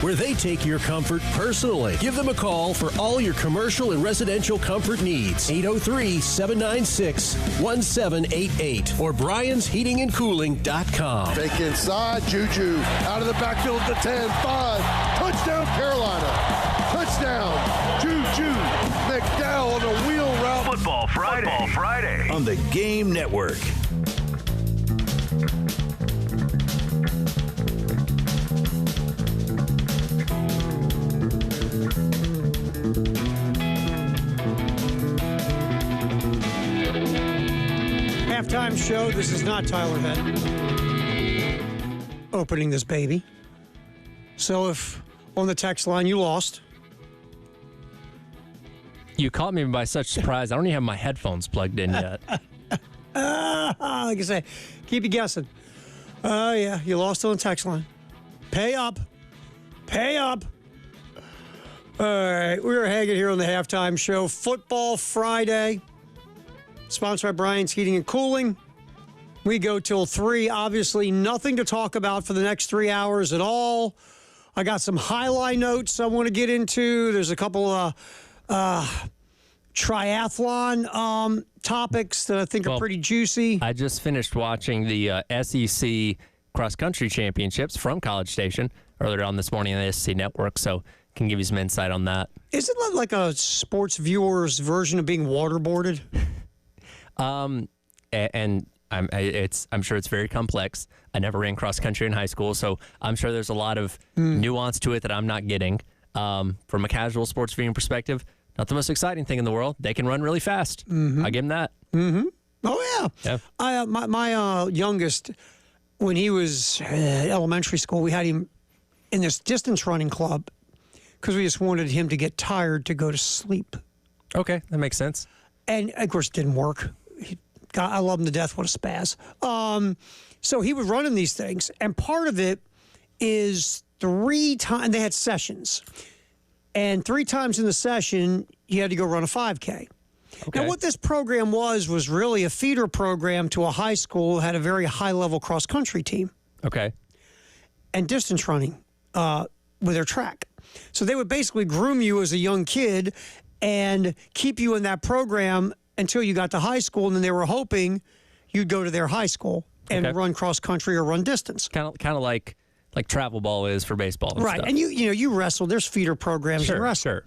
where they take your comfort personally. Give them a call for all your commercial and residential comfort needs. 803-796-1788 or Bryant'sHeatingandCooling.com. Fake inside, Juju out of the backfield at the 10, 5. Touchdown, Carolina. Touchdown, Juju McDowell on a wheel route. Football Friday on the Game Network. Halftime show. This is not Tyler Head opening this baby. So if on the text line you lost. You caught me by such surprise. I don't even have my headphones plugged in yet. Like I say, keep you guessing. Oh, yeah, you lost on the text line. Pay up. Pay up. All right, we're hanging here on the halftime show. Football Friday. Sponsored by Bryant's Heating and Cooling. We go till 3. Obviously, nothing to talk about for the next 3 hours at all. I got some highlight notes I want to get into. There's a couple of triathlon topics that I think are pretty juicy. I just finished watching the SEC cross-country championships from College Station earlier on this morning on the SEC Network, so can give you some insight on that. Is it like a sports viewer's version of being waterboarded? And I'm sure it's very complex. I never ran cross country in high school, so I'm sure there's a lot of nuance to it that I'm not getting. From a casual sports viewing perspective, not the most exciting thing in the world. They can run really fast. I give them that. Oh yeah. My youngest, when he was elementary school, we had him in this distance running club because we just wanted him to get tired to go to sleep. Okay, that makes sense. And of course, it didn't work. God, I love him to death. What a spaz. So he was running these things, and part of it is 3 times, they had sessions. And 3 times in the session, you had to go run a 5K. Okay. Now, what this program was really a feeder program to a high school, had a very high-level cross-country team. Okay. And distance running with their track. So they would basically groom you as a young kid and keep you in that program until you got to high school, and then they were hoping you'd go to their high school and run cross-country or run distance. Kind of like travel ball is for baseball and right. stuff. And you wrestle. There's feeder programs in wrestling. Sure.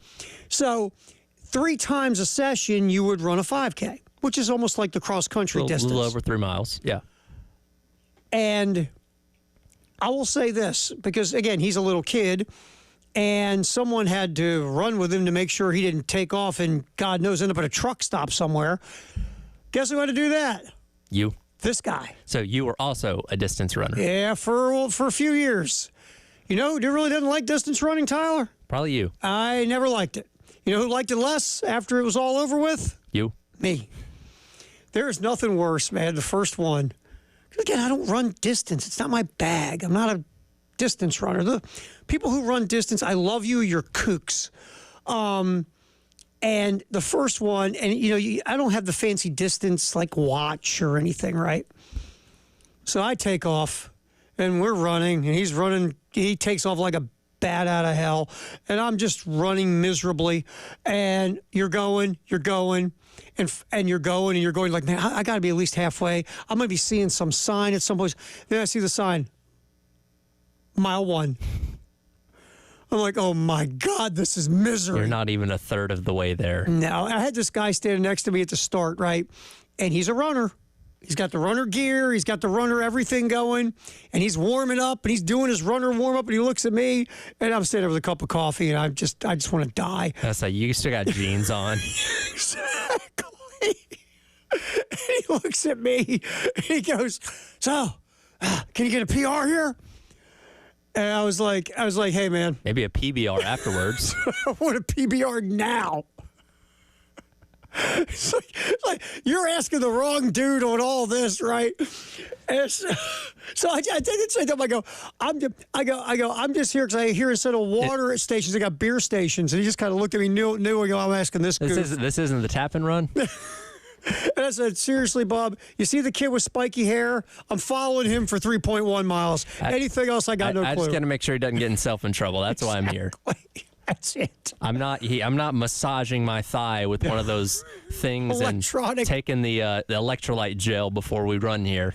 So 3 times a session, you would run a 5K, which is almost like the cross-country distance. A little over 3 miles, yeah. And I will say this, because, again, he's a little kid, and someone had to run with him to make sure he didn't take off and, God knows, end up at a truck stop somewhere. Guess who had to do that? You. This guy. So you were also a distance runner. Yeah, for a few years. You know who really didn't like distance running, Tyler? Probably you. I never liked it. You know who liked it less after it was all over with? You. Me. There is nothing worse, man. The first one. Again, I don't run distance. It's not my bag. I'm not a distance runner. The people who run distance, I love you. You're kooks. And the first one, and I don't have the fancy distance like watch or anything, right? So I take off, and we're running, and he's running. He takes off like a bat out of hell, and I'm just running miserably. And you're going, and you're going, and you're going like, man, I got to be at least halfway. I'm going to be seeing some sign at some place. Then I see the sign, mile 1. I'm like, oh, my God, this is misery. You're not even a third of the way there. No, I had this guy standing next to me at the start, right? And he's a runner. He's got the runner gear. He's got the runner everything going. And he's warming up, and he's doing his runner warm-up, and he looks at me, and I'm standing there with a cup of coffee, and I just want to die. That's like, you still got jeans on. Exactly. And he looks at me, and he goes, so, can you get a PR here? And I was like, hey, man. Maybe a PBR afterwards. I want a PBR now. It's like you're asking the wrong dude on all this, right? And so I didn't say to him. I go, I'm just here because I hear instead of water stations, they got beer stations. And he just kind of looked at me, knew I go, I'm asking this. This isn't the tap and run. And I said, seriously, Bob, you see the kid with spiky hair? I'm following him for 3.1 miles. Anything else, I got no clue. I just got to make sure he doesn't get himself in trouble. That's why I'm here. That's it. I'm not massaging my thigh with one of those things and taking the electrolyte gel before we run here.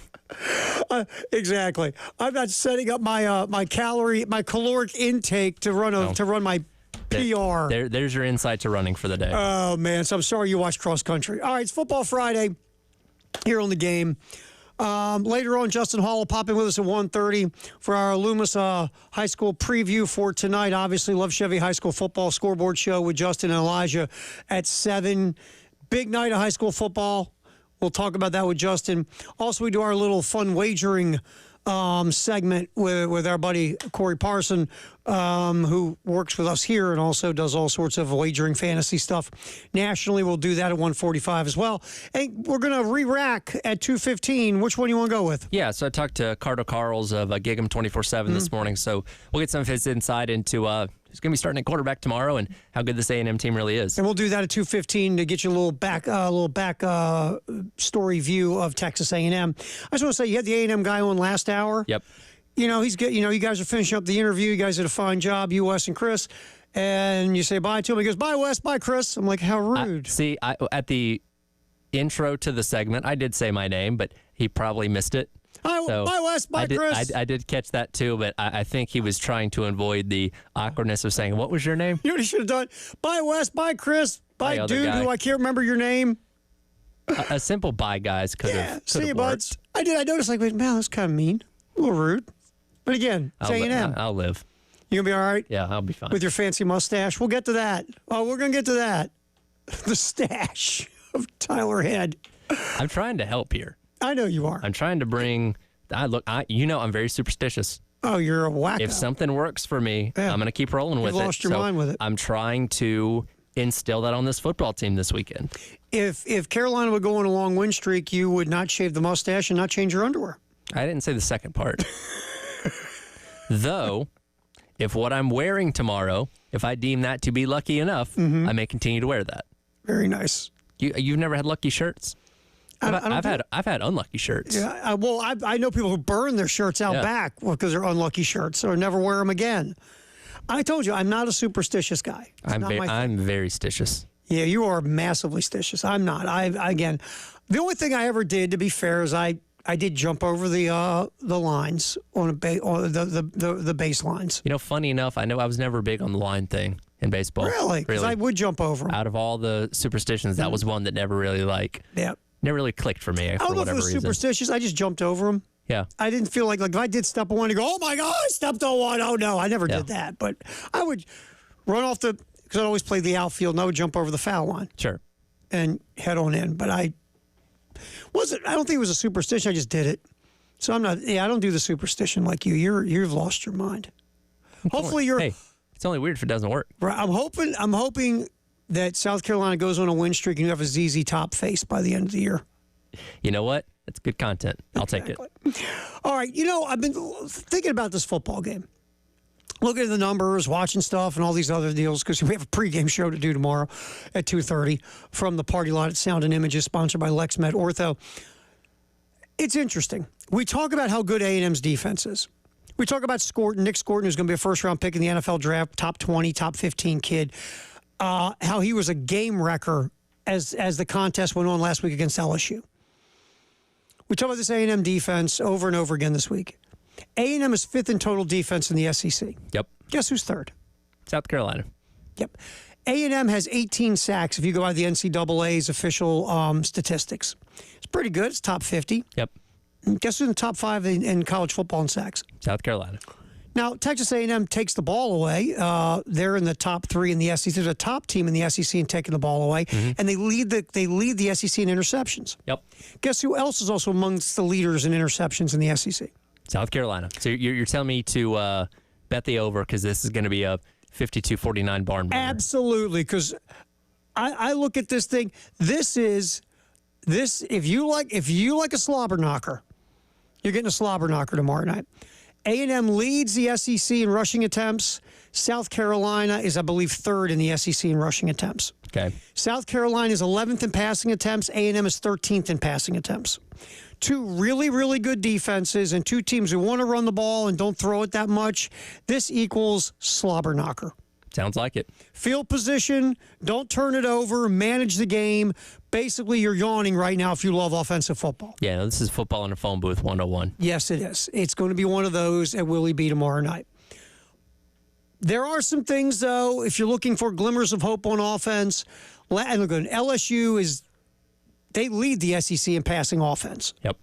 Exactly. I'm not setting up my caloric intake to run my PR. There's your insight to running for the day. Oh man, so I'm sorry you watched cross country. All right, it's Football Friday here on the Game. Later on, Justin Hall will pop in with us at 1:30 for our Loomis High School preview for tonight. Obviously, Love Chevy High School football scoreboard show with Justin and Elijah at 7. Big night of high school football. We'll talk about that with Justin. Also, we do our little fun wagering segment with our buddy Corey Parson, who works with us here and also does all sorts of wagering fantasy stuff nationally. We'll do that at 1:45 as well. And we're going to re-rack at 2:15. Which one do you want to go with? Yeah, so I talked to Carter Carls of Gig'em 24/7 this morning, so we'll get some of his insight into who's going to be starting at quarterback tomorrow and how good this A&M team really is. And we'll do that at 2:15 to get you a little back story view of Texas A&M. I just want to say you had the A&M guy on last hour. Yep. He's good. You guys are finishing up the interview. You guys did a fine job, you, Wes, and Chris. And you say bye to him. He goes, bye, Wes, bye, Chris. I'm like, how rude. At the intro to the segment, I did say my name, but he probably missed it. Bye, Wes, bye, Chris. I did catch that too, but I think he was trying to avoid the awkwardness of saying, what was your name? You know what he should have done? Bye, Wes, bye, Chris, bye, dude, guy who I can't remember your name. A simple bye, guys, could have see you, buds. I noticed, like, wait, man, that's kind of mean. A little rude. But again, it's A&M. I'll live. You gonna be all right? Yeah, I'll be fine. With your fancy mustache? We'll get to that. Oh, we're gonna get to that. The stash of Tyler Head. I'm trying to help here. I know you are. I'm trying to bring. I'm very superstitious. Oh, you're a wacko. If something works for me, I'm going to keep rolling with it. You've lost your mind with it. I'm trying to instill that on this football team this weekend. If Carolina would go on a long win streak, you would not shave the mustache and not change your underwear. I didn't say the second part. Though, if what I'm wearing tomorrow, if I deem that to be lucky enough, I may continue to wear that. Very nice. You've never had lucky shirts? I've had unlucky shirts. Yeah, I know people who burn their shirts out back because they're unlucky shirts or never wear them again. I told you I'm not a superstitious guy. I'm very stitious. Yeah, you are massively stitious. I'm not. Again, the only thing I ever did, to be fair, is I did jump over the lines on the baselines. Funny enough, I know I was never big on the line thing in baseball. Really? Because I would jump over them. Out of all the superstitions, that was one that never really never really clicked for me. I don't know if it was superstitious. I just jumped over them. Yeah. I didn't feel like if I did step on one, to go, oh my God, I stepped on one. Oh no, I never did that. But I would run off because I always played the outfield, and I would jump over the foul line. Sure. And head on in. But I don't think it was a superstition. I just did it. So I'm not. Yeah, I don't do the superstition like you. You've lost your mind. Hopefully you're. Hey, it's only weird if it doesn't work. Right. I'm hoping that South Carolina goes on a win streak and you have a ZZ Top face by the end of the year. You know what? That's good content. I'll take it. All right. I've been thinking about this football game. Looking at the numbers, watching stuff, and all these other deals, because we have a pregame show to do tomorrow at 2:30 from the party lot at Sound and Images, sponsored by LexMed Ortho. It's interesting. We talk about how good A&M's defense is. We talk about Nick Scorton, who's going to be a first-round pick in the NFL draft, top 20, top 15 kid. How he was a game wrecker as the contest went on last week against LSU. We talk about this A&M defense over and over again this week. A&M is 5th in total defense in the SEC. Yep. Guess who's 3rd? South Carolina. Yep. A&M has 18 sacks if you go by the NCAA's official statistics. It's pretty good. It's top 50. Yep. And guess who's in the top 5 in college football in sacks? South Carolina. Now, Texas A&M takes the ball away. They're in the top 3 in the SEC. They're the top team in the SEC in taking the ball away, and they lead the SEC in interceptions. Yep. Guess who else is also amongst the leaders in interceptions in the SEC? South Carolina. So you're telling me to bet the over because this is going to be a 52-49 barn burner. Absolutely, because I look at this thing. This if you like a slobber knocker, you're getting a slobber knocker tomorrow night. A&M leads the SEC in rushing attempts. South Carolina is, I believe, 3rd in the SEC in rushing attempts. Okay. South Carolina is 11th in passing attempts. A&M is 13th in passing attempts. Two really, really good defenses and two teams who want to run the ball and don't throw it that much. This equals slobber knocker. Sounds like it. Field position, don't turn it over, manage the game. Basically, you're yawning right now if you love offensive football. Yeah, no, this is football in a phone booth 101. Yes, it is. It's going to be one of those at Willie B tomorrow night. There are some things, though, if you're looking for glimmers of hope on offense. And look, LSU they lead the SEC in passing offense. Yep.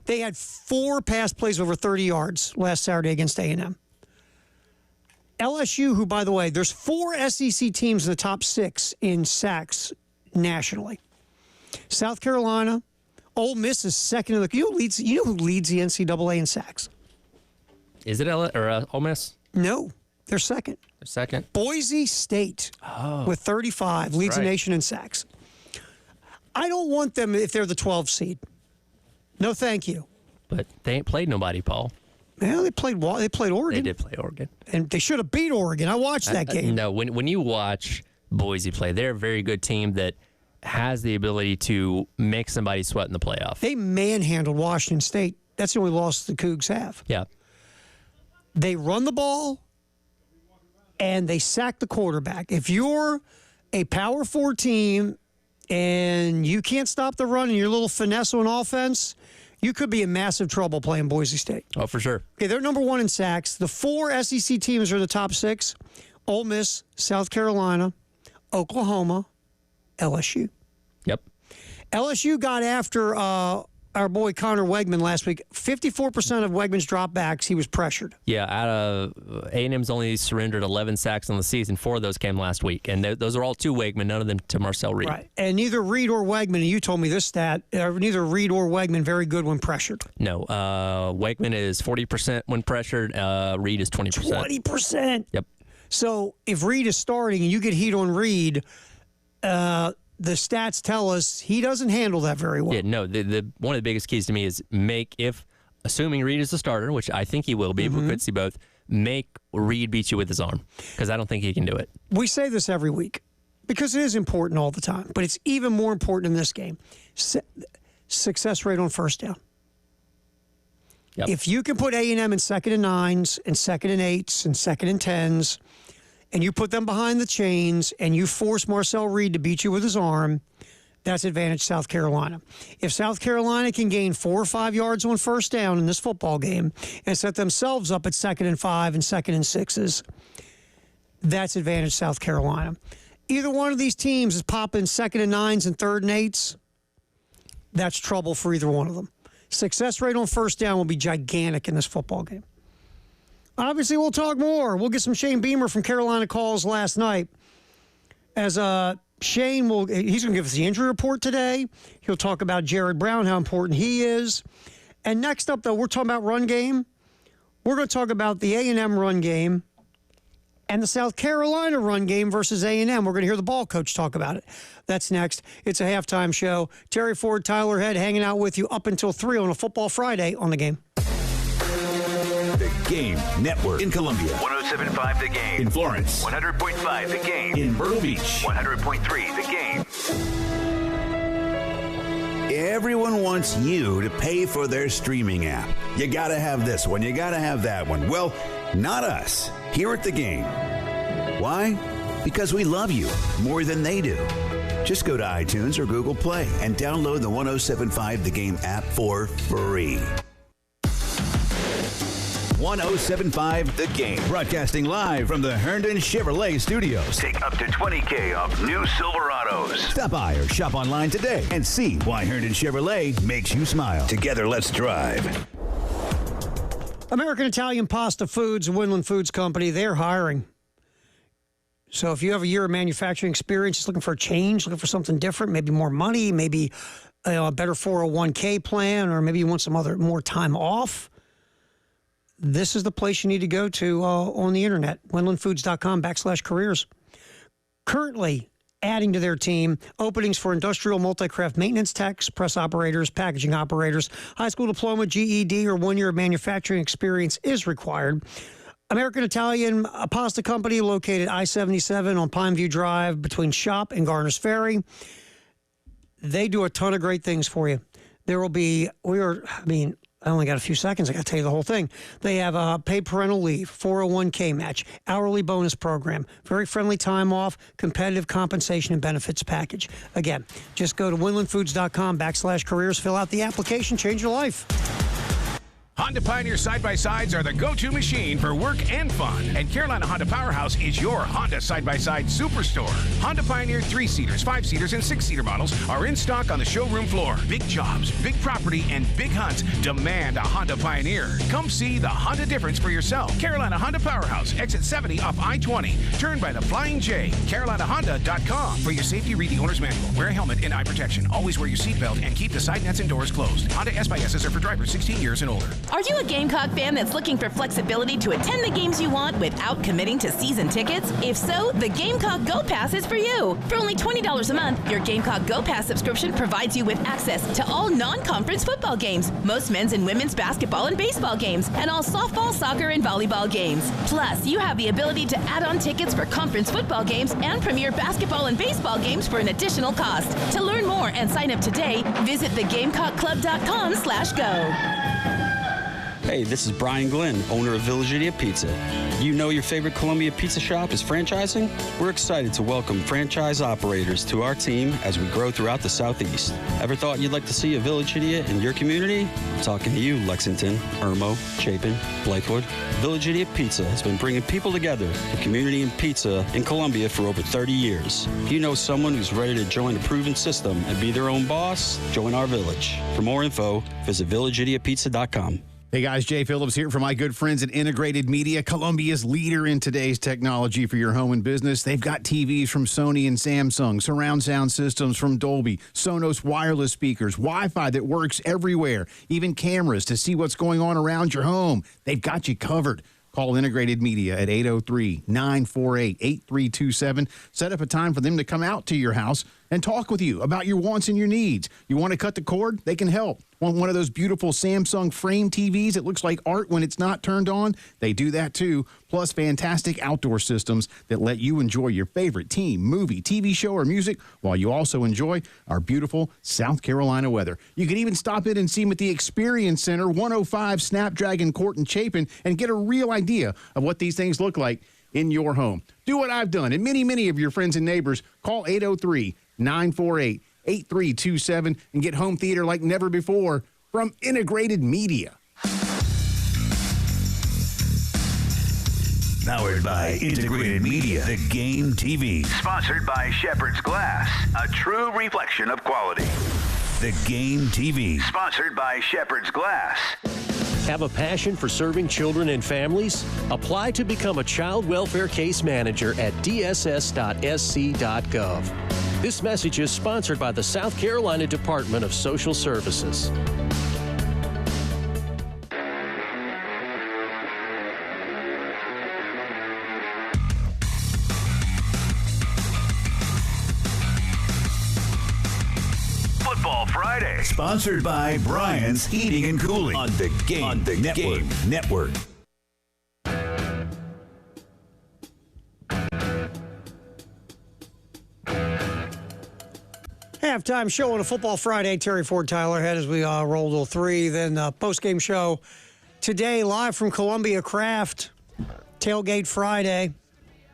They had 4 pass plays over 30 yards last Saturday against A&M. LSU, who, by the way, there's 4 SEC teams in the top 6 in sacks nationally. South Carolina, Ole Miss is second in the. You know who leads the NCAA in sacks? Is it Ole Miss? No, they're second. They're second. Boise State with 35 leads the nation in sacks. I don't want them if they're the 12 seed. No, thank you. But they ain't played nobody, Paul. Well, they played Oregon. They did play Oregon. And they should have beat Oregon. I watched that game. No, when you watch Boise play, they're a very good team that has the ability to make somebody sweat in the playoff. They manhandled Washington State. That's the only loss the Cougs have. Yeah. They run the ball, and they sack the quarterback. If you're a Power 4 team and you can't stop the run and you're a little finesse on offense, you could be in massive trouble playing Boise State. Oh, for sure. Okay, they're number 1 in sacks. The 4 SEC teams are in the top 6. Ole Miss, South Carolina, Oklahoma, LSU. Yep. LSU got after our boy Connor Wegman last week. 54% of Wegman's dropbacks, he was pressured. Yeah, out of A&M's only surrendered 11 sacks on the season. 4 of those came last week, and those are all to Wegman, none of them to Marcel Reed. Right, and neither Reed or Wegman, and you told me this stat, neither Reed or Wegman very good when pressured. No, Wegman is 40% when pressured. Reed is 20%. 20%. Yep. So if Reed is starting and you get heat on Reed, the stats tell us he doesn't handle that very well. Yeah, no, the one of the biggest keys to me is assuming Reed is the starter, which I think he will be, but we could see both, make Reed beat you with his arm, because I don't think he can do it. We say this every week because it is important all the time, but it's even more important in this game. Success rate on first down. Yep. If you can put A&M in 2nd and 9s and 2nd and 8s and 2nd and 10s, and you put them behind the chains, and you force Marcel Reed to beat you with his arm, that's advantage South Carolina. If South Carolina can gain 4 or 5 yards on first down in this football game and set themselves up at 2nd and 5 and 2nd and 6s, that's advantage South Carolina. Either one of these teams is popping 2nd and 9s and 3rd and 8s, that's trouble for either one of them. Success rate on first down will be gigantic in this football game. Obviously, we'll talk more. We'll get some Shane Beamer from Carolina calls last night. As Shane he's going to give us the injury report today. He'll talk about Jared Brown, how important he is. And next up, though, we're talking about run game. We're going to talk about the A&M run game and the South Carolina run game versus A&M. We're going to hear the ball coach talk about it. That's next. It's a halftime show. Terry Ford, Tyler Head hanging out with you up until 3 on a Football Friday on The Game. The Game Network in Columbia. 107.5 The Game. In Florence. 100.5 The Game. In Myrtle Beach. 100.3 The Game. Everyone wants you to pay for their streaming app. You gotta have this one. You gotta have that one. Well, not us. Here at The Game. Why? Because we love you more than they do. Just go to iTunes or Google Play and download the 107.5 The Game app for free. 107.5 The Game. Broadcasting live from the Herndon Chevrolet Studios. Take up to $20,000 off new Silverados. Stop by or shop online today and see why Herndon Chevrolet makes you smile. Together, let's drive. American Italian Pasta Foods, Winland Foods Company, they're hiring. So if you have a year of manufacturing experience, just looking for a change, looking for something different, maybe more money, maybe a better 401k plan, or maybe you want some more time off, this is the place you need to go to on the internet, winlandfoods.com/careers. Currently adding to their team openings for industrial multi-craft maintenance techs, press operators, packaging operators, high school diploma, GED, or 1 year of manufacturing experience is required. American Italian Pasta Company, located I-77 on Pineview Drive between Shop and Garner's Ferry. They do a ton of great things for you. There will be, I only got a few seconds. I got to tell you the whole thing. They have a paid parental leave, 401k match, hourly bonus program, very friendly time off, competitive compensation and benefits package. Again, just go to winlandfoods.com/careers, fill out the application, change your life. Honda Pioneer side-by-sides are the go-to machine for work and fun. And Carolina Honda Powerhouse is your Honda side-by-side superstore. Honda Pioneer 3-seaters, 5-seaters, and 6-seater models are in stock on the showroom floor. Big jobs, big property, and big hunts demand a Honda Pioneer. Come see the Honda difference for yourself. Carolina Honda Powerhouse, exit 70 off I-20. Turn by the Flying J. CarolinaHonda.com. For your safety, read the owner's manual. Wear a helmet and eye protection. Always wear your seatbelt and keep the side nets and doors closed. Honda S-by-S's are for drivers 16 years and older. Are you a Gamecock fan that's looking for flexibility to attend the games you want without committing to season tickets? If so, the Gamecock Go Pass is for you. For only $20 a month, your Gamecock Go Pass subscription provides you with access to all non-conference football games, most men's and women's basketball and baseball games, and all softball, soccer, and volleyball games. Plus, you have the ability to add on tickets for conference football games and premier basketball and baseball games for an additional cost. To learn more and sign up today, visit thegamecockclub.com/go. Hey, this is Brian Glenn, owner of Village Idiot Pizza. You know your favorite Columbia pizza shop is franchising? We're excited to welcome franchise operators to our team as we grow throughout the Southeast. Ever thought you'd like to see a Village Idiot in your community? I'm talking to you, Lexington, Irmo, Chapin, Blakewood. Village Idiot Pizza has been bringing people together, the community and pizza in Columbia for over 30 years. If you know someone who's ready to join a proven system and be their own boss, join our village. For more info, visit villageidiotpizza.com. Hey guys, Jay Phillips here for my good friends at Integrated Media, Columbia's leader in today's technology for your home and business. They've got TVs from Sony and Samsung, surround sound systems from Dolby, Sonos wireless speakers, Wi-Fi that works everywhere, even cameras to see what's going on around your home. They've got you covered. Call Integrated Media at 803-948-8327. Set up a time for them to come out to your house and talk with you about your wants and your needs. You want to cut the cord? They can help. Want one of those beautiful Samsung frame TVs that looks like art when it's not turned on? They do that too. Plus fantastic outdoor systems that let you enjoy your favorite team, movie, TV show, or music while you also enjoy our beautiful South Carolina weather. You can even stop in and see them at the Experience Center, 105 Snapdragon Court in Chapin, and get a real idea of what these things look like in your home. Do what I've done, and many of your friends and neighbors. Call 803-948-8327 and get home theater like never before from Integrated Media. Powered by Integrated Media, The Game TV. Sponsored by Shepherd's Glass, a true reflection of quality. The Game TV. Sponsored by Shepherd's Glass. Have a passion for serving children and families? Apply to become a child welfare case manager at dss.sc.gov. This message is sponsored by the South Carolina Department of Social Services. Football Friday. Sponsored by Brian's Heating and Cooling on The Game Network. Halftime show on a Football Friday. Terry Ford, Tyler Head as we roll till 3. Then post-game show today live from Columbia Craft. Tailgate Friday.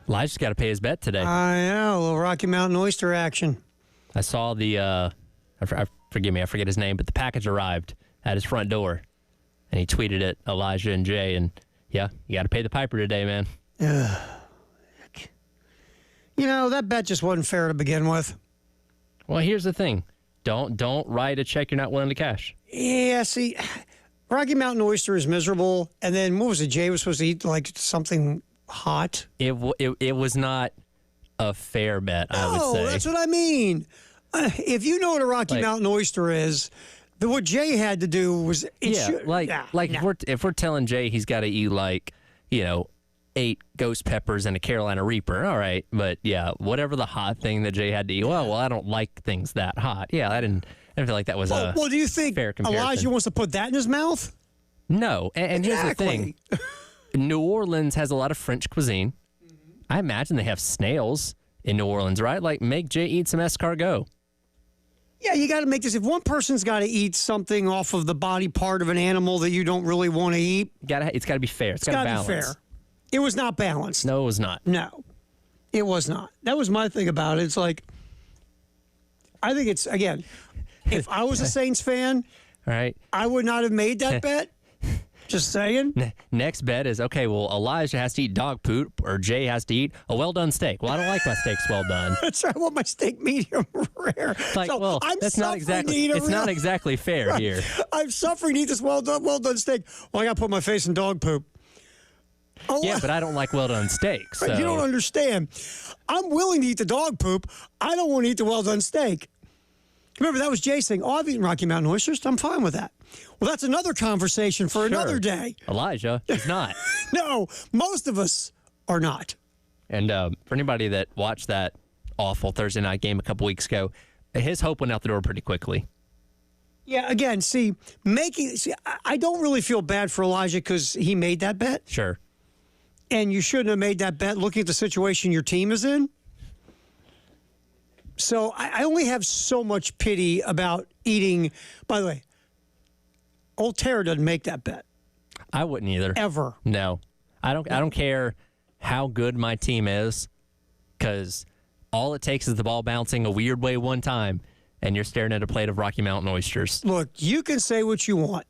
Elijah's got to pay his bet today. I know, a little Rocky Mountain oyster action. I saw the, forgive me, I forget his name, but the package arrived at his front door. And he tweeted it, Elijah and Jay, and yeah, you got to pay the piper today, man. You know, that bet just wasn't fair to begin with. Well, here's the thing. Don't write a check you're not willing to cash. Yeah, see, Rocky Mountain oyster is miserable. And then, what was it, Jay was supposed to eat, like, something hot? It was not a fair bet, I would say. No, that's what I mean. If you know what a Rocky Mountain oyster is, then what Jay had to do was... If we're telling Jay he's got to eat, 8 ghost peppers and a Carolina Reaper, all right. But, yeah, whatever the hot thing that Jay had to eat, well, I don't like things that hot. Yeah, I didn't feel like that was a do you think fair comparison. Elijah wants to put that in his mouth? No, and exactly. Here's the thing. New Orleans has a lot of French cuisine. I imagine they have snails in New Orleans, right? Like, make Jay eat some escargot. Yeah, you got to make this. If one person's got to eat something off of the body part of an animal that you don't really want to eat, It's got to be fair. It's got to balance. Be fair. It was not balanced. No, it was not. No, it was not. That was my thing about it. It's like, I think it's, again, if I was a Saints fan, right, I would not have made that bet. Just saying. Next bet is, okay, well, Elijah has to eat dog poop or Jay has to eat a well-done steak. Well, I don't like my steaks well done. That's right. I want my steak medium rare. Like, so well, I'm that's not exactly, not exactly fair right. here. I'm suffering to eat this well-done steak. Well, I got to put my face in dog poop. Oh, yeah, but I don't like well-done steaks. So. You don't understand. I'm willing to eat the dog poop. I don't want to eat the well-done steak. Remember, that was Jay saying, oh, I've eaten Rocky Mountain oysters. I'm fine with that. Well, that's another conversation for another day. Elijah is not. No, most of us are not. And for anybody that watched that awful Thursday night game a couple weeks ago, his hope went out the door pretty quickly. Yeah, again, I don't really feel bad for Elijah because he made that bet. Sure. And you shouldn't have made that bet looking at the situation your team is in. So I only have so much pity about eating. By the way, old Tara doesn't make that bet. I wouldn't either. Ever. No. I don't care how good my team is, because all it takes is the ball bouncing a weird way one time, and you're staring at a plate of Rocky Mountain oysters. Look, you can say what you want.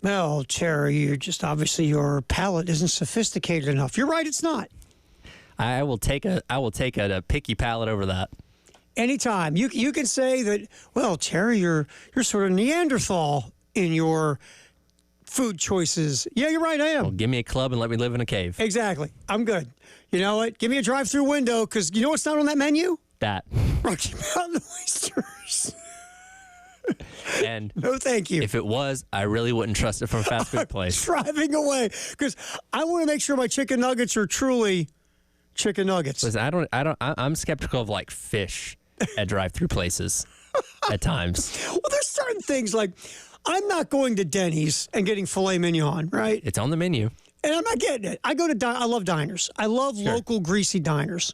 Well, Tara, you're just obviously your palate isn't sophisticated enough. You're right, it's not. I will take a picky palate over that. Anytime. You can say that, well, Terry, you're sort of Neanderthal in your food choices. Yeah, you're right, I am. Well, give me a club and let me live in a cave. Exactly. I'm good. You know what? Give me a drive-through window, because you know what's not on that menu? That. Rocky Mountain oysters. And no, thank you. If it was, I really wouldn't trust it from a fast food place. Driving away, because I want to make sure my chicken nuggets are truly chicken nuggets. Listen, I'm skeptical of like fish at drive-through places at times. Well, there's certain things like I'm not going to Denny's and getting filet mignon, right? It's on the menu. And I'm not getting it. I love diners. I love local greasy diners.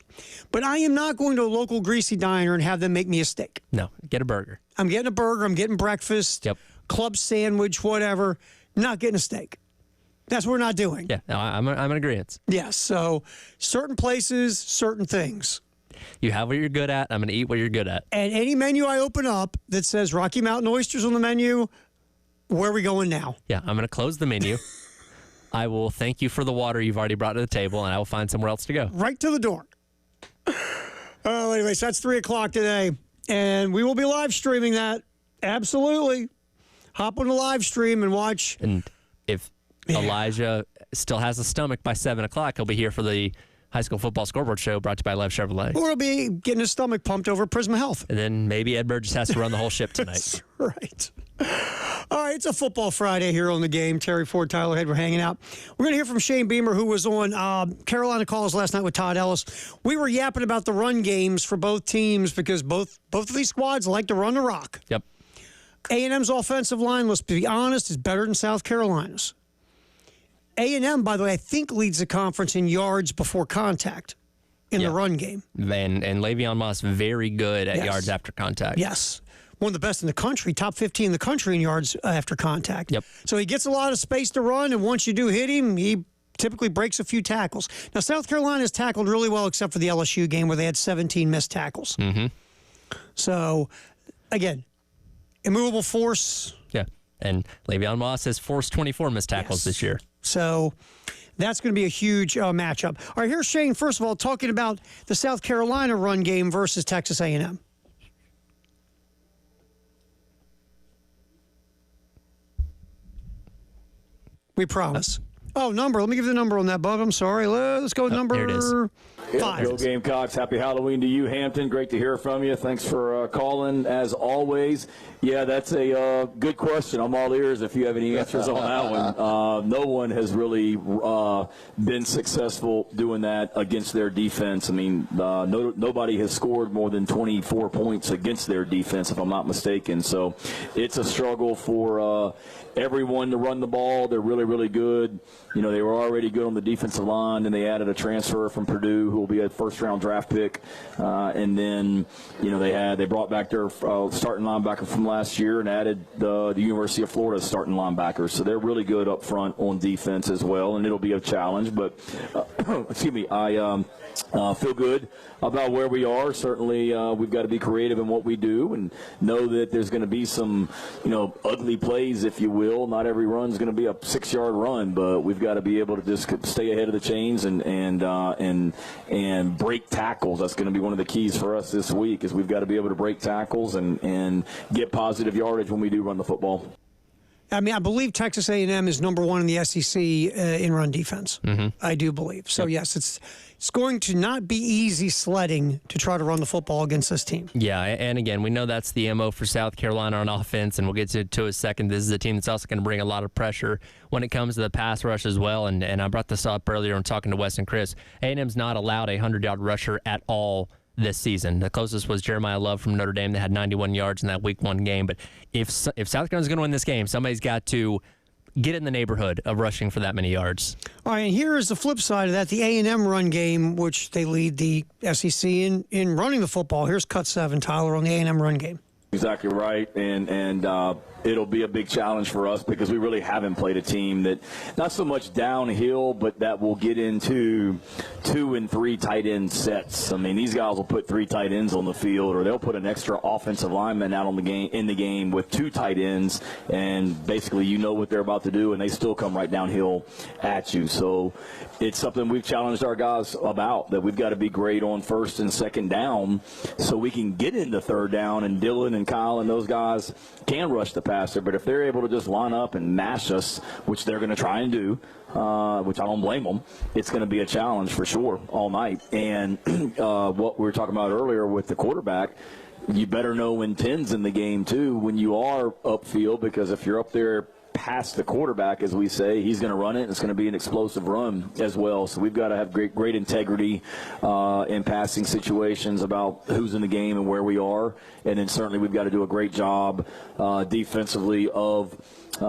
But I am not going to a local greasy diner and have them make me a steak. No, get a burger. I'm getting a burger. I'm getting breakfast. Yep. Club sandwich, whatever. Not getting a steak. That's what we're not doing. Yeah, no, I'm in agreement. Yes. So certain places, certain things. You have what you're good at. I'm going to eat what you're good at. And any menu I open up that says Rocky Mountain oysters on the menu, where are we going now? Yeah, I'm going to close the menu. I will thank you for the water you've already brought to the table, and I will find somewhere else to go. Right to the door. Oh, anyways, that's 3 o'clock today. And we will be live streaming that. Absolutely. Hop on the live stream and watch. And if Elijah still has a stomach by 7 o'clock, he'll be here for the High School Football Scoreboard Show brought to you by Lev Chevrolet. Or he'll be getting his stomach pumped over Prisma Health. And then maybe Ed Burgess has to run the whole ship tonight. That's right. All right, it's a football Friday here on the game. Terry Ford, Tyler Head, we're hanging out. We're going to hear from Shane Beamer, who was on Carolina Calls last night with Todd Ellis. We were yapping about the run games for both teams because both of these squads like to run the rock. Yep. A&M's offensive line, let's be honest, is better than South Carolina's. A&M, by the way, I think leads the conference in yards before contact in the run game. And Le'Veon Moss, very good at yards after contact. Yes. One of the best in the country, top 15 in the country in yards after contact. Yep. So he gets a lot of space to run, and once you do hit him, he typically breaks a few tackles. Now, South Carolina has tackled really well except for the LSU game where they had 17 missed tackles. Mm-hmm. So, again, immovable force. Yeah. And Le'Veon Moss has forced 24 missed tackles this year. So that's going to be a huge matchup. All right, here's Shane, first of all, talking about the South Carolina run game versus Texas A&M. We promise. Oh, number. Let me give you the number on that, bub. I'm sorry. Let's go with number. There it is. Go Gamecocks. Happy Halloween to you, Hampton. Great to hear from you. Thanks for calling, as always. Yeah, that's a good question. I'm all ears if you have any answers on that one. No one has really been successful doing that against their defense. I mean, nobody has scored more than 24 points against their defense, if I'm not mistaken. So it's a struggle for everyone to run the ball. They're really, really good. You know, they were already good on the defensive line, and they added a transfer from Purdue who will be a first-round draft pick. And then, you know, they brought back their starting linebacker from last year and added the University of Florida starting linebackers. So they're really good up front on defense as well, and it'll be a challenge. But, excuse me, I feel good about where we are. Certainly, we've got to be creative in what we do and know that there's going to be some, you know, ugly plays, if you will. Not every run is going to be a 6-yard run, but we've got to be able to just stay ahead of the chains and break tackles. That's going to be one of the keys for us this week. Is we've got to be able to break tackles and get positive yardage when we do run the football. I mean, I believe Texas A&M is number one in the SEC in run defense. Mm-hmm. I do believe. So, yes, it's going to not be easy sledding to try to run the football against this team. Yeah, and again, we know that's the MO for South Carolina on offense, and we'll get to a second. This is a team that's also going to bring a lot of pressure when it comes to the pass rush as well. And I brought this up earlier when talking to Wes and Chris. A&M's not allowed a 100-yard rusher at all this season. The closest was Jeremiah Love from Notre Dame that had 91 yards in that Week 1 game. But if South Carolina's going to win this game, somebody's got to get in the neighborhood of rushing for that many yards. All right, and here is the flip side of that, the A&M run game, which they lead the SEC in running the football. Here's Cut 7, Tyler, on the A&M run game. Exactly right, and it'll be a big challenge for us because we really haven't played a team that, not so much downhill, but that will get into 2 and 3 tight end sets. I mean, these guys will put 3 tight ends on the field, or they'll put an extra offensive lineman out in the game with 2 tight ends, and basically you know what they're about to do, and they still come right downhill at you. So it's something we've challenged our guys about, that we've got to be great on first and second down so we can get into third down, and Dylan and Kyle and those guys can rush the passer. But if they're able to just line up and mash us, which they're going to try and do, which I don't blame them, it's going to be a challenge for sure all night. And what we were talking about earlier with the quarterback, you better know when 10's in the game too when you are upfield, because if you're up there past the quarterback, as we say, he's going to run it, and it's going to be an explosive run as well. So we've got to have great integrity in passing situations about who's in the game and where we are. And then certainly we've got to do a great job defensively of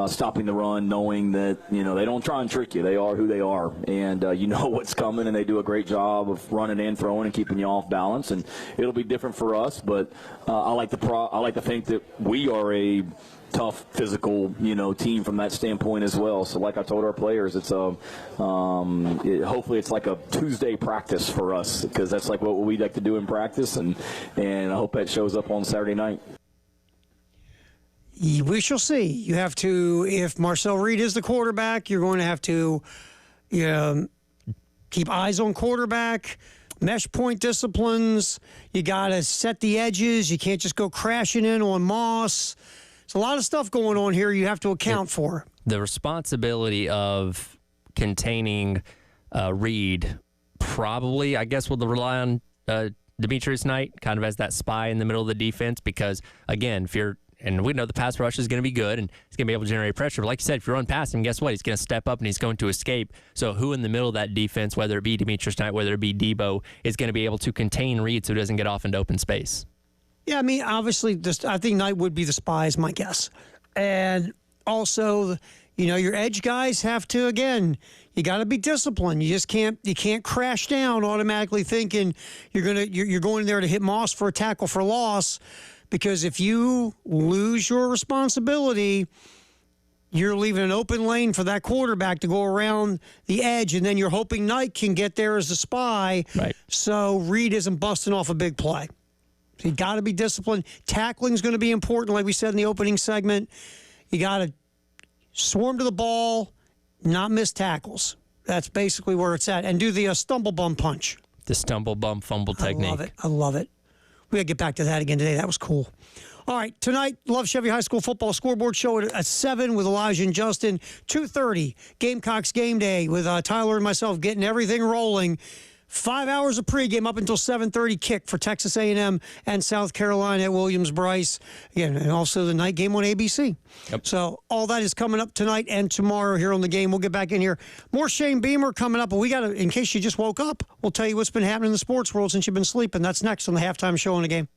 stopping the run, knowing that, you know, they don't try and trick you. They are who they are. And you know what's coming, and they do a great job of running and throwing and keeping you off balance. And it'll be different for us, but I like to think that we are a tough, physical, you know, team from that standpoint as well. So like I told our players, it's hopefully it's like a Tuesday practice for us, because that's like what we like to do in practice, and I hope that shows up on Saturday night. We shall see. You have to, if Marcel Reed is the quarterback, you're going to have to keep eyes on quarterback, mesh point disciplines. You got to set the edges. You can't just go crashing in on Moss. There's a lot of stuff going on here you have to account for. The responsibility of containing Reed probably, I guess, will rely on Demetrius Knight kind of as that spy in the middle of the defense, because, again, and we know the pass rush is going to be good and he's going to be able to generate pressure. But like you said, if you run past him, guess what? He's going to step up and he's going to escape. So who in the middle of that defense, whether it be Demetrius Knight, whether it be Debo, is going to be able to contain Reed so he doesn't get off into open space? Yeah, I mean, obviously, I think Knight would be the spy, is my guess. And also, you know, your edge guys have to, again, you got to be disciplined. You just can't crash down automatically thinking you're going there to hit Moss for a tackle for loss, because if you lose your responsibility, you're leaving an open lane for that quarterback to go around the edge, and then you're hoping Knight can get there as a spy. Right. So Reed isn't busting off a big play. So you got to be disciplined. Tackling is going to be important, like we said in the opening segment. You got to swarm to the ball, not miss tackles. That's basically where it's at. And do the stumble bum punch. The stumble bum fumble technique. I love it. We got to get back to that again today. That was cool. All right, tonight, Love Chevy High School football scoreboard show at 7 with Elijah and Justin. 2:30, Gamecocks game day with Tyler and myself getting everything rolling 5 hours of pregame up until 7:30 kick for Texas A&M and South Carolina at Williams-Brice. Again, and also the night game on ABC. Yep. So all that is coming up tonight and tomorrow here on The Game. We'll get back in here. More Shane Beamer coming up, but we got to, in case you just woke up, we'll tell you what's been happening in the sports world since you've been sleeping. That's next on the halftime show on The Game.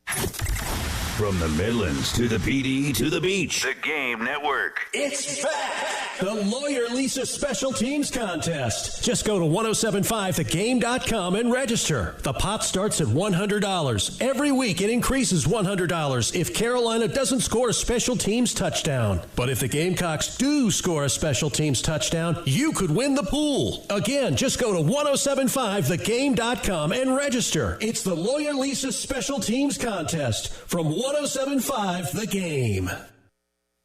From the Midlands to the PD to the beach. The Game Network. It's back! The Lawyer Lisa Special Teams Contest. Just go to 1075thegame.com and register. The pot starts at $100. Every week it increases $100 if Carolina doesn't score a special teams touchdown. But if the Gamecocks do score a special teams touchdown, you could win the pool. Again, just go to 1075thegame.com and register. It's the Lawyer Lisa Special Teams Contest from 1075 The Game.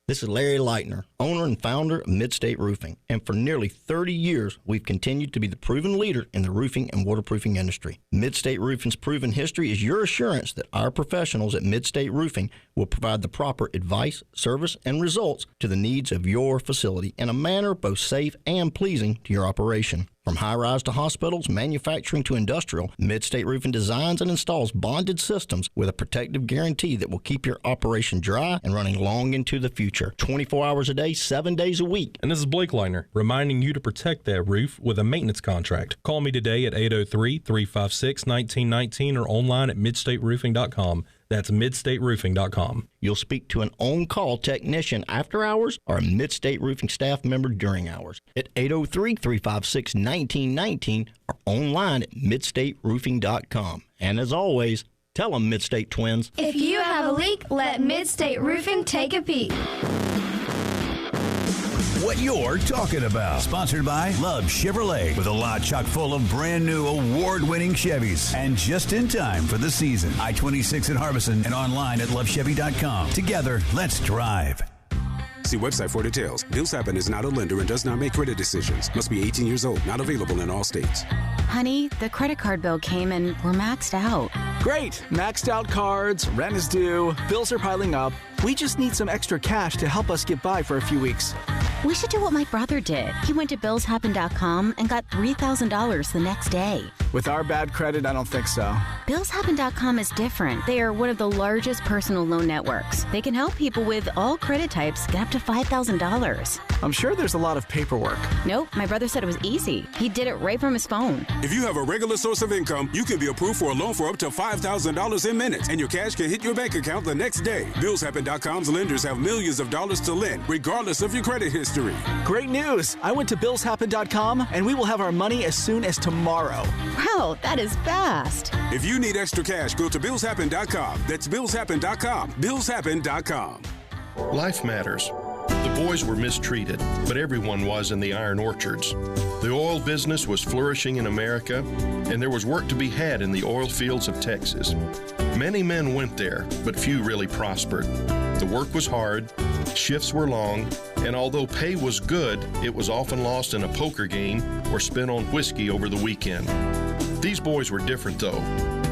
This is Larry Leitner, owner and founder of Midstate Roofing, and for nearly 30 years, we've continued to be the proven leader in the roofing and waterproofing industry. Midstate Roofing's proven history is your assurance that our professionals at Midstate Roofing will provide the proper advice, service, and results to the needs of your facility in a manner both safe and pleasing to your operation. From high-rise to hospitals, manufacturing to industrial, Midstate Roofing designs and installs bonded systems with a protective guarantee that will keep your operation dry and running long into the future. 24 hours a day, 7 days a week. And this is Blake Leitner, reminding you to protect that roof with a maintenance contract. Call me today at 803-356-1919 or online at midstateroofing.com. That's midstateroofing.com. You'll speak to an on-call technician after hours or a Midstate Roofing staff member during hours at 803-356-1919 or online at midstateroofing.com. And as always, tell them Midstate Twins. If you have a leak, let Midstate Roofing take a peek. What you're talking about. Sponsored by Love Chevrolet, with a lot chock full of brand new award-winning Chevys. And just in time for the season. I-26 in Harbison and online at lovechevy.com. Together, let's drive. See website for details. Bills Happen is not a lender and does not make credit decisions. Must be 18 years old. Not available in all states. Honey, the credit card bill came and we're maxed out. Great. Maxed out cards, rent is due, bills are piling up. We just need some extra cash to help us get by for a few weeks. We should do what my brother did. He went to billshappen.com and got $3,000 the next day. With our bad credit, I don't think so. Billshappen.com is different. They are one of the largest personal loan networks. They can help people with all credit types get up to $5,000. I'm sure there's a lot of paperwork. Nope, my brother said it was easy. He did it right from his phone. If you have a regular source of income, you can be approved for a loan for up to $5,000 in minutes, and your cash can hit your bank account the next day. Billshappen.com's lenders have millions of dollars to lend, regardless of your credit history. Great news! I went to billshappen.com, and we will have our money as soon as tomorrow. Wow, that is fast. If you need extra cash, go to billshappen.com. That's billshappen.com. Billshappen.com. Life matters. The boys were mistreated, but everyone was in the iron orchards. The oil business was flourishing in America, and there was work to be had in the oil fields of Texas. Many men went there, but few really prospered. The work was hard, shifts were long, and although pay was good, it was often lost in a poker game or spent on whiskey over the weekend. These boys were different, though.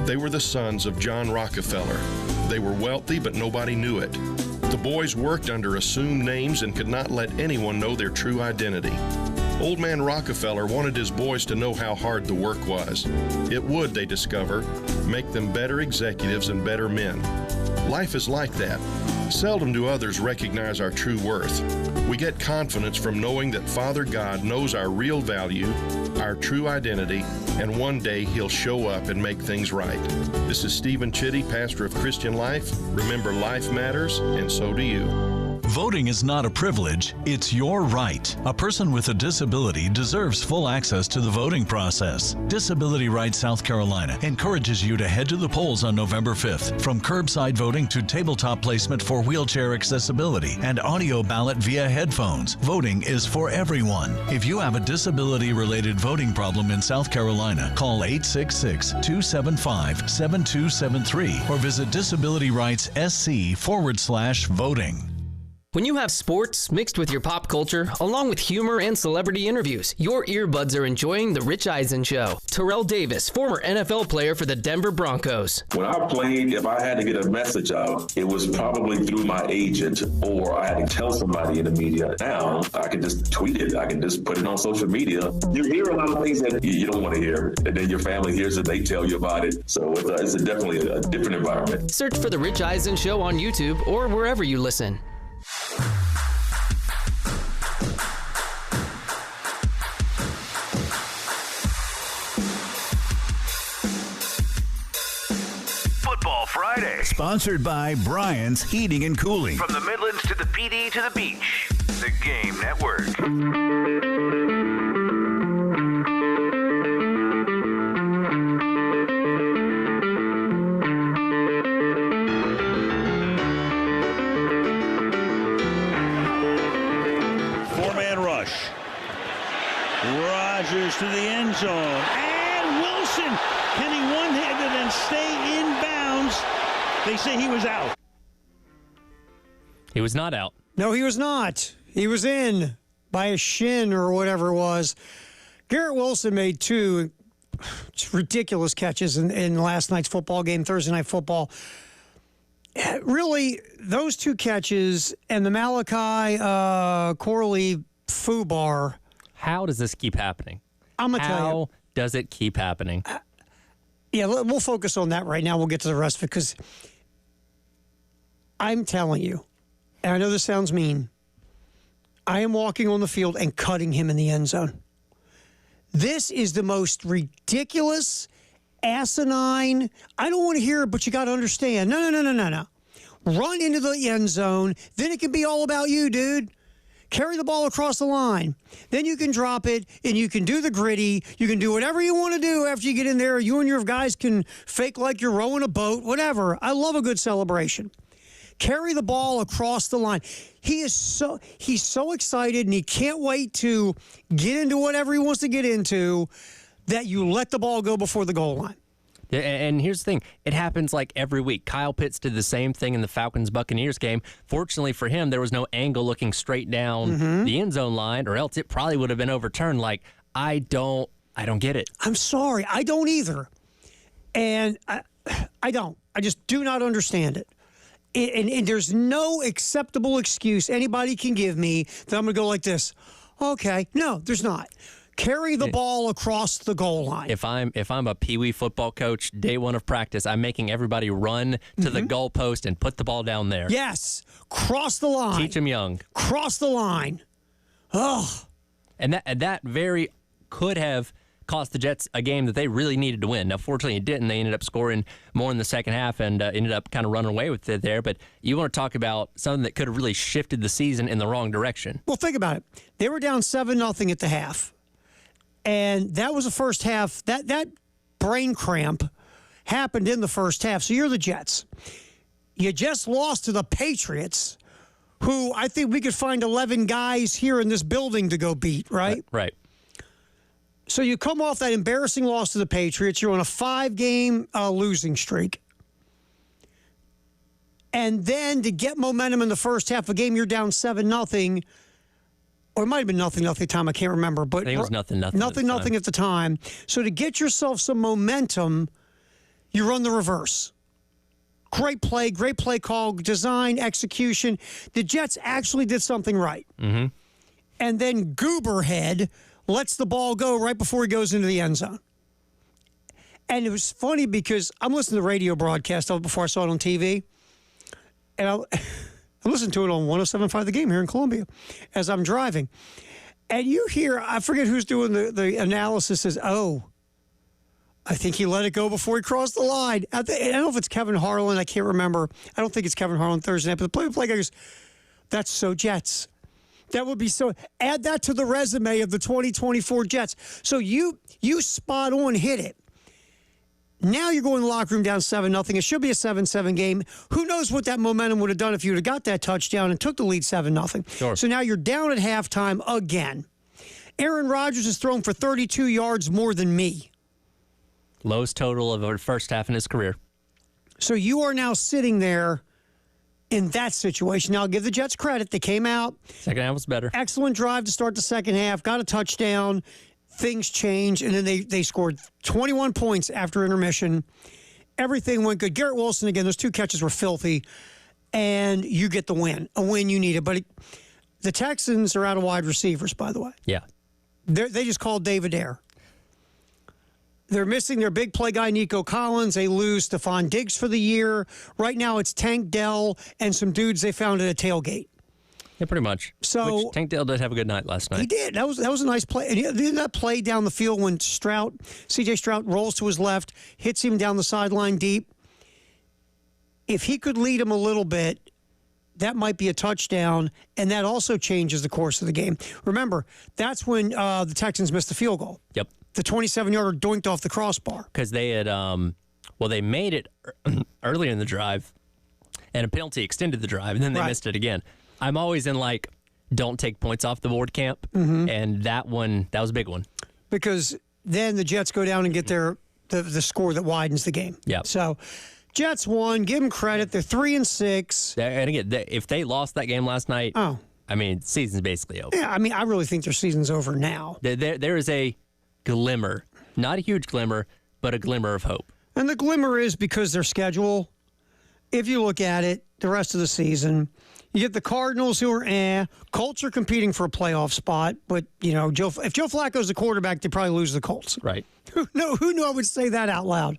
They were the sons of John Rockefeller. They were wealthy, but nobody knew it. The boys worked under assumed names and could not let anyone know their true identity. Old man Rockefeller wanted his boys to know how hard the work was. It would, they discover, make them better executives and better men. Life is like that. Seldom do others recognize our true worth. We get confidence from knowing that Father God knows our real value, our true identity, and one day He'll show up and make things right. This is Stephen Chitty, pastor of Christian Life. Remember, life matters, and so do you. Voting is not a privilege, it's your right. A person with a disability deserves full access to the voting process. Disability Rights South Carolina encourages you to head to the polls on November 5th. From curbside voting to tabletop placement for wheelchair accessibility and audio ballot via headphones, voting is for everyone. If you have a disability-related voting problem in South Carolina, call 866-275-7273 or visit disabilityrightssc.voting. When you have sports mixed with your pop culture, along with humor and celebrity interviews, your earbuds are enjoying The Rich Eisen Show. Terrell Davis, former NFL player for the Denver Broncos. When I played, if I had to get a message out, it was probably through my agent, or I had to tell somebody in the media. Now, I can just tweet it. I can just put it on social media. You hear a lot of things that you don't want to hear, and then your family hears it, they tell you about it. So it's definitely a different environment. Search for The Rich Eisen Show on YouTube or wherever you listen. Football Friday. Sponsored by Brian's Heating and Cooling. From the Midlands to the PD to the beach. The Game Network. Four-man rush. Rodgers to the end zone. And Wilson, can he one-handed and stay in bounds? They say he was out. He was not out. No, he was not. He was in by a shin or whatever it was. Garrett Wilson made two ridiculous catches in last night's football game, Thursday Night Football. Really, those two catches and the Malachi Corley Fubar. How does this keep happening? I'm going to tell you. How does it keep happening? Yeah, we'll focus on that right now. We'll get to the rest of it because I'm telling you, and I know this sounds mean, I am walking on the field and cutting him in the end zone. This is the most ridiculous, asinine. I don't want to hear it, but you got to understand. No. Run into the end zone. Then it can be all about you, dude. Carry the ball across the line. Then you can drop it, and you can do the gritty. You can do whatever you want to do after you get in there. You and your guys can fake like you're rowing a boat, whatever. I love a good celebration. Carry the ball across the line. He's so excited, and he can't wait to get into whatever he wants to get into that you let the ball go before the goal line. Yeah, and here's the thing. It happens like every week. Kyle Pitts did the same thing in the Falcons-Buccaneers game. Fortunately for him, there was no angle looking straight down the end zone line, or else it probably would have been overturned. Like, I don't get it. I'm sorry. I don't either. And I don't. I just do not understand it. And there's no acceptable excuse anybody can give me that I'm going to go like this. Okay. No, there's not. Carry the ball across the goal line. If I'm a peewee football coach, day one of practice, I'm making everybody run to the goalpost and put the ball down there. Yes. Cross the line. Teach them young. Cross the line. Oh. And that very could have cost the Jets a game that they really needed to win. Now, fortunately, it didn't. They ended up scoring more in the second half and ended up kind of running away with it there. But you want to talk about something that could have really shifted the season in the wrong direction. Well, think about it. They were down 7-0 at the half. And that was the first half. That brain cramp happened in the first half. So you're the Jets. You just lost to the Patriots, who I think we could find 11 guys here in this building to go beat, right? Right. So you come off that embarrassing loss to the Patriots. You're on a 5-game losing streak. And then to get momentum in the first half of a game, you're down 7-0. Or it might have been nothing at the time. I can't remember. But I think it was nothing at the time. So to get yourself some momentum, you run the reverse. Great play call, design, execution. The Jets actually did something right. Mm-hmm. And then Gooberhead lets the ball go right before he goes into the end zone. And it was funny because I'm listening to the radio broadcast of it before I saw it on TV. And I listened to it on 107.5 The Game here in Columbia as I'm driving. And you hear, I forget who's doing the analysis, says, I think he let it go before he crossed the line. I don't know if it's Kevin Harlan. I can't remember. I don't think it's Kevin Harlan Thursday night. But the play guy goes, that's so Jets. That would be so. Add that to the resume of the 2024 Jets. So you spot on hit it. Now you're going to the locker room down 7-0. It should be a 7-7 game. Who knows what that momentum would have done if you would have got that touchdown and took the lead 7-0. Sure. So now you're down at halftime again. Aaron Rodgers has thrown for 32 yards more than me. Lowest total of the first half in his career. So you are now sitting there in that situation. Now, I'll give the Jets credit. They came out. Second half was better. Excellent drive to start the second half. Got a touchdown. Things changed, and then they scored 21 points after intermission. Everything went good. Garrett Wilson, again, those 2 catches were filthy, and you get the win. A win you needed. But the Texans are out of wide receivers, by the way. Yeah. They just called David Ayer. They're missing their big play guy, Nico Collins. They lose Stephon Diggs for the year. Right now, it's Tank Dell and some dudes they found at a tailgate. Yeah, pretty much. So Tank Dell did have a good night last night. He did. That was a nice play. And that play down the field when C.J. Stroud rolls to his left, hits him down the sideline deep. If he could lead him a little bit, that might be a touchdown, and that also changes the course of the game. Remember, that's when the Texans missed the field goal. Yep. The 27-yarder doinked off the crossbar. Because they had, they made it earlier in the drive, and a penalty extended the drive, and then they missed it again. I'm always in, don't take points off the board camp, and that was a big one. Because then the Jets go down and get the score that widens the game. Yeah. So Jets won. Give them credit. They're 3-6. And again, if they lost that game last night, season's basically over. Yeah, I really think their season's over now. There is a glimmer, not a huge glimmer, but a glimmer of hope. And the glimmer is because their schedule, if you look at it, the rest of the season, you get the Cardinals who are Colts are competing for a playoff spot, but, if Joe Flacco's the quarterback, they probably lose the Colts. Right. Who knew I would say that out loud?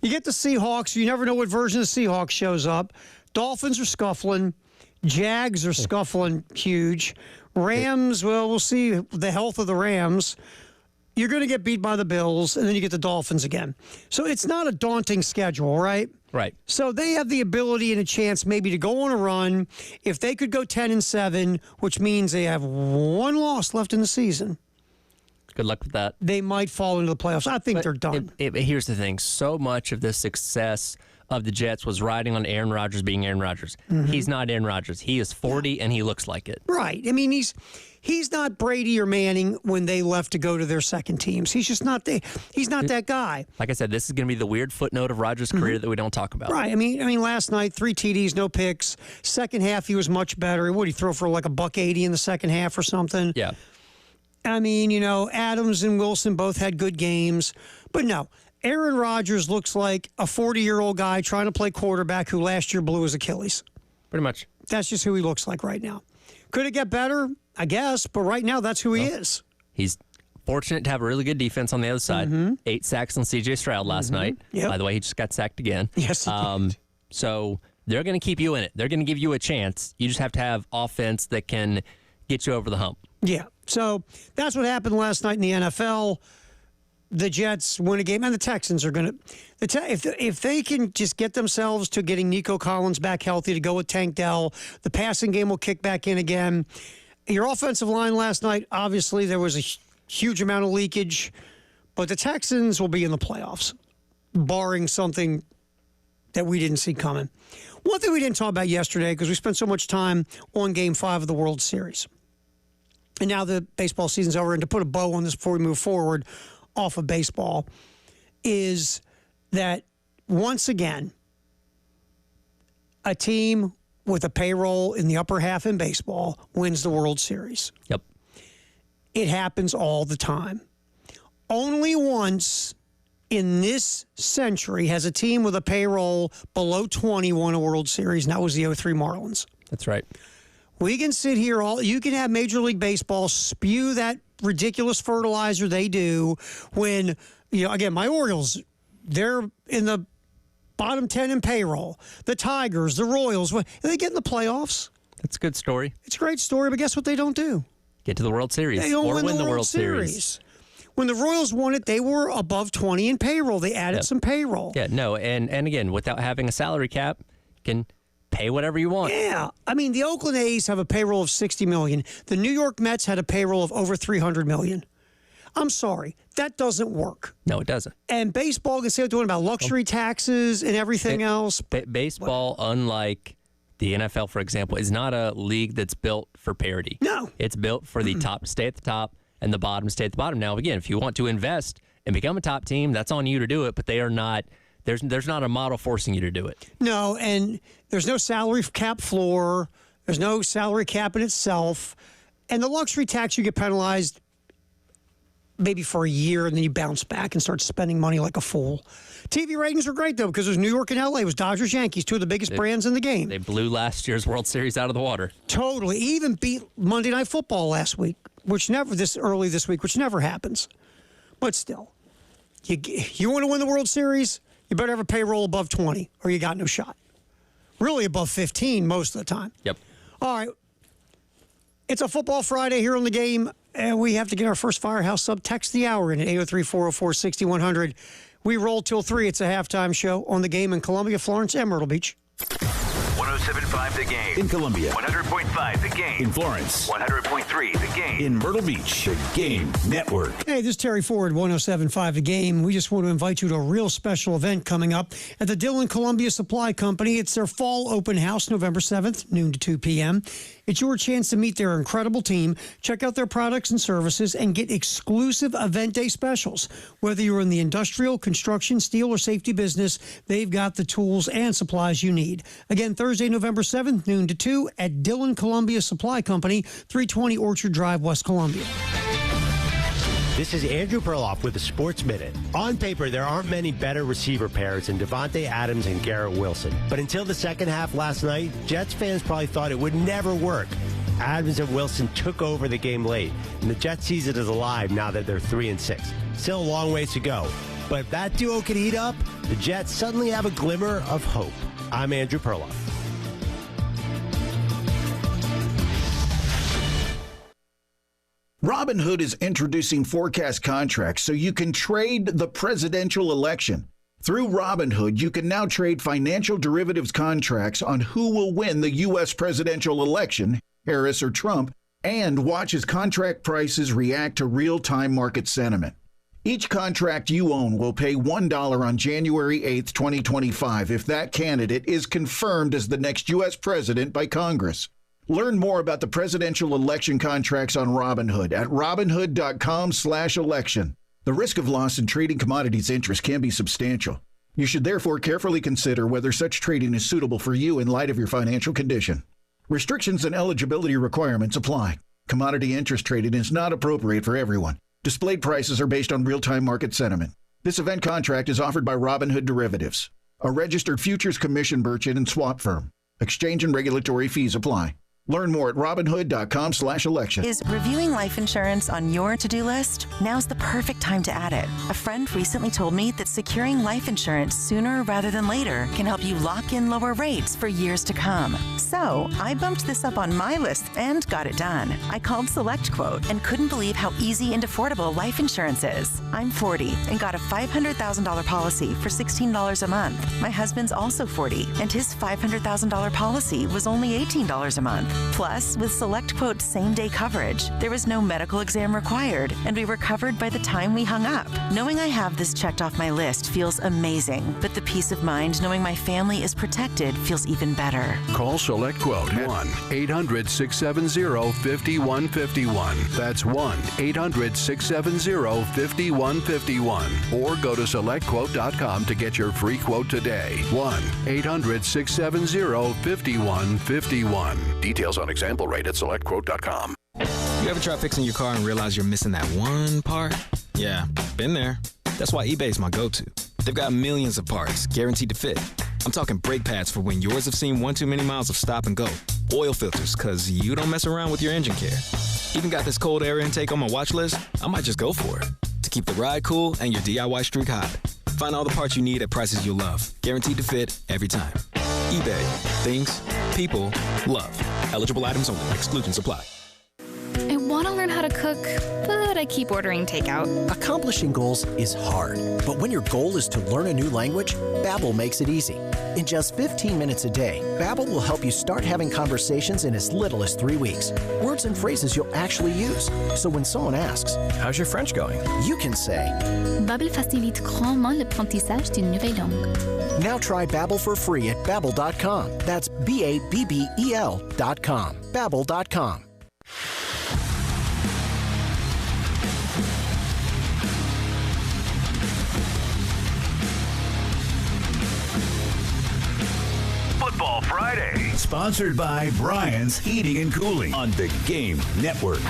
You get the Seahawks. You never know what version of the Seahawks shows up. Dolphins are scuffling. Jags are scuffling huge. Rams, well, we'll see the health of the Rams. You're going to get beat by the Bills, and then you get the Dolphins again. So it's not a daunting schedule, right? Right. So they have the ability and a chance maybe to go on a run. If they could go 10-7, which means they have 1 loss left in the season. Good luck with that. They might fall into the playoffs. I think they're done. Here's the thing. So much of the success of the Jets was riding on Aaron Rodgers being Aaron Rodgers. Mm-hmm. He's not Aaron Rodgers. He is 40, and he looks like it. Right. He's not Brady or Manning when they left to go to their second teams. He's just not he's not that guy. Like I said, this is going to be the weird footnote of Rodgers' career that we don't talk about. Right. Last night, 3 TDs, no picks. Second half, he was much better. What did he throw for $180 in the second half or something? Yeah. Adams and Wilson both had good games. But no, Aaron Rodgers looks like a 40-year-old guy trying to play quarterback who last year blew his Achilles. Pretty much. That's just who he looks like right now. Could it get better? I guess. But right now, that's who he is. He's fortunate to have a really good defense on the other side. 8 sacks on C.J. Stroud last night. Yep. By the way, he just got sacked again. Yes, he did. So they're going to keep you in it. They're going to give you a chance. You just have to have offense that can get you over the hump. Yeah. So that's what happened last night in the NFL. The Jets win a game, and the Texans are going to. If they can just get themselves to getting Nico Collins back healthy to go with Tank Dell, the passing game will kick back in again. Your offensive line last night, obviously, there was a huge amount of leakage, but the Texans will be in the playoffs, barring something that we didn't see coming. One thing we didn't talk about yesterday, because we spent so much time on Game 5 of the World Series. And now the baseball season's over, and to put a bow on this before we move forward off of baseball, is that once again, a team with a payroll in the upper half in baseball wins the World Series. Yep. It happens all the time. Only once in this century has a team with a payroll below 20 won a World Series, and that was the 03 Marlins. That's right. We can sit here you can have Major League Baseball spew that ridiculous fertilizer they do when, again, my Orioles, they're in the bottom 10 in payroll. The Tigers, the Royals, they get in the playoffs. That's a good story. It's a great story, but guess what they don't do? Get to the World Series. They don't or win the World Series. When the Royals won it, they were above 20 in payroll. They added some payroll. Yeah, no, and again, without having a salary cap, can pay whatever you want. Yeah. The Oakland A's have a payroll of $60 million. The New York Mets had a payroll of over $300 million. I'm sorry. That doesn't work. No, it doesn't. And baseball can say what they're doing about luxury taxes and everything else. Baseball, unlike the NFL, for example, is not a league that's built for parity. No. It's built for the top to stay at the top and the bottom to stay at the bottom. Now, again, if you want to invest and become a top team, that's on you to do it, but they are not There's not a model forcing you to do it. No, and there's no salary cap floor. There's no salary cap in itself. And the luxury tax, you get penalized maybe for a year, and then you bounce back and start spending money like a fool. TV ratings are great, though, because it was New York and L.A. It was Dodgers-Yankees, two of the biggest brands in the game. They blew last year's World Series out of the water. Totally. Even beat Monday Night Football last week, which never happens. But still, you want to win the World Series, you better have a payroll above 20, or you got no shot. Really above 15 most of the time. Yep. All right. It's a Football Friday here on the game, and we have to get our first Firehouse sub. Text the hour in at 803-404-6100. We roll till 3. It's a halftime show on the game in Columbia, Florence, and Myrtle Beach. 107.5 The Game. In Columbia. 100.5 The Game. In Florence. 100.3 The Game. In Myrtle Beach. The Game Network. Hey, this is Terry Ford, 107.5 The Game. We just want to invite you to a real special event coming up at the Dillon Columbia Supply Company. It's their fall open house, November 7th, noon to 2 p.m. It's your chance to meet their incredible team, check out their products and services, and get exclusive event day specials. Whether you're in the industrial, construction, steel, or safety business, they've got the tools and supplies you need. Again, Thursday, November 7th, noon to 2 at Dillon Columbia Supply Company, 320 Orchard Drive, West Columbia. This is Andrew Perloff with the Sports Minute. On paper, there aren't many better receiver pairs than Devontae Adams and Garrett Wilson. But until the second half last night, Jets fans probably thought it would never work. Adams and Wilson took over the game late, and the Jets season is alive now that they're 3-6. Still a long ways to go. But if that duo can heat up, the Jets suddenly have a glimmer of hope. I'm Andrew Perloff. Robinhood is introducing forecast contracts so you can trade the presidential election. Through Robinhood, you can now trade financial derivatives contracts on who will win the U.S. presidential election, Harris or Trump, and watch as contract prices react to real-time market sentiment. Each contract you own will pay $1 on January 8th, 2025 if that candidate is confirmed as the next U.S. president by Congress. Learn more about the presidential election contracts on Robinhood at Robinhood.com/election. The risk of loss in trading commodities interest can be substantial. You should therefore carefully consider whether such trading is suitable for you in light of your financial condition. Restrictions and eligibility requirements apply. Commodity interest trading is not appropriate for everyone. Displayed prices are based on real-time market sentiment. This event contract is offered by Robinhood Derivatives, a registered futures commission merchant and swap firm. Exchange and regulatory fees apply. Learn more at Robinhood.com/election. Is reviewing life insurance on your to-do list? Now's the perfect time to add it. A friend recently told me that securing life insurance sooner rather than later can help you lock in lower rates for years to come. So I bumped this up on my list and got it done. I called SelectQuote and couldn't believe how easy and affordable life insurance is. I'm 40 and got a $500,000 policy for $16 a month. My husband's also 40 and his $500,000 policy was only $18 a month. Plus, with SelectQuote's same-day coverage, there was no medical exam required, and we were covered by the time we hung up. Knowing I have this checked off my list feels amazing, but the peace of mind knowing my family is protected feels even better. Call SelectQuote at 1-800-670-5151. That's 1-800-670-5151. Or go to SelectQuote.com to get your free quote today. 1-800-670-5151. Details on example rate at SelectQuote.com. You ever try fixing your car and realize you're missing that one part? Yeah, been there. That's why eBay's my go-to. They've got millions of parts, guaranteed to fit. I'm talking brake pads for when yours have seen one too many miles of stop and go. Oil filters, because you don't mess around with your engine care. Even got this cold air intake on my watch list. I might just go for it. To keep the ride cool and your DIY streak hot. Find all the parts you need at prices you'll love. Guaranteed to fit every time. eBay. Things people love. Eligible items only. Exclusions apply. I want to learn how to cook, but I keep ordering takeout. Accomplishing goals is hard, but when your goal is to learn a new language, Babbel makes it easy. In just 15 minutes a day, Babbel will help you start having conversations in as little as 3 weeks. Words and phrases you'll actually use. So when someone asks, "How's your French going?" you can say, Babbel facilite grandement l'apprentissage d'une nouvelle langue. Now try Babbel for free at Babbel.com. That's Babbel.com. Babbel.com. Football Friday. Sponsored by Brian's Heating and Cooling on the Game Network.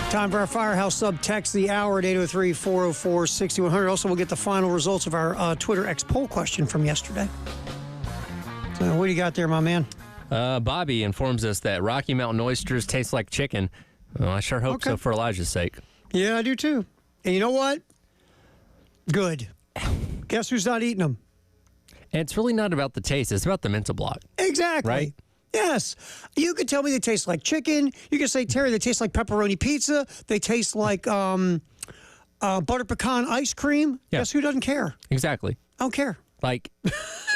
Time for our Firehouse Sub text the hour at 803-404-6100. Also, we'll get the final results of our Twitter X poll question from yesterday. So what do you got there, my man? Bobby informs us that Rocky Mountain oysters taste like chicken. Well, I sure hope so for Elijah's sake. Yeah, I do too. And you know what? Good. Guess who's not eating them? And it's really not about the taste. It's about the mental block. Exactly. Right? Yes. You could tell me they taste like chicken. You could say, Terry, they taste like pepperoni pizza. They taste like butter pecan ice cream. Yeah. Guess who doesn't care? Exactly. I don't care. Like,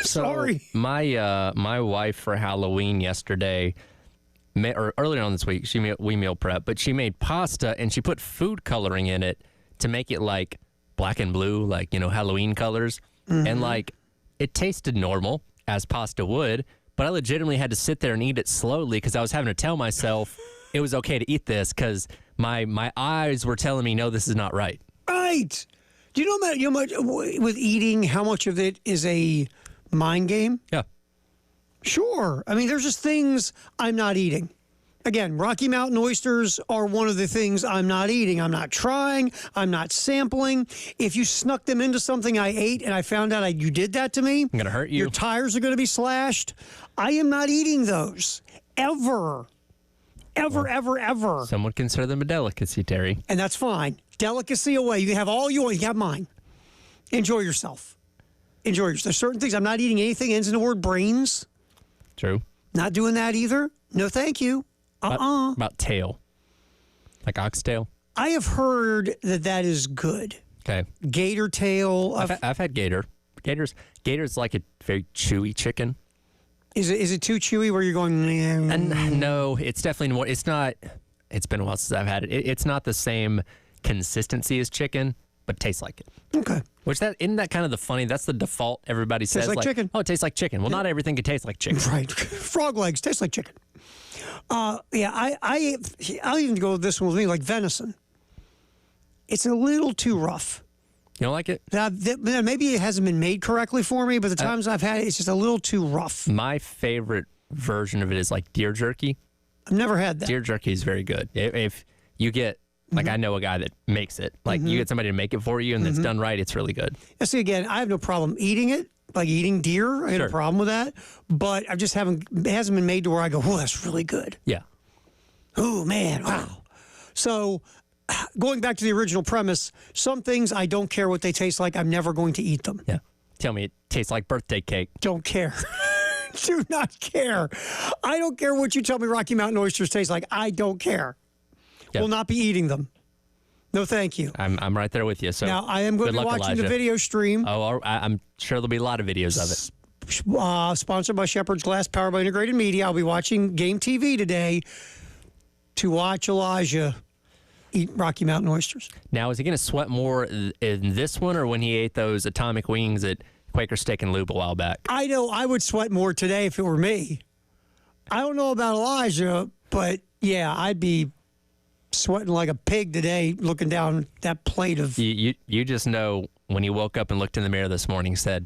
Sorry. My wife for Halloween yesterday, or earlier on this week, we meal prep, but she made pasta and she put food coloring in it to make it like black and blue, like, Halloween colors. Mm-hmm. And like, it tasted normal as pasta would, but I legitimately had to sit there and eat it slowly because I was having to tell myself it was okay to eat this because my eyes were telling me, no, this is not right. Right. Do you know with eating, how much of it is a mind game? Yeah. Sure. I mean, there's just things I'm not eating. Again, Rocky Mountain oysters are one of the things I'm not eating. I'm not trying. I'm not sampling. If you snuck them into something I ate and I found out you did that to me, I'm going to hurt you. Your tires are going to be slashed. I am not eating those. Ever. Ever. Some would consider them a delicacy, Terry. And that's fine. Delicacy away. You can have all you want. You can have mine. Enjoy yourself. There's certain things. I'm not eating anything ends in the word brains. True. Not doing that either. No, thank you. About tail. Like oxtail? I have heard that is good. Okay. Gator tail. I've had gator. Gator's like a very chewy chicken. Is it too chewy where you're going? And no, it's definitely more. It's not. It's been a while since I've had it. It's not the same consistency as chicken, but tastes like it. Okay. Which isn't that kind of the funny? That's the default. Everybody says like chicken. Oh, it tastes like chicken. Well, not everything can taste like chicken. Right. Frog legs taste like chicken. I'll even go with this one with me, like venison. It's a little too rough. You don't like it? Maybe it hasn't been made correctly for me, but the times I've had it, it's just a little too rough. My favorite version of it is like deer jerky. I've never had that. Deer jerky is very good. If you get, I know a guy that makes it. Like, you get somebody to make it for you, and it's done right, it's really good. Yeah, see, again, I have no problem eating it, like eating deer. I have no problem with that. But it hasn't been made to where I go, oh, that's really good. Yeah. Oh, man, wow. So, going back to the original premise, some things I don't care what they taste like. I'm never going to eat them. Yeah. Tell me it tastes like birthday cake. Don't care. Do not care. I don't care what you tell me Rocky Mountain oysters taste like. I don't care. Yep. Will not be eating them. No, thank you. I'm right there with you. So now I am going to be watching the video stream. Oh, I'm sure there'll be a lot of videos of it. Sponsored by Shepherd's Glass, powered by Integrated Media. I'll be watching Game TV today to watch Elijah eat Rocky Mountain oysters. Now, is he going to sweat more in this one or when he ate those atomic wings at Quaker Steak and Lube a while back? I know I would sweat more today if it were me. I don't know about Elijah, but yeah, I'd be sweating like a pig today looking down that plate of... You just know when he woke up and looked in the mirror this morning, said,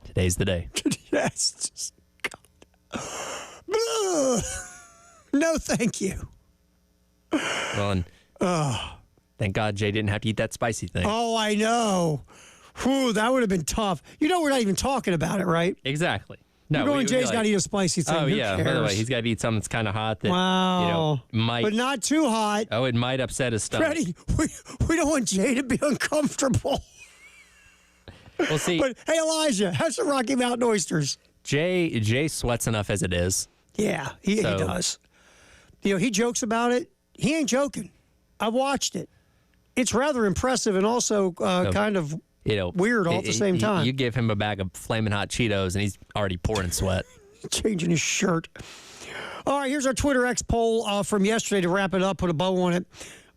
today's the day. Yes. God. No, thank you. Well, and thank God Jay didn't have to eat that spicy thing. Oh, I know. Whew, that would have been tough. You know we're not even talking about it, right? Exactly. No, You're going, Jay's got to eat a spicy thing. Oh, Who yeah. cares? By the way, he's got to eat something that's kind of hot that, might... But not too hot. Oh, it might upset his stomach. Freddie, we don't want Jay to be uncomfortable. We'll see. But, hey, Elijah, have some Rocky Mountain oysters. Jay sweats enough as it is. Yeah, he does. He jokes about it. He ain't joking. I've watched it. It's rather impressive and also kind of weird all at the same time. You give him a bag of Flamin' Hot Cheetos and he's already pouring sweat. Changing his shirt. All right, here's our Twitter X poll from yesterday to wrap it up, put a bow on it.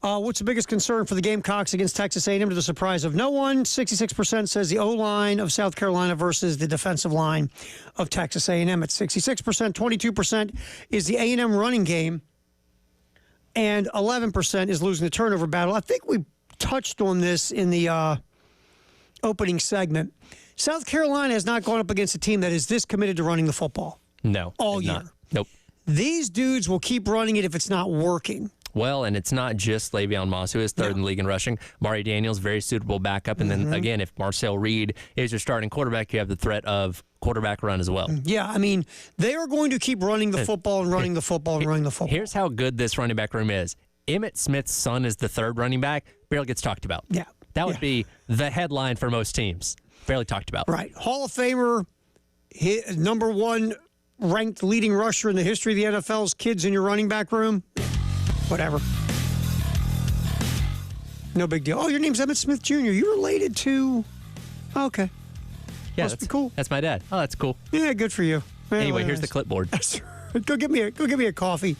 What's the biggest concern for the Gamecocks against Texas A&M to the surprise of no one? 66% says the O-line of South Carolina versus the defensive line of Texas A&M at 66%. 22% is the A&M running game. and 11% is losing the turnover battle. I think we touched on this in the opening segment. South Carolina has not gone up against a team that is this committed to running the football. No. All year. Not. Nope. These dudes will keep running it if it's not working. Well, and it's not just Le'Veon Moss, who is third in the league in rushing. Mari Daniels, very suitable backup. And then, again, if Marcel Reed is your starting quarterback, you have the threat of quarterback run as well. Yeah, I mean, they are going to keep running the football and running the football and running the football. Here's how good this running back room is. Emmitt Smith's son is the third running back. Barely gets talked about. Yeah. That would be the headline for most teams. Barely talked about. Right. Hall of Famer, number one ranked leading rusher in the history of the NFL's kids in your running back room. Whatever. No big deal. Oh, your name's Emmitt Smith Jr. You related to... Okay. Yeah, Must be cool. That's my dad. Oh, that's cool. Yeah, good for you. Anyway, here's the clipboard. Go get me a coffee.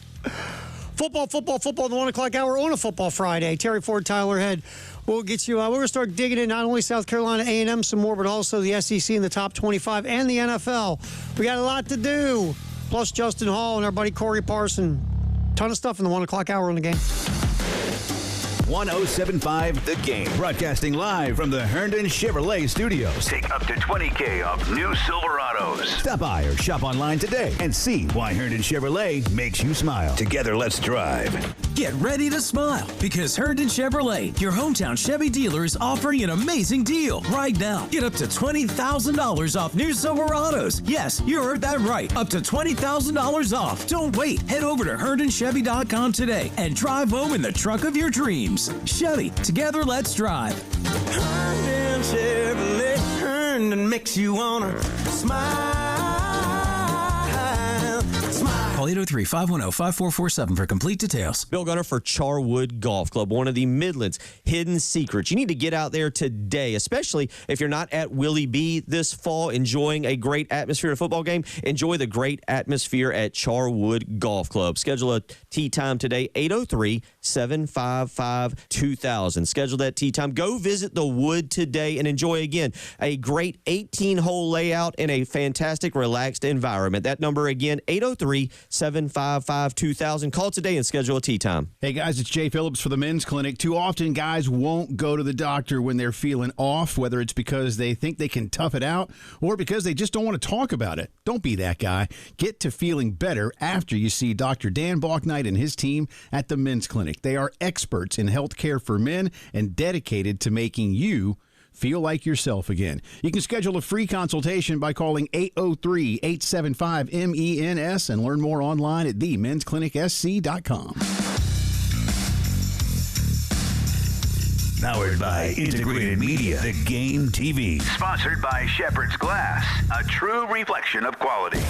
Football, the 1 o'clock hour on a Football Friday. Terry Ford, Tyler Head. We'll get you. We're going to start digging in not only South Carolina A&M some more, but also the SEC in the top 25 and the NFL. We got a lot to do. Plus Justin Hall and our buddy Corey Parson. Ton of stuff in the 1 o'clock hour on the Game. 107.5 The Game. Broadcasting live from the Herndon Chevrolet Studios. Take up to $20,000 off new Silverados. Stop by or shop online today and see why Herndon Chevrolet makes you smile. Together, let's drive. Get ready to smile because Herndon Chevrolet, your hometown Chevy dealer, is offering an amazing deal right now. Get up to $20,000 off new Silverados. Yes, you heard that right. Up to $20,000 off. Don't wait. Head over to HerndonChevy.com today and drive home in the truck of your dreams. Chevy, together let's drive. Herndon Chevrolet, Herndon makes you wanna smile. Call 803-510-5447 for complete details. Bill Gunner for Charwood Golf Club, one of the Midland's hidden secrets. You need to get out there today, especially if you're not at Willie B this fall enjoying a great atmosphere at a football game. Enjoy the great atmosphere at Charwood Golf Club. Schedule a tee time today, 803-755-2000. Schedule that tee time. Go visit the Wood today and enjoy, again, a great 18-hole layout in a fantastic, relaxed environment. That number again, 803-755-2000. Call today and schedule a tee time. Hey, guys, it's Jay Phillips for the Men's Clinic. Too often, guys won't go to the doctor when they're feeling off, whether it's because they think they can tough it out or because they just don't want to talk about it. Don't be that guy. Get to feeling better after you see Dr. Dan Balknight and his team at the Men's Clinic. They are experts in health care for men and dedicated to making you feel like yourself again. You can schedule a free consultation by calling 803-875-MENS and learn more online at themensclinicsc.com. Powered by Integrated Media, The Game TV. Sponsored by Shepherd's Glass, a true reflection of quality.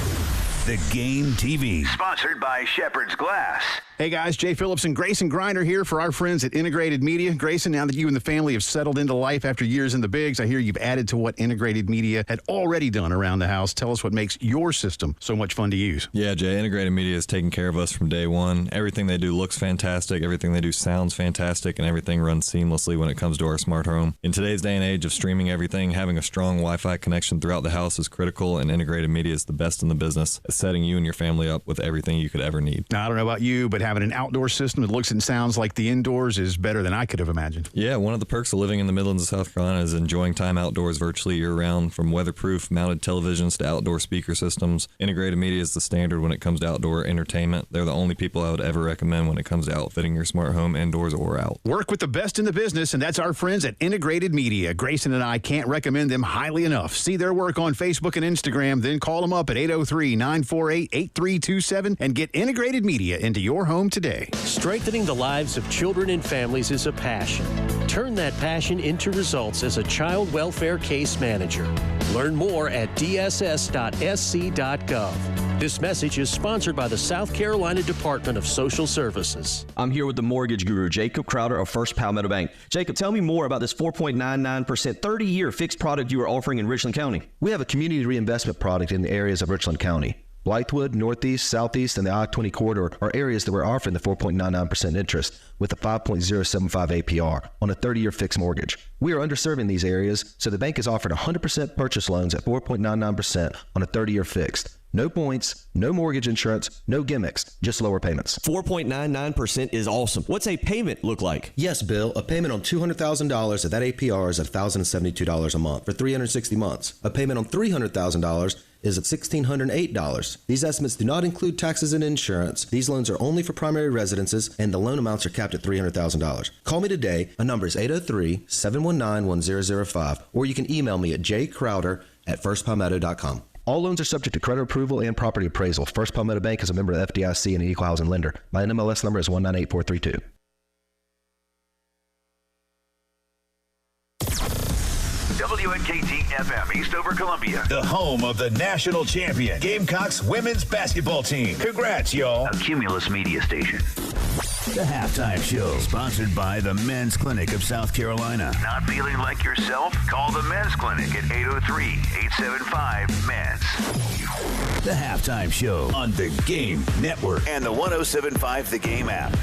The Game TV. Sponsored by Shepherd's Glass. Hey guys, Jay Phillips and Grayson Griner here for our friends at Integrated Media. Grayson, now that you and the family have settled into life after years in the bigs, I hear you've added to what Integrated Media had already done around the house. Tell us what makes your system so much fun to use. Yeah, Jay, Integrated Media has taken care of us from day one. Everything they do looks fantastic, everything they do sounds fantastic, and everything runs seamlessly when it comes to our smart home. In today's day and age of streaming everything, having a strong Wi-Fi connection throughout the house is critical, and Integrated Media is the best in the business at setting you and your family up with everything you could ever need. Now, I don't know about you, but having an outdoor system that looks and sounds like the indoors is better than I could have imagined. Yeah, one of the perks of living in the Midlands of South Carolina is enjoying time outdoors virtually year-round. From weatherproof mounted televisions to outdoor speaker systems, Integrated Media is the standard when it comes to outdoor entertainment. They're the only people I would ever recommend when it comes to outfitting your smart home indoors or out. Work with the best in the business, and that's our friends at Integrated Media. Grayson and I can't recommend them highly enough. See their work on Facebook and Instagram, then call them up at 803-948-8327 and get Integrated Media into your home today. Strengthening the lives of children and families is a passion. Turn that passion into results as a child welfare case manager. Learn more at dss.sc.gov. This message is sponsored by the South Carolina Department of Social Services. I'm here with the mortgage guru, Jacob Crowder of First Palmetto Bank. Jacob, tell me more about this 4.99% 30-year fixed product you are offering in Richland County. We have a community reinvestment product in the areas of Richland County. Blythewood, Northeast, Southeast, and the I-20 corridor are areas that we're offering the 4.99% interest with a 5.075 APR on a 30-year fixed mortgage. We are underserving these areas, so the bank is offering 100% purchase loans at 4.99% on a 30-year fixed. No points, no mortgage insurance, no gimmicks, just lower payments. 4.99% is awesome. What's a payment look like? Yes, Bill. A payment on $200,000 at that APR is at $1,072 a month for 360 months. A payment on $300,000 is at $1,608. These estimates do not include taxes and insurance. These loans are only for primary residences, and the loan amounts are capped at $300,000. Call me today. My number is 803-719-1005, or you can email me at jcrowder@firstpalmetto.com. All loans are subject to credit approval and property appraisal. First Palmetto Bank is a member of the FDIC and an equal housing lender. My NMLS number is 198432. WNKT FM, Eastover, Columbia. The home of the national champion Gamecocks women's basketball team. Congrats, y'all. A Cumulus media station. The Halftime Show, sponsored by the Men's Clinic of South Carolina. Not feeling like yourself? Call the Men's Clinic at 803-875-MENS. The Halftime Show on the Game Network and the 107.5 The Game app.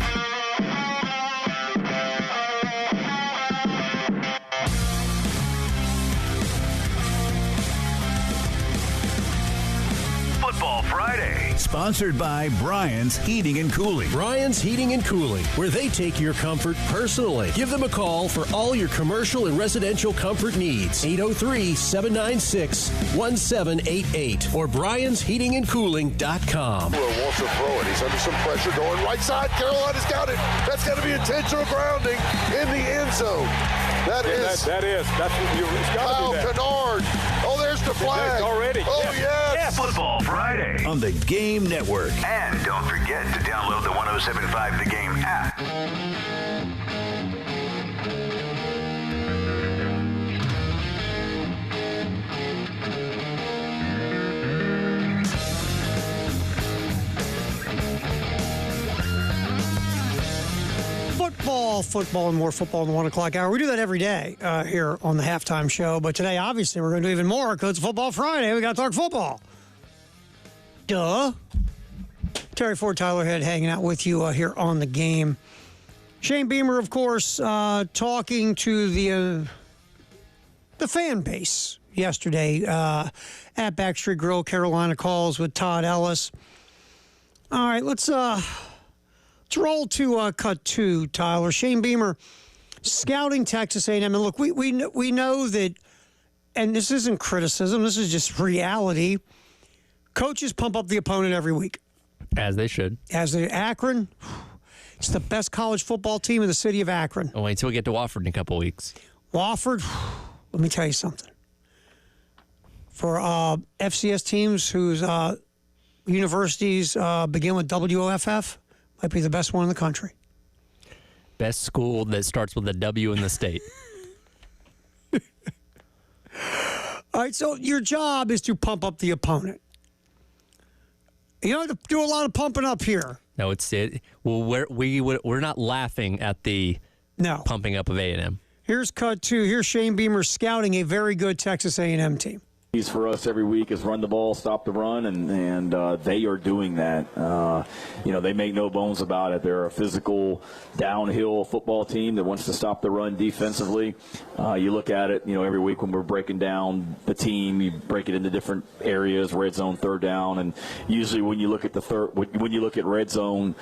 Football Friday. Sponsored by Brian's Heating and Cooling. Brian's Heating and Cooling, where they take your comfort personally. Give them a call for all your commercial and residential comfort needs. 803-796-1788 or briansheatingandcooling.com. Wants to throw it. He's under some pressure going right side. Carolina's got it. That's got to be intentional grounding in the end zone. That's what it's got to be. Kennard. Oh, there's the flag. Already. Oh, yes. Football Friday on the Game Network. And don't forget to download the 107.5 The Game app. Football, and more football in the 1 o'clock hour. We do that every day here on the Halftime Show. But today, obviously, we're going to do even more because it's Football Friday. We got to talk football. Duh. Terry Ford, Tyler Head hanging out with you here on the Game. Shane Beamer, of course, talking to the fan base yesterday at Backstreet Grill, Carolina Calls with Todd Ellis. All right, let's roll to cut 2, Tyler. Shane Beamer scouting Texas A&M. And look, we know that, and this isn't criticism, this is just reality. Coaches pump up the opponent every week. As they should. Akron, it's the best college football team in the city of Akron. Oh, wait till we get to Wofford in a couple weeks. Wofford, let me tell you something. For FCS teams whose universities begin with WOFF, might be the best one in the country. Best school that starts with a W in the state. All right, so your job is to pump up the opponent. You don't have to do a lot of pumping up here. No, we're not laughing at the pumping up of A&M. Here's cut 2. Here's Shane Beamer scouting a very good Texas A&M team. For us every week is run the ball, stop the run, and they are doing that. They make no bones about it. They're a physical, downhill football team that wants to stop the run defensively. You look at it, every week when we're breaking down the team, you break it into different areas, red zone, third down, and usually when you look at when you look at red zone,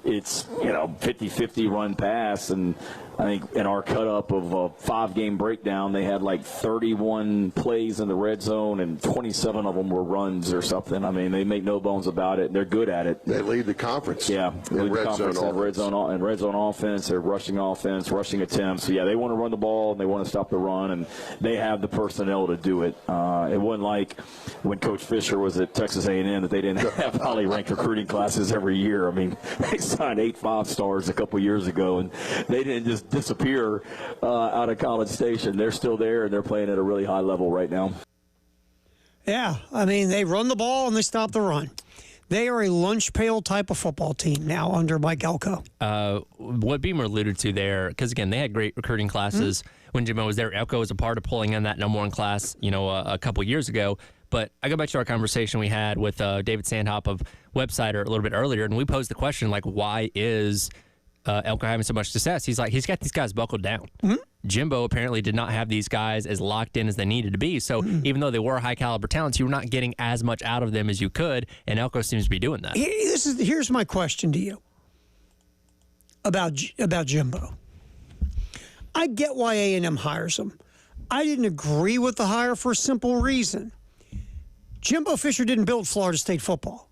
it's 50-50 run pass, and I think in our cut-up of a 5-game breakdown, they had like 31 plays in the red zone, and 27 of them were runs or something. I mean, they make no bones about it. They're good at it. They lead the conference. Yeah, in red zone offense. They're rushing offense, rushing attempts. So, yeah, they want to run the ball, and they want to stop the run, and they have the personnel to do it. It wasn't like when Coach Fisher was at Texas A&M that they didn't have highly ranked recruiting classes every year. I mean, they signed 8 5-stars a couple years ago, and they didn't just disappear out of College Station. They're still there, and they're playing at a really high level right now. Yeah, I mean, they run the ball and they stop the run. They are a lunch pail type of football team now under Mike Elko. What Beamer alluded to there, because, again, they had great recruiting classes when Jimbo was there. Elko was a part of pulling in that number 1 class, a couple years ago. But I go back to our conversation we had with David Sandhop of Websider a little bit earlier, and we posed the question, like, why is Elko having so much success? He's like, he's got these guys buckled down. Jimbo apparently did not have these guys as locked in as they needed to be. So even though they were high-caliber talents, you were not getting as much out of them as you could, and Elko seems to be doing that. Here's my question to you about Jimbo. I get why A&M hires him. I didn't agree with the hire for a simple reason. Jimbo Fisher didn't build Florida State football.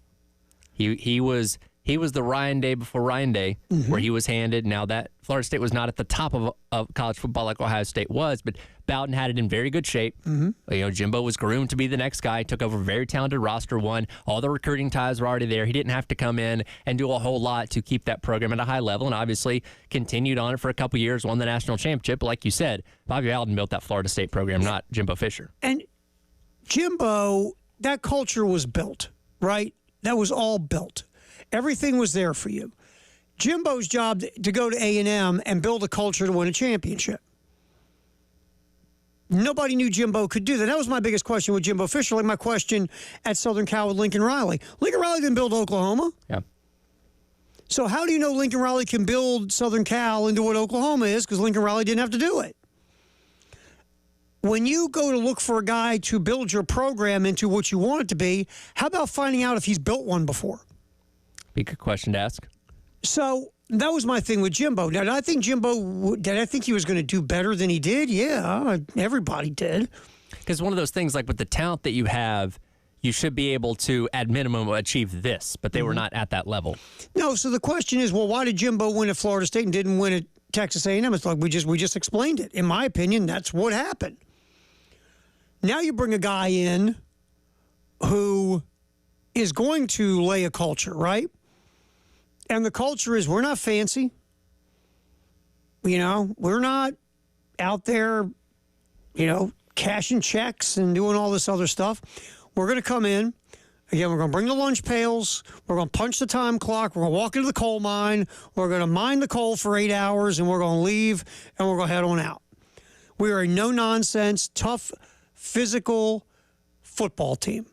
He was the Ryan Day before Ryan Day, where he was handed. Now that Florida State was not at the top of college football like Ohio State was, but Bowden had it in very good shape. Jimbo was groomed to be the next guy. Took over a very talented roster. Won. All the recruiting ties were already there. He didn't have to come in and do a whole lot to keep that program at a high level, and obviously continued on it for a couple years. Won the national championship. But like you said, Bobby Bowden built that Florida State program, not Jimbo Fisher. And Jimbo, that culture was built, right? That was all built. Everything was there for you. Jimbo's job to go to A&M and build a culture to win a championship. Nobody knew Jimbo could do that. That was my biggest question with Jimbo Fisher, like my question at Southern Cal with Lincoln Riley. Lincoln Riley didn't build Oklahoma. Yeah. So how do you know Lincoln Riley can build Southern Cal into what Oklahoma is? Because Lincoln Riley didn't have to do it. When you go to look for a guy to build your program into what you want it to be, how about finding out if he's built one before? Be a good question to ask. So that was my thing with Jimbo. Now, did I think he was going to do better than he did? Yeah, everybody did. Because one of those things, like with the talent that you have, you should be able to, at minimum, achieve this, but they were not at that level. No, so the question is, well, why did Jimbo win at Florida State and didn't win at Texas A&M? It's like we just explained it. In my opinion, that's what happened. Now you bring a guy in who is going to lay a culture, right? And the culture is we're not fancy. We're not out there, cashing checks and doing all this other stuff. We're going to come in. Again, we're going to bring the lunch pails. We're going to punch the time clock. We're going to walk into the coal mine. We're going to mine the coal for 8 hours, and we're going to leave, and we're going to head on out. We are a no-nonsense, tough, physical football team.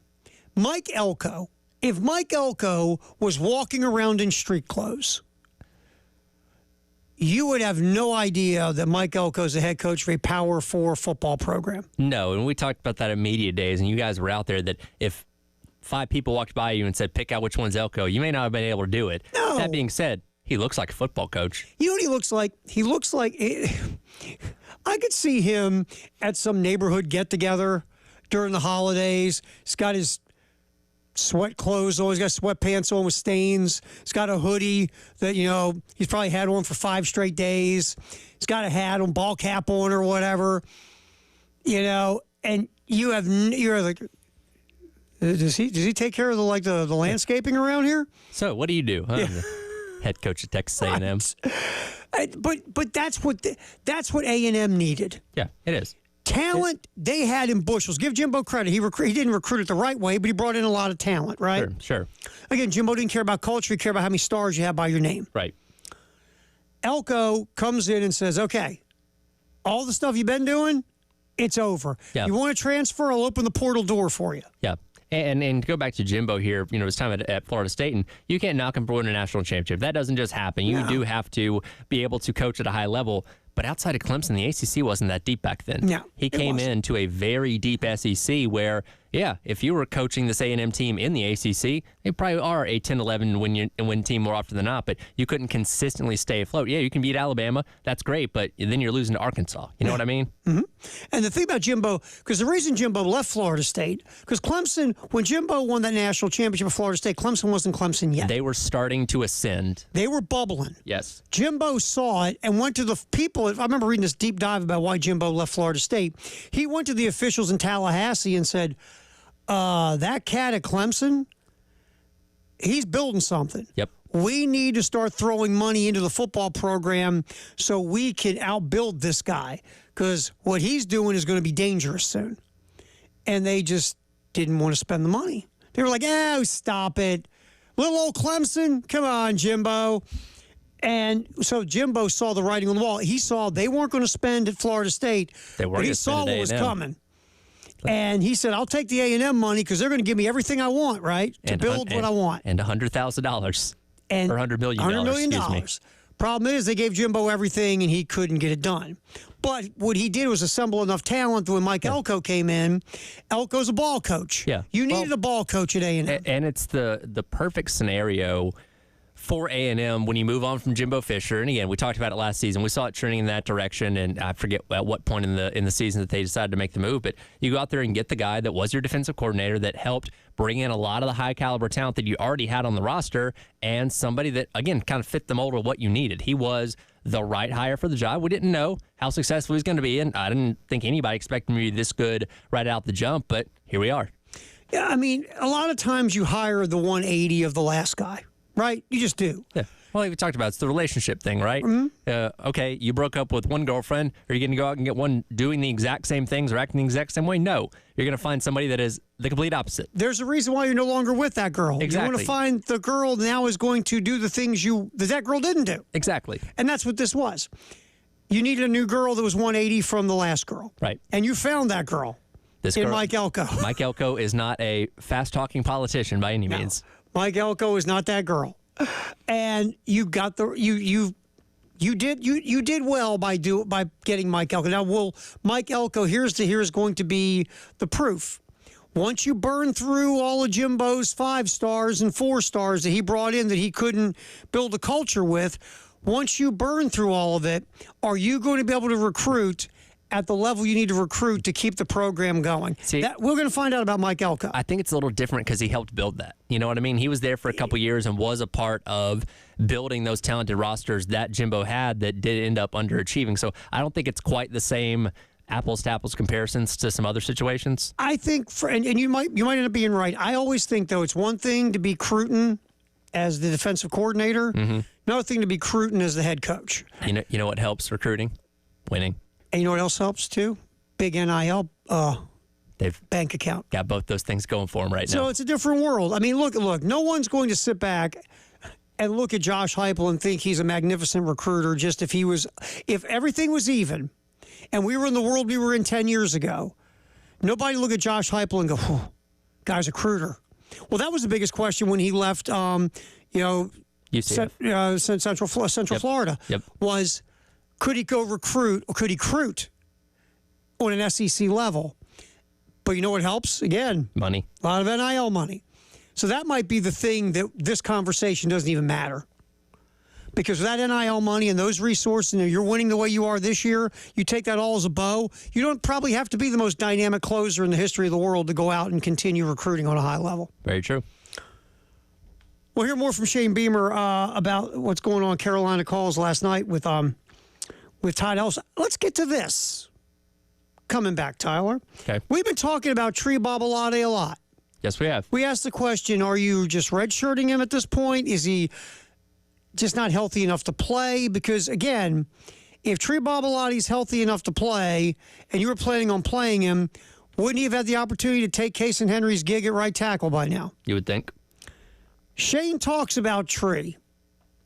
Mike Elko, if Mike Elko was walking around in street clothes, you would have no idea that Mike Elko is the head coach of a Power 4 football program. No, and we talked about that at media days, and you guys were out there that if 5 people walked by you and said, pick out which one's Elko, you may not have been able to do it. No. That being said, he looks like a football coach. You know what he looks like? He looks like I could see him at some neighborhood get-together during the holidays. He's got his sweat clothes on. He's got sweatpants on with stains. He's got a hoodie that, he's probably had on for 5 straight days. He's got a hat on, ball cap on or whatever, and you're like, does he take care of the landscaping around here? So what do you do? Yeah. Head coach at Texas A&M. But that's what A&M needed. Yeah, it is. Talent they had in bushels. Give Jimbo credit. He didn't recruit it the right way, but he brought in a lot of talent, right? Sure. Again, Jimbo didn't care about culture. He cared about how many stars you have by your name. Right. Elko comes in and says, okay, all the stuff you've been doing, it's over. Yeah. You want to transfer? I'll open the portal door for you. Yeah. And to go back to Jimbo here, his time at Florida State, and you can't knock him for winning a national championship. That doesn't just happen. You do have to be able to coach at a high level. But outside of Clemson, the ACC wasn't that deep back then. No, he came into a very deep SEC where, if you were coaching this A&M team in the ACC, they probably are a 10-11 win team more often than not, but you couldn't consistently stay afloat. Yeah, you can beat Alabama. That's great, but then you're losing to Arkansas. You know what I mean? Mm-hmm. And the thing about Jimbo, because the reason Jimbo left Florida State, because Clemson, when Jimbo won that national championship at Florida State, Clemson wasn't Clemson yet. They were starting to ascend. They were bubbling. Yes. Jimbo saw it and went to the people. I remember reading this deep dive about why Jimbo left Florida State. He went to the officials in Tallahassee and said, that cat at Clemson, he's building something. Yep. We need to start throwing money into the football program so we can outbuild this guy, because what he's doing is going to be dangerous soon. And they just didn't want to spend the money. They were like, stop it. Little old Clemson, come on, Jimbo. And so Jimbo saw the writing on the wall. He saw they weren't going to spend at Florida State, but he saw what was coming. And he said, I'll take the A&M money because they're going to give me everything I want, right, to build what I want. And $100,000. And or $100 million. $100 million. Excuse me. Problem is, they gave Jimbo everything, and he couldn't get it done. But what he did was assemble enough talent that when Mike Elko came in, Elko's a ball coach. Yeah. You needed a ball coach at A&M. And it's the perfect scenario for A&M when you move on from Jimbo Fisher. And again, we talked about it last season. We saw it trending in that direction, and I forget at what point in the season that they decided to make the move. But you go out there and get the guy that was your defensive coordinator that helped bring in a lot of the high caliber talent that you already had on the roster, and somebody that, again, kind of fit the mold of what you needed. He was the right hire for the job. We didn't know how successful he was going to be, and I didn't think anybody expected him to be this good right out the jump, but here we are. Yeah, I mean, a lot of times you hire the 180 of the last guy. Right? You just do. Yeah. Well, like we talked about, it's the relationship thing, right? Mm-hmm. Okay, you broke up with one girlfriend. Are you going to go out and get one doing the exact same things or acting the exact same way? No. You're going to find somebody that is the complete opposite. There's a reason why you're no longer with that girl. Exactly. You want to find the girl now is going to do the things that girl didn't do. Exactly. And that's what this was. You needed a new girl that was 180 from the last girl. Right. And you found that girl in Mike Elko. Mike Elko is not a fast-talking politician by any means. Mike Elko is not that girl. And you got you did well by getting Mike Elko. Now, Mike Elko, here's going to be the proof. Once you burn through all of Jimbo's 5 stars and 4 stars that he brought in that he couldn't build a culture with, once you burn through all of it, are you going to be able to recruit at the level you need to recruit to keep the program going? See, we're going to find out about Mike Elko. I think it's a little different because he helped build that. You know what I mean? He was there for a couple years and was a part of building those talented rosters that Jimbo had that did end up underachieving. So I don't think it's quite the same apples to apples comparisons to some other situations. I think, and you might end up being right. I always think, though, it's one thing to be Cruton as the defensive coordinator, another thing to be Cruton as the head coach. You know what helps recruiting? Winning. And you know what else helps, too? Big NIL bank account. Got both those things going for them right now. So it's a different world. I mean, look, no one's going to sit back and look at Josh Heupel and think he's a magnificent recruiter just if everything was even and we were in the world we were in 10 years ago, nobody look at Josh Heupel and go, guy's a recruiter. Well, that was the biggest question when he left, Central Florida, was could he go recruit or could he recruit on an SEC level? But you know what helps? Again, money. A lot of NIL money. So that might be the thing that this conversation doesn't even matter. Because with that NIL money and those resources, and you're winning the way you are this year, you take that all as a bow, you don't probably have to be the most dynamic closer in the history of the world to go out and continue recruiting on a high level. Very true. We'll hear more from Shane Beamer about what's going on Carolina calls last night with Todd Ellis. Let's get to this. Coming back, Tyler. Okay. We've been talking about Tree Babalade a lot. Yes, we have. We asked the question, are you just redshirting him at this point? Is he just not healthy enough to play? Because, again, if Tree Babalade's healthy enough to play and you were planning on playing him, wouldn't he have had the opportunity to take Casey Henry's gig at right tackle by now? You would think. Shane talks about Tree.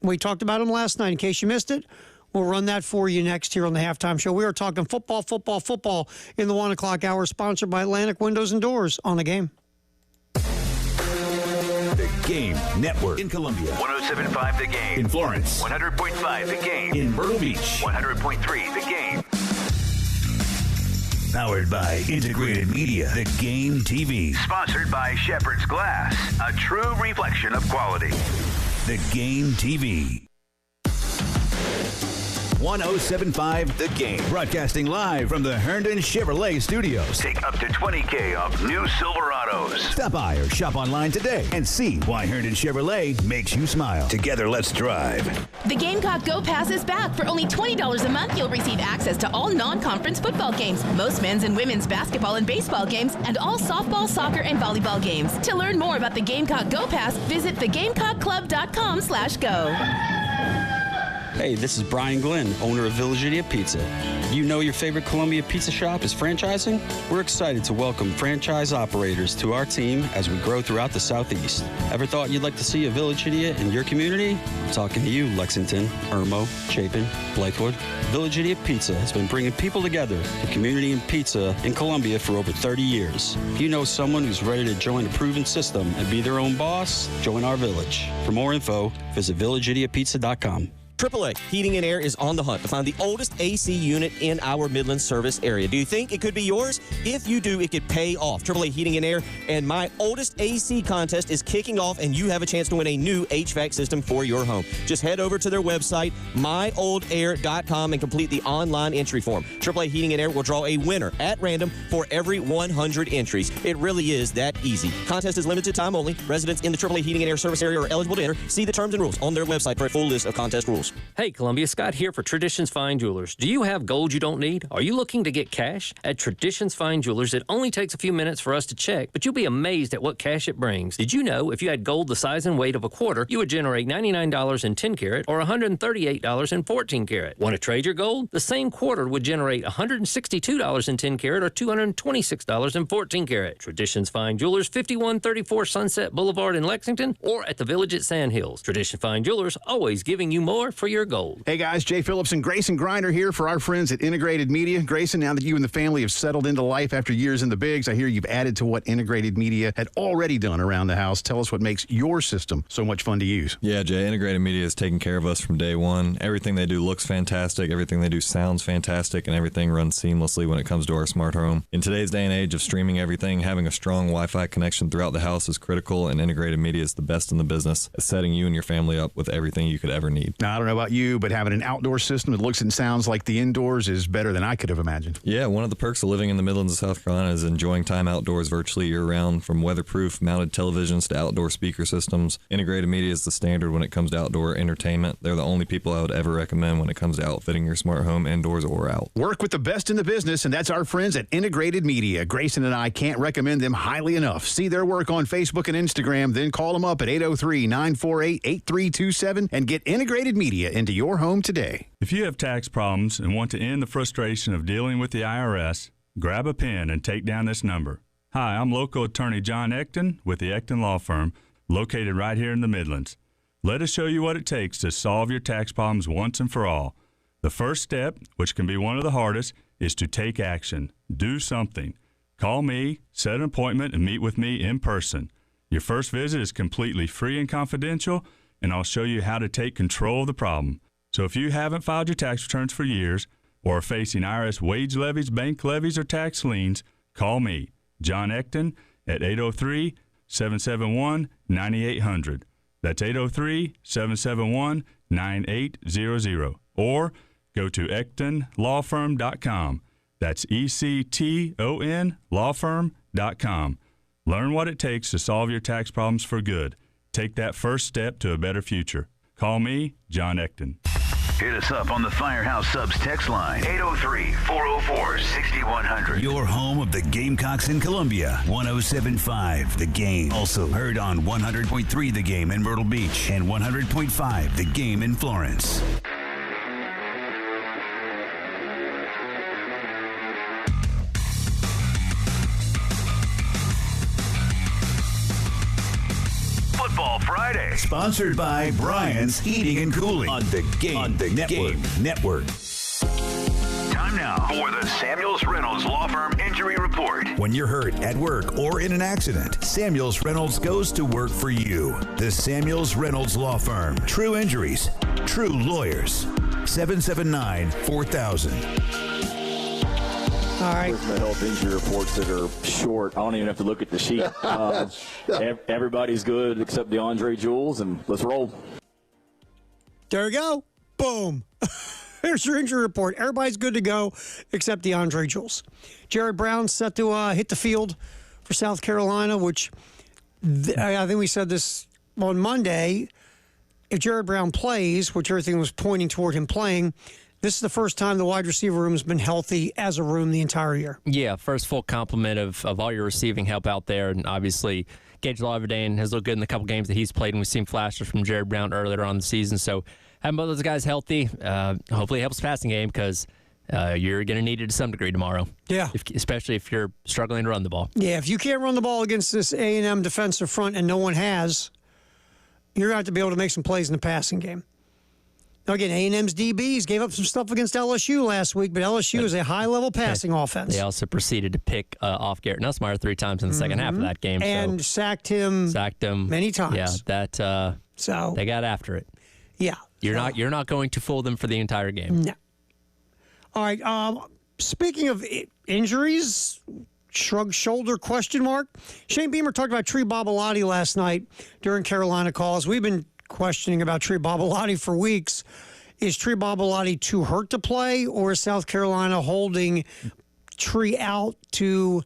We talked about him last night. In case you missed it, we'll run that for you next here on the Halftime Show. We are talking football in the 1 o'clock hour, sponsored by Atlantic Windows and Doors on The Game. The Game Network in Columbia. 107.5 The Game. In Florence. 100.5 The Game. In Myrtle Beach. 100.3 The Game. Powered by Integrated Media. The Game TV. Sponsored by Shepherd's Glass. A true reflection of quality. The Game TV. 107.5 The Game. Broadcasting live from the Herndon Chevrolet Studios. Take up to $20,000 off new Silverados. Stop by or shop online today and see why Herndon Chevrolet makes you smile. Together, let's drive. The Gamecock Go Pass is back. For only $20 a month, you'll receive access to all non-conference football games, most men's and women's basketball and baseball games, and all softball, soccer, and volleyball games. To learn more about the Gamecock Go Pass, visit thegamecockclub.com/go. Hey, this is Brian Glenn, owner of Village Idiot Pizza. You know your favorite Columbia pizza shop is franchising? We're excited to welcome franchise operators to our team as we grow throughout the Southeast. Ever thought you'd like to see a Village Idiot in your community? I'm talking to you, Lexington, Irmo, Chapin, Blythewood. Village Idiot Pizza has been bringing people together, the community and pizza in Columbia for over 30 years. If you know someone who's ready to join a proven system and be their own boss, join our village. For more info, visit villageidiotpizza.com. AAA Heating and Air is on the hunt to find the oldest AC unit in our Midland service area. Do you think it could be yours? If you do, it could pay off. AAA Heating and Air and My Oldest AC contest is kicking off, and you have a chance to win a new HVAC system for your home. Just head over to their website, myoldAir.com, and complete the online entry form. AAA Heating and Air will draw a winner at random for every 100 entries. It really is that easy. Contest is limited time only. Residents in the AAA Heating and Air service area are eligible to enter. See the terms and rules on their website for a full list of contest rules. Hey, Columbia, Scott here for Traditions Fine Jewelers. Do you have gold you don't need? Are you looking to get cash? At Traditions Fine Jewelers, it only takes a few minutes for us to check, but you'll be amazed at what cash it brings. Did you know if you had gold the size and weight of a quarter, you would generate $99 in 10 karat or $138 in 14 karat? Want to trade your gold? The same quarter would generate $162 in 10 karat or $226 in 14 karat. Traditions Fine Jewelers, 5134 Sunset Boulevard in Lexington, or at the Village at Sand Hills. Tradition Fine Jewelers, always giving you more for your gold. Hey guys, Jay Phillips and Grayson Grinder here for our friends at Integrated Media. Grayson, now that you and the family have settled into life after years in the bigs, I hear you've added to what Integrated Media had already done around the house. Tell us what makes your system so much fun to use. Yeah, Jay, Integrated Media has taken care of us from day one. Everything they do looks fantastic, everything they do sounds fantastic, and everything runs seamlessly when it comes to our smart home. In today's day and age of streaming everything, having a strong Wi-Fi connection throughout the house is critical, and Integrated Media is the best in the business at setting you and your family up with everything you could ever need. Now, I don't know about you, but having an outdoor system that looks and sounds like the indoors is better than I could have imagined. Yeah, one of the perks of living in the Midlands of South Carolina is enjoying time outdoors virtually year-round. From weatherproof mounted televisions to outdoor speaker systems, Integrated Media is the standard when it comes to outdoor entertainment. They're the only people I would ever recommend when it comes to outfitting your smart home indoors or out. Work with the best in the business, and that's our friends at Integrated Media. Grayson and I can't recommend them highly enough. See their work on Facebook and Instagram, then call them up at 803-948-8327 and get Integrated Media into your home today. If you have tax problems and want to end the frustration of dealing with the IRS, grab a pen and take down this number. Hi, I'm local attorney John Ecton with the Ecton Law Firm, located right here in the Midlands. Let us show you what it takes to solve your tax problems once and for all. The first step, which can be one of the hardest, is to take action. Do something. Call me, set an appointment, and meet with me in person. Your first visit is completely free and confidential, and I'll show you how to take control of the problem. So if you haven't filed your tax returns for years or are facing IRS wage levies, bank levies, or tax liens, call me, John Ecton, at 803-771-9800. That's 803-771-9800. Or go to EctonLawFirm.com. That's ECTON lawfirm.com. Learn what it takes to solve your tax problems for good. Take that first step to a better future. Call me, John Ecton. Hit us up on the Firehouse Subs text line, 803-404-6100. Your home of the Gamecocks in Columbia, 107.5 The Game. Also heard on 100.3 The Game in Myrtle Beach and 100.5 The Game in Florence. Football Friday. Sponsored by Brian's Heating and Cooling on the Game Network. Time now for the Samuels Reynolds Law Firm Injury Report. When you're hurt at work or in an accident, Samuels Reynolds goes to work for you. The Samuels Reynolds Law Firm. True injuries, true lawyers. 779-4000. All right. The health injury reports that are short. I don't even have to look at the sheet. Everybody's good except DeAndre Jules, and let's roll. There you go. Boom. Here's your injury report. Everybody's good to go except DeAndre Jules. Jared Brown set to hit the field for South Carolina, which I think we said this on Monday. If Jared Brown plays, which everything was pointing toward him playing, this is the first time the wide receiver room has been healthy as a room the entire year. Yeah, first full complement of all your receiving help out there. And obviously, Gage Lavidain has looked good in the couple games that he's played, and we've seen flashes from Jared Brown earlier on the season. So Having both those guys healthy hopefully helps passing game because you're going to need it to some degree tomorrow. Yeah. Especially if you're struggling to run the ball. Yeah, if you can't run the ball against this A&M defensive front and no one has, you're going to have to be able to make some plays in the passing game. Now, again, A&M's DBs gave up some stuff against LSU last week, but LSU is a high-level passing offense. They also proceeded to pick off Garrett Nussmeier 3 times in the second half of that game. And sacked him many times. Yeah, so they got after it. Yeah. You're not going to fool them for the entire game. No. All right. Speaking of injuries, shrug shoulder question mark. Shane Beamer talked about Tree Babalati last night during Carolina Calls. We've been questioning about Tree Babalati for weeks. Is Tree Babalati too hurt to play, or is South Carolina holding Tree out to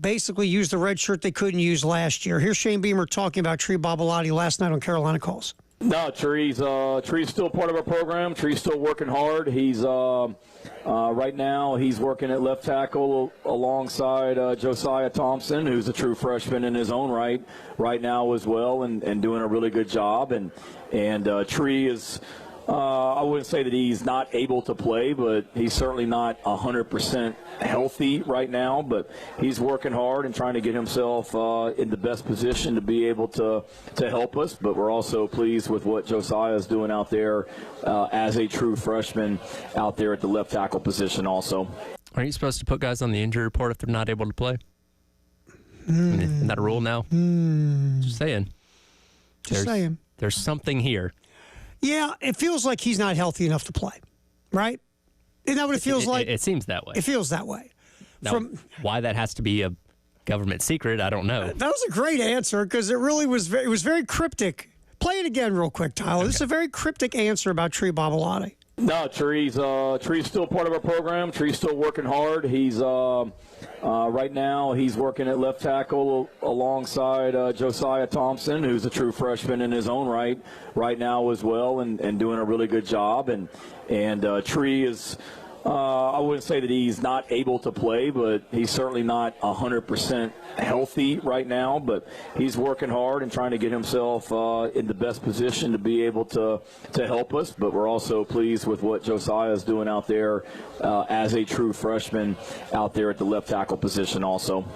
basically use the red shirt they couldn't use last year? Here's Shane Beamer talking about Tree Babalati last night on Carolina Calls. No, Tree's still part of our program. Tree's still working hard. He's right now he's working at left tackle alongside Josiah Thompson, who's a true freshman in his own right now as well, and doing a really good job. And Tree is. I wouldn't say that he's not able to play, but he's certainly not 100% healthy right now. But he's working hard and trying to get himself in the best position to be able to help us. But we're also pleased with what Josiah is doing out there as a true freshman out there at the left tackle position also. Are you supposed to put guys on the injury report if they're not able to play? Isn't that a rule now? Just saying. There's something here. Yeah, it feels like he's not healthy enough to play, right? Isn't that what it feels like? It seems that way. It feels that way. Now, why that has to be a government secret, I don't know. That was a great answer because it really was. It was very cryptic. Play it again real quick, Tyler. Okay. This is a very cryptic answer about Tree Babalati. No, Tree's still part of our program. Tree's still working hard. He's right now he's working at left tackle alongside Josiah Thompson, who's a true freshman in his own right now as well, and doing a really good job. And Tree is. I wouldn't say that he's not able to play, but he's certainly not 100% healthy right now. But he's working hard and trying to get himself in the best position to be able to help us. But we're also pleased with what Josiah is doing out there as a true freshman out there at the left tackle position also.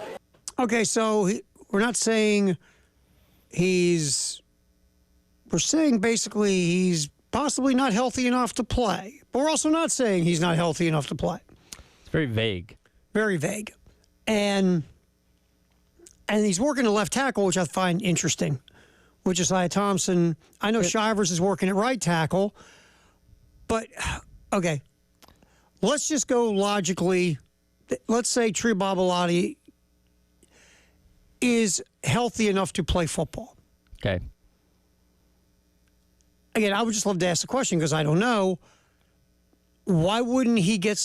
Okay, so we're not saying we're saying basically he's possibly not healthy enough to play. But we're also not saying he's not healthy enough to play. It's very vague. Very vague. And he's working at left tackle, which I find interesting, with Josiah Thompson. I know Shivers is working at right tackle. But, okay, let's just go logically. Let's say Tree Babalati is healthy enough to play football. Okay. Again, I would just love to ask the question because I don't know. Why wouldn't he get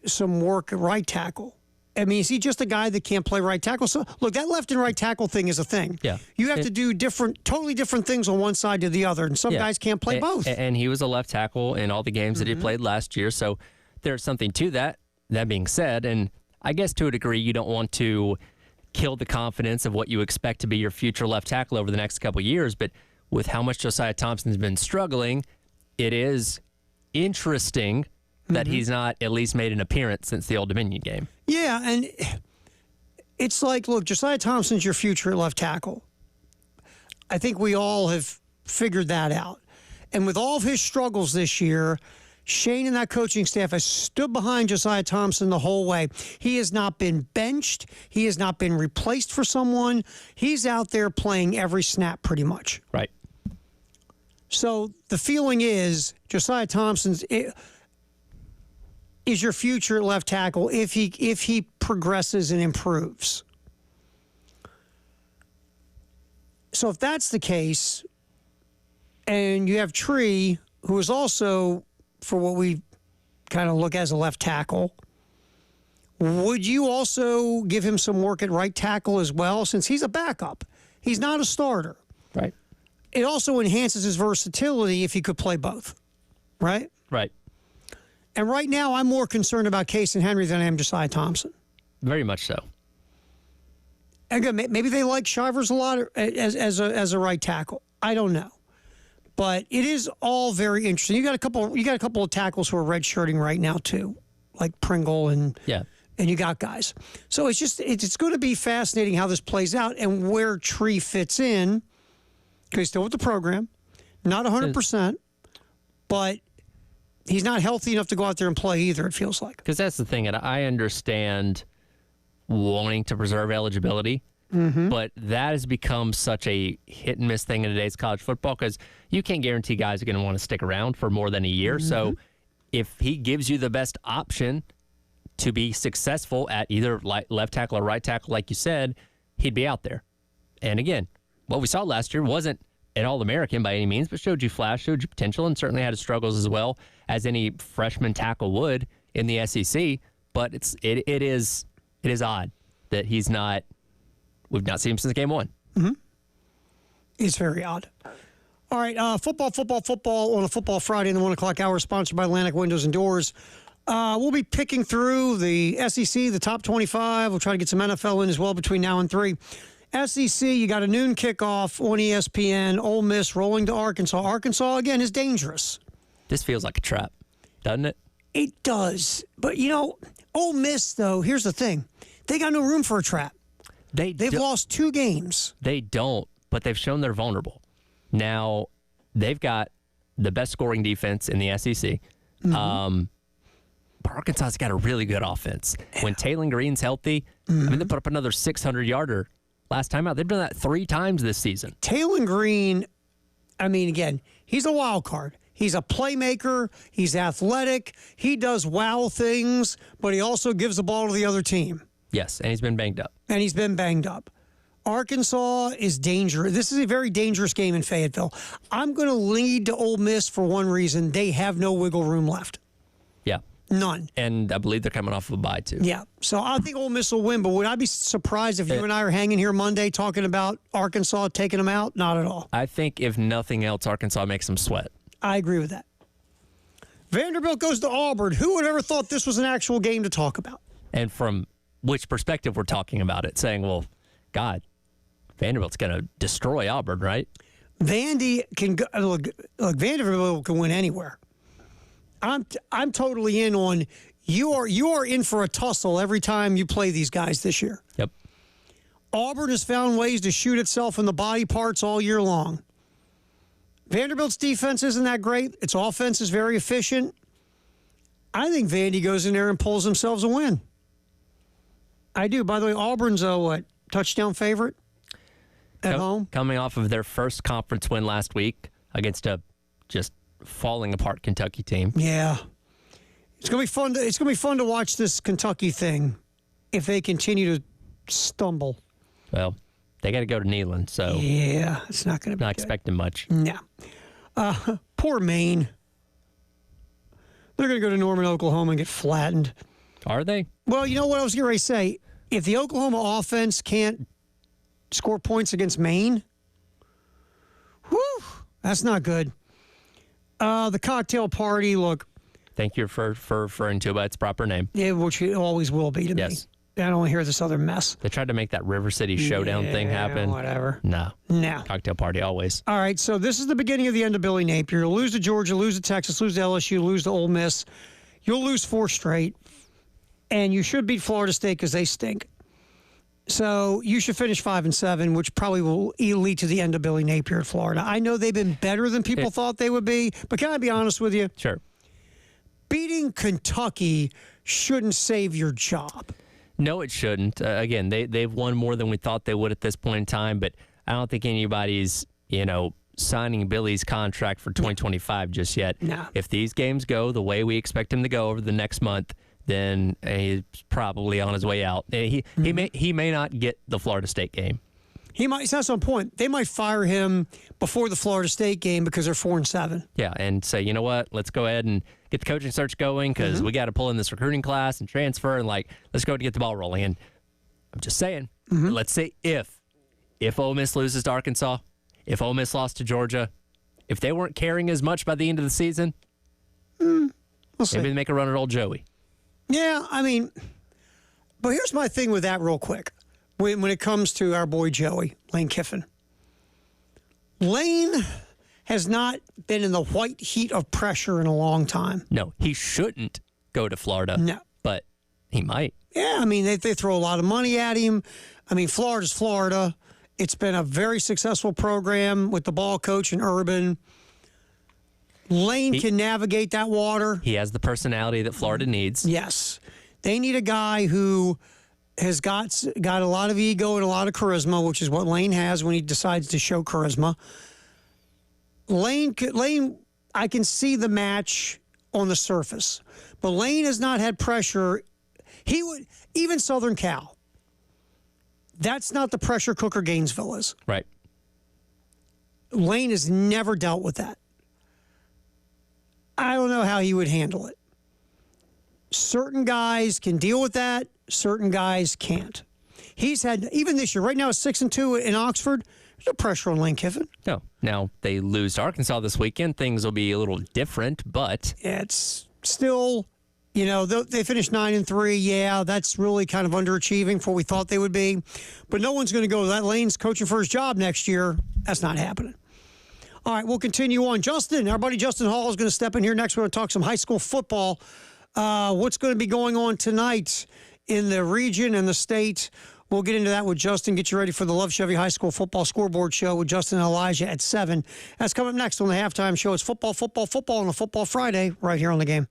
some work at right tackle? I mean, is he just a guy that can't play right tackle? So, look, that left and right tackle thing is a thing. Yeah. You have to do totally different things on one side to the other, and some guys can't play both. And he was a left tackle in all the games that he played last year, so there's something to that. That being said, and I guess to a degree you don't want to kill the confidence of what you expect to be your future left tackle over the next couple of years, but with how much Josiah Thompson's been struggling, it is interesting that he's not at least made an appearance since the Old Dominion game. Yeah, and it's like, look, Josiah Thompson's your future left tackle. I think we all have figured that out. And with all of his struggles this year, Shane and that coaching staff has stood behind Josiah Thompson the whole way. He has not been benched. He has not been replaced for someone. He's out there playing every snap pretty much. Right. So the feeling is Josiah Thompson's is your future left tackle if he progresses and improves. So if that's the case, and you have Tree, who is also, for what we kind of look as a left tackle, would you also give him some work at right tackle as well, since he's a backup? He's not a starter. Right. It also enhances his versatility if he could play both, right? Right. And right now, I'm more concerned about Casey Henry than I am Josiah Thompson. Very much so. Again, maybe they like Shivers a lot as a right tackle. I don't know. But it is all very interesting. You got a couple of tackles who are redshirting right now too, like Pringle and you got guys. So it's going to be fascinating how this plays out and where Tree fits in. Because he's still with the program, not 100%, but he's not healthy enough to go out there and play either. It feels like. Because that's the thing, and I understand wanting to preserve eligibility. Mm-hmm. But that has become such a hit and miss thing in today's college football because you can't guarantee guys are going to want to stick around for more than a year. Mm-hmm. So if he gives you the best option to be successful at either left tackle or right tackle, like you said, he'd be out there. And again, what we saw last year wasn't an All-American by any means, but showed you flash, showed you potential, and certainly had his struggles as well as any freshman tackle would in the SEC. But it is odd that he's not. We've not seen him since game one. Mm-hmm. It's very odd. All right, football on a Football Friday in the 1 o'clock hour, sponsored by Atlantic Windows and Doors. We'll be picking through the SEC, the top 25. We'll try to get some NFL in as well between now and 3. SEC, you got a noon kickoff on ESPN. Ole Miss rolling to Arkansas. Arkansas, again, is dangerous. This feels like a trap, doesn't it? It does. But, Ole Miss, though, here's the thing. They got no room for a trap. They've lost 2 games. They don't, but they've shown they're vulnerable. Now, they've got the best scoring defense in the SEC. Mm-hmm. But Arkansas's got a really good offense. When Taylor Green's healthy, they put up another 600-yarder last time out. They've done that 3 times this season. Taylor Green, again, he's a wild card. He's a playmaker. He's athletic. He does wow things, but he also gives the ball to the other team. Yes, and he's been banged up. Arkansas is dangerous. This is a very dangerous game in Fayetteville. I'm going to lead to Ole Miss for one reason. They have no wiggle room left. Yeah. None. And I believe they're coming off of a bye, too. Yeah. So I think Ole Miss will win, but would I be surprised if you and I are hanging here Monday talking about Arkansas taking them out? Not at all. I think if nothing else, Arkansas makes them sweat. I agree with that. Vanderbilt goes to Auburn. Who would ever thought this was an actual game to talk about? And from which perspective we're talking about it, saying, well, God, Vanderbilt's going to destroy Auburn, right? Vandy can go, look, Vanderbilt can win anywhere. I'm totally in on you are in for a tussle every time you play these guys this year. Yep. Auburn has found ways to shoot itself in the body parts all year long. Vanderbilt's defense isn't that great. Its offense is very efficient. I think Vandy goes in there and pulls themselves a win. I do. By the way, Auburn's a touchdown favorite at home? Coming off of their first conference win last week against a just falling apart Kentucky team. Yeah. It's going to be fun to watch this Kentucky thing if they continue to stumble. Well, they got to go to Neyland, so yeah, it's not going to be not good. expecting much. No. Poor Maine. They're going to go to Norman, Oklahoma and get flattened. Are they? Well, you know what I was getting ready to say? If the Oklahoma offense can't score points against Maine, whew, that's not good. The cocktail party, look. Thank you for referring to it by its proper name. Yeah, which it always will be to me. I don't want to hear this other mess. They tried to make that River City Showdown thing happen. Whatever. No. No. Cocktail party always. All right, so this is the beginning of the end of Billy Napier. You'll lose to Georgia, lose to Texas, lose to LSU, lose to Ole Miss. You'll lose 4 straight. And you should beat Florida State because they stink. So you should finish 5-7, which probably will lead to the end of Billy Napier at Florida. I know they've been better than people thought they would be, but can I be honest with you? Sure. Beating Kentucky shouldn't save your job. No, it shouldn't. Again, they've won more than we thought they would at this point in time, but I don't think anybody's, signing Billy's contract for 2025 just yet. No. If these games go the way we expect them to go over the next month, then he's probably on his way out. He may not get the Florida State game. He might. It's not some point. They might fire him before the Florida State game because they're 4-7. Yeah, and say, you know what? Let's go ahead and get the coaching search going because we got to pull in this recruiting class and transfer and let's go ahead and get the ball rolling. And I'm just saying, let's say if Ole Miss loses to Arkansas, if Ole Miss lost to Georgia, if they weren't caring as much by the end of the season, we'll see. Maybe they make a run at old Joey. Yeah, but here's my thing with that real quick. When it comes to our boy Joey, Lane Kiffin. Lane has not been in the white heat of pressure in a long time. No, he shouldn't go to Florida. No. But he might. Yeah, I mean, they throw a lot of money at him. I mean, Florida's Florida. It's been a very successful program with the ball coach and Urban. Lane can navigate that water. He has the personality that Florida needs. Yes. They need a guy who has got a lot of ego and a lot of charisma, which is what Lane has when he decides to show charisma. Lane, I can see the match on the surface, but Lane has not had pressure. He would, even Southern Cal. That's not the pressure cooker Gainesville is. Right. Lane has never dealt with that. I don't know how he would handle it. Certain guys can deal with that. Certain guys can't. He's had, even this year, right now, 6-2 in Oxford. There's no pressure on Lane Kiffin. No. Now, they lose to Arkansas this weekend. Things will be a little different, but it's still, you know, they finished 9-3. Yeah, that's really kind of underachieving for what we thought they would be. But no one's going to go, that Lane's coaching for his job next year. That's not happening. All right, we'll continue on. Justin, our buddy Justin Hall is going to step in here next. We're going to talk some high school football. What's going to be going on tonight in the region and the state? We'll get into that with Justin. Get you ready for the Love Chevy High School Football Scoreboard Show with Justin and Elijah at 7. That's coming up next on the halftime show. It's football on a Football Friday right here on The Game.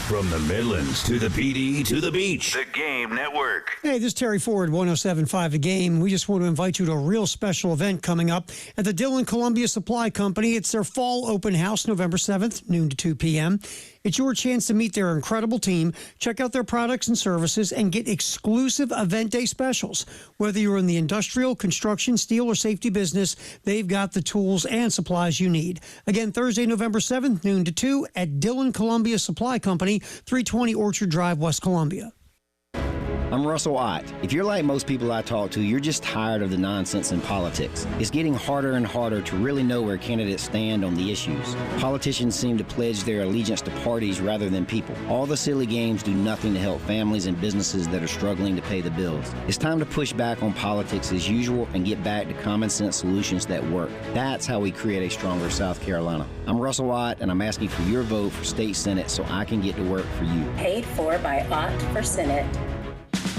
From the Midlands to the PD to the beach. The Game Network. Hey, this is Terry Ford, 107.5 The Game. We just want to invite you to a real special event coming up at the Dillon Columbia Supply Company. It's their fall open house, November 7th, noon to 2 p.m. It's your chance to meet their incredible team, check out their products and services, and get exclusive event day specials. Whether you're in the industrial, construction, steel, or safety business, they've got the tools and supplies you need. Again, Thursday, November 7th, noon to 2 at Dillon Columbia Supply Company, 320 Orchard Drive, West Columbia. I'm Russell Ott. If you're like most people I talk to, you're just tired of the nonsense in politics. It's getting harder and harder to really know where candidates stand on the issues. Politicians seem to pledge their allegiance to parties rather than people. All the silly games do nothing to help families and businesses that are struggling to pay the bills. It's time to push back on politics as usual and get back to common sense solutions that work. That's how we create a stronger South Carolina. I'm Russell Ott, and I'm asking for your vote for state senate so I can get to work for you. Paid for by Ott for Senate.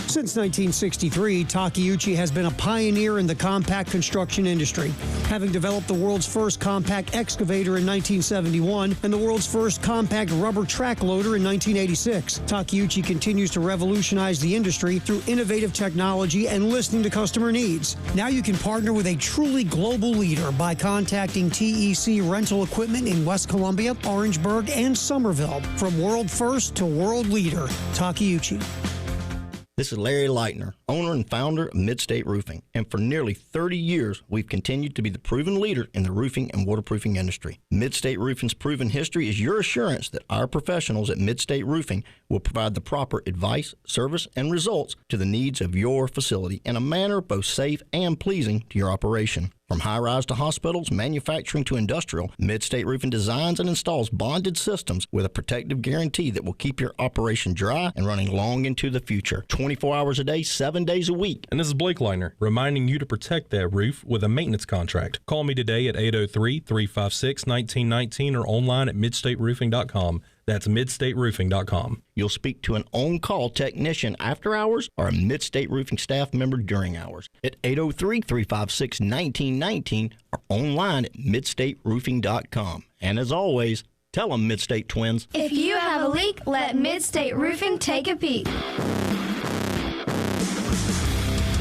Since 1963, Takeuchi has been a pioneer in the compact construction industry, having developed the world's first compact excavator in 1971 and the world's first compact rubber track loader in 1986. Takeuchi continues to revolutionize the industry through innovative technology and listening to customer needs. Now you can partner with a truly global leader by contacting TEC Rental Equipment in West Columbia, Orangeburg, and Somerville. From world first to world leader, Takeuchi. This is Larry Leitner, owner and founder of Midstate Roofing, and for nearly 30 years, we've continued to be the proven leader in the roofing and waterproofing industry. Midstate Roofing's proven history is your assurance that our professionals at Midstate Roofing will provide the proper advice, service, and results to the needs of your facility in a manner both safe and pleasing to your operation. From high-rise to hospitals, manufacturing to industrial, Midstate Roofing designs and installs bonded systems with a protective guarantee that will keep your operation dry and running long into the future. 24 hours a day, 7 days a week. And this is Blake Leitner, reminding you to protect that roof with a maintenance contract. Call me today at 803-356-1919 or online at midstateroofing.com. That's midstateroofing.com. You'll speak to an on-call technician after hours or a Midstate Roofing staff member during hours at 803-356-1919 or online at midstateroofing.com. And as always, tell them Midstate Twins. If you have a leak, let Midstate Roofing take a peek.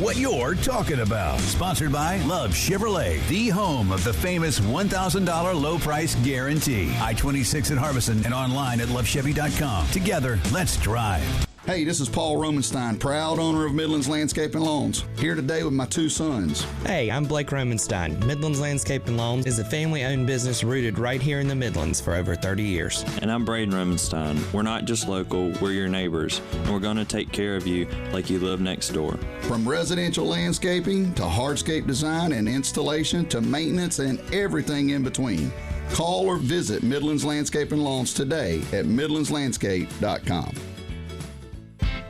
What you're talking about. Sponsored by Love Chevrolet, the home of the famous $1,000 low price guarantee. I-26 at Harbison and online at lovechevy.com. Together, let's drive. Hey, this is Paul Romanstein, proud owner of Midlands Landscape and Lawns, here today with my two sons. Hey, I'm Blake Romanstein. Midlands Landscape and Lawns is a family-owned business rooted right here in the Midlands for over 30 years. And I'm Braden Romanstein. We're not just local, we're your neighbors, and we're going to take care of you like you live next door. From residential landscaping to hardscape design and installation to maintenance and everything in between. Call or visit Midlands Landscape and Lawns today at midlandslandscape.com.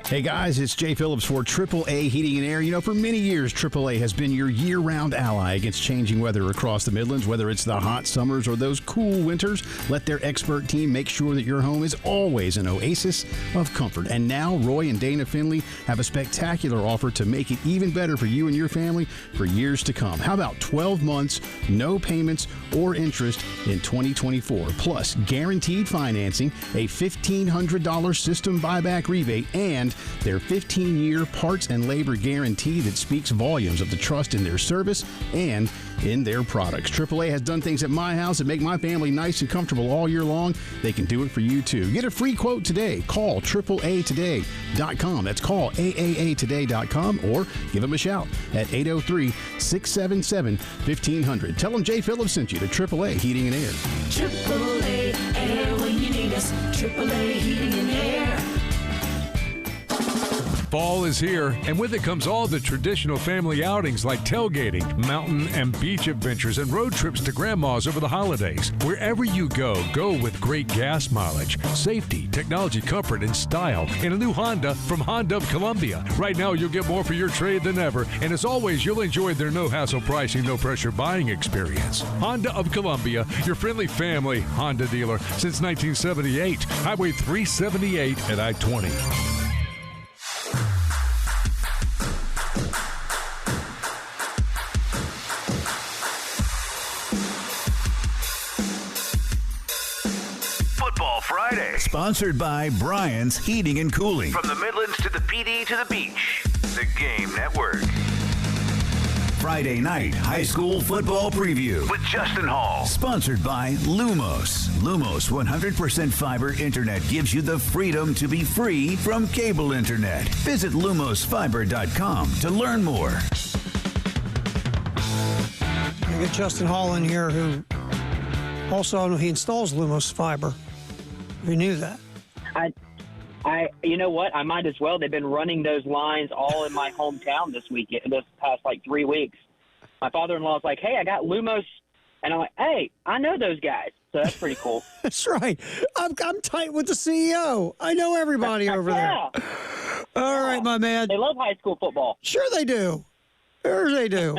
Hey guys, it's Jay Phillips for AAA Heating and Air. You know, for many years, AAA has been your year-round ally against changing weather across the Midlands, whether it's the hot summers or those cool winters. Let their expert team make sure that your home is always an oasis of comfort. And now, Roy and Dana Finley have a spectacular offer to make it even better for you and your family for years to come. How about 12 months, no payments or interest in 2024, plus guaranteed financing, a $1,500 system buyback rebate, and their 15-year parts and labor guarantee that speaks volumes of the trust in their service and in their products. AAA has done things at my house that make my family nice and comfortable all year long. They can do it for you, too. Get a free quote today. Call AAAtoday.com. That's call AAAtoday.com or give them a shout at 803-677-1500. Tell them Jay Phillips sent you to AAA Heating and Air. AAA Air when you need us. AAA Heating and Air. Fall is here, and with it comes all the traditional family outings like tailgating, mountain and beach adventures, and road trips to grandma's over the holidays. Wherever you go, go with great gas mileage, safety, technology, comfort, and style in a new Honda from Honda of Columbia. Right now, you'll get more for your trade than ever, and as always, you'll enjoy their no-hassle pricing, no-pressure buying experience. Honda of Columbia, your friendly family Honda dealer since 1978. Highway 378 at I-20. Friday. Sponsored by Brian's Heating and Cooling. From the Midlands to the PD to the beach. The Game Network. Friday night high school football preview. With Justin Hall. Sponsored by Lumos. Lumos 100% fiber internet gives you the freedom to be free from cable internet. Visit lumosfiber.com to learn more. We get Justin Hall in here, who also he installs Lumos fiber. We knew that. You know what? I might as well. They've been running those lines all in my hometown this past 3 weeks. My father-in-law's like, "Hey, I got Lumos," and I'm like, "Hey, I know those guys." So that's pretty cool. That's right. I'm tight with the CEO. I know everybody over yeah. there. All right, my man. They love high school football. Sure they do. Sure they do.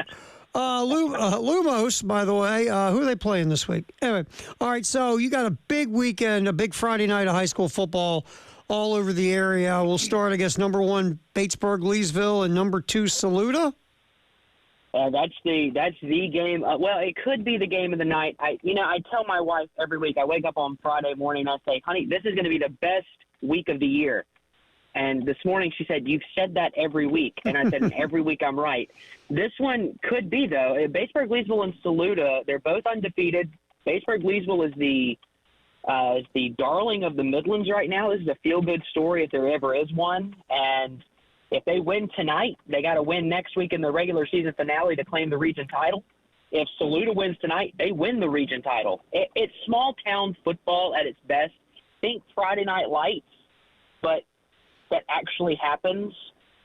Lumos, by the way, who are they playing this week? Anyway, all right, so you got a big weekend, a big Friday night of high school football all over the area. We'll start, I guess, number 1, Batesburg, Leesville, and number 2, Saluda. That's the game. Well, it could be the game of the night. I tell my wife every week, I wake up on Friday morning and I say, "Honey, this is going to be the best week of the year." And this morning she said, "You've said that every week." And I said, "And every week I'm right." This one could be, though. Batesburg, Leesville, and Saluda, they're both undefeated. Batesburg, Leesville is the darling of the Midlands right now. This is a feel-good story if there ever is one. And if they win tonight, they got to win next week in the regular season finale to claim the region title. If Saluda wins tonight, they win the region title. It's small-town football at its best. Think Friday Night Lights, but that actually happens,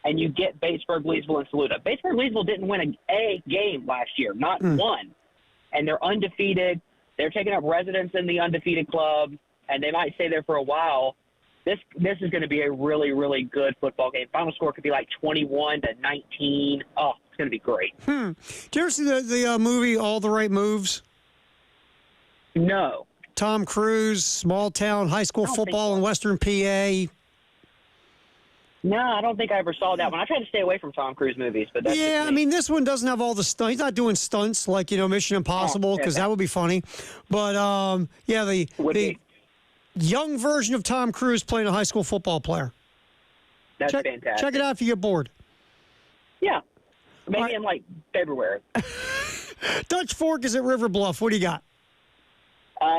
and you get Batesburg, Leesville, and Saluda. Batesburg, Leesville didn't win a game last year, not one, and they're undefeated. They're taking up residence in the undefeated club, and they might stay there for a while. This is going to be a really, really good football game. Final score could be like 21-19. Oh, it's going to be great. Did you ever see the movie All the Right Moves? No. Tom Cruise, small town high school football in Western PA. No, I don't think I ever saw that one. I try to stay away from Tom Cruise movies, but that's yeah. I mean, this one doesn't have all the stunts. He's not doing stunts like Mission Impossible, because that would be funny. But the young version of Tom Cruise playing a high school football player. That's fantastic. Check it out if you get bored. Yeah, maybe in February. Dutch Fork is at River Bluff. What do you got?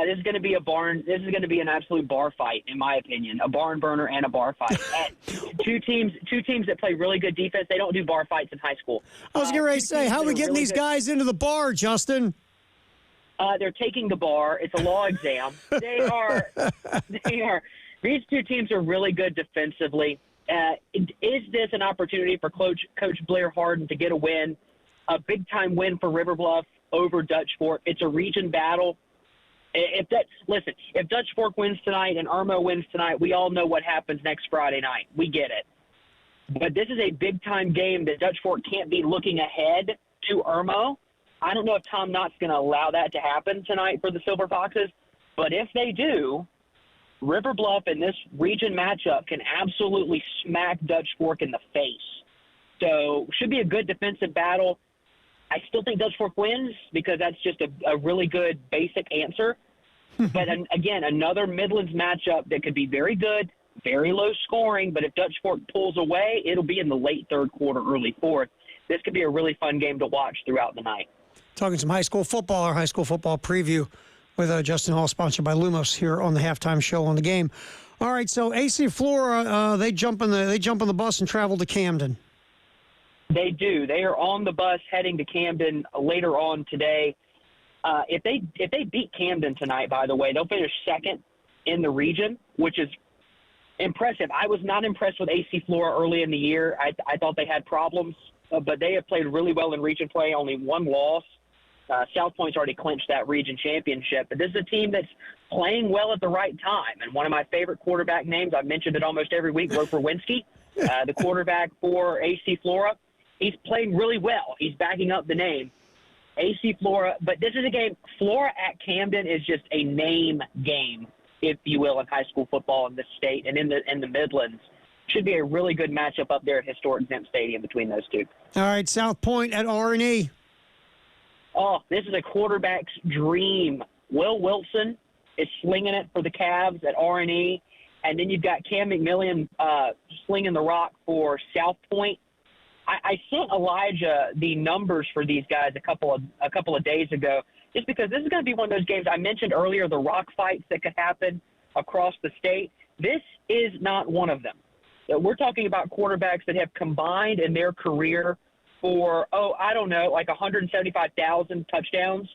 This is going to be a barn. This is going to be an absolute bar fight, in my opinion. A barn burner and a bar fight. two teams that play really good defense. They don't do bar fights in high school. I was getting ready to say, how are we getting these guys into the bar, Justin? They're taking the bar. It's a law exam. They are. These two teams are really good defensively. Is this an opportunity for Coach Blair Harden to get a win, a big-time win for River Bluff over Dutch Fork? It's a region battle. If Dutch Fork wins tonight and Irmo wins tonight, we all know what happens next Friday night. We get it. But this is a big-time game that Dutch Fork can't be looking ahead to Irmo. I don't know if Tom Knott's going to allow that to happen tonight for the Silver Foxes. But if they do, River Bluff in this region matchup can absolutely smack Dutch Fork in the face. So should be a good defensive battle. I still think Dutch Fork wins because that's just a really good basic answer. But again, another Midlands matchup that could be very good, very low scoring. But if Dutch Fork pulls away, it'll be in the late third quarter, early fourth. This could be a really fun game to watch throughout the night. Talking some high school football, our high school football preview with Justin Hall, sponsored by Lumos here on the halftime show on the game. All right, so AC Flora, they jump on the bus and travel to Camden. They do. They are on the bus heading to Camden later on today. If they beat Camden tonight, by the way, they'll finish second in the region, which is impressive. I was not impressed with AC Flora early in the year. I thought they had problems, but they have played really well in region play, only one loss. South Point's already clinched that region championship. But this is a team that's playing well at the right time. And one of my favorite quarterback names, I've mentioned it almost every week, Roper Winsky, the quarterback for AC Flora. He's playing really well. He's backing up the name. AC Flora, but this is a game. Flora at Camden is just a name game, if you will, in high school football in this state and in the Midlands. Should be a really good matchup up there at historic Zemp Stadium between those two. All right, South Point at R&E. Oh, this is a quarterback's dream. Will Wilson is slinging it for the Cavs at R&E, and then you've got Cam McMillan slinging the rock for South Point. I sent Elijah the numbers for these guys a couple of days ago, just because this is going to be one of those games I mentioned earlier, the rock fights that could happen across the state. This is not one of them. We're talking about quarterbacks that have combined in their career for, like 175,000 touchdowns.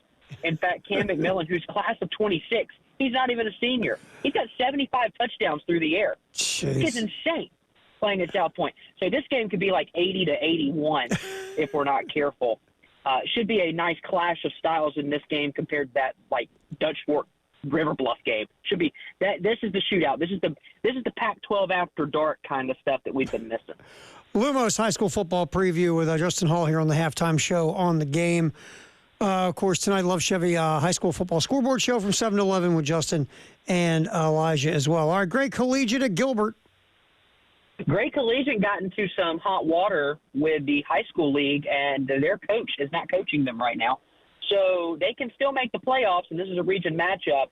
In fact, Cam McMillan, who's class of 26, he's not even a senior. He's got 75 touchdowns through the air. Jeez. It's insane playing at South Point. So this game could be like 80-81 if we're not careful. Should be a nice clash of styles in this game compared to that like Dutch Fork River Bluff game. Should be that. This is the shootout. This is the Pac-12 after dark kind of stuff that we've been missing. Lumos high school football preview with Justin Hall here on the halftime show on the game. Of course, tonight, Love Chevy high school football scoreboard show from 7 to 11 with Justin and Elijah as well. All right, Great Collegiate at Gilbert. Great Collegiate got into some hot water with the high school league, and their coach is not coaching them right now. So they can still make the playoffs, and this is a region matchup.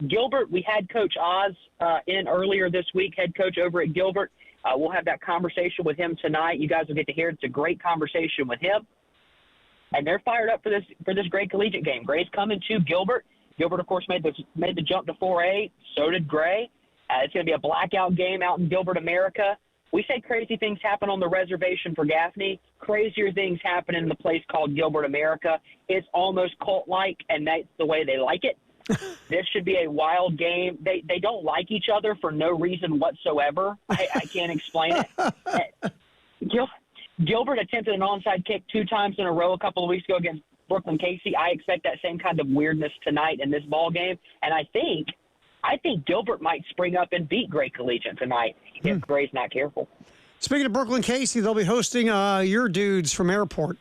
Gilbert, we had Coach Oz in earlier this week, head coach over at Gilbert. We'll have that conversation with him tonight. You guys will get to hear it. It's a great conversation with him. And they're fired up for this Great Collegiate game. Gray's coming to Gilbert. Gilbert, of course, made the jump to 4A. So did Gray. It's going to be a blackout game out in Gilbert, America. We say crazy things happen on the reservation for Gaffney. Crazier things happen in the place called Gilbert, America. It's almost cult-like, and that's the way they like it. This should be a wild game. They don't like each other for no reason whatsoever. I can't explain it. Gilbert attempted an onside kick 2 times in a row a couple of weeks ago against Brooklyn Casey. I expect that same kind of weirdness tonight in this ball game, and I think Gilbert might spring up and beat Great Collegiate tonight if Gray's not careful. Speaking of Brooklyn Casey, they'll be hosting your dudes from Airport.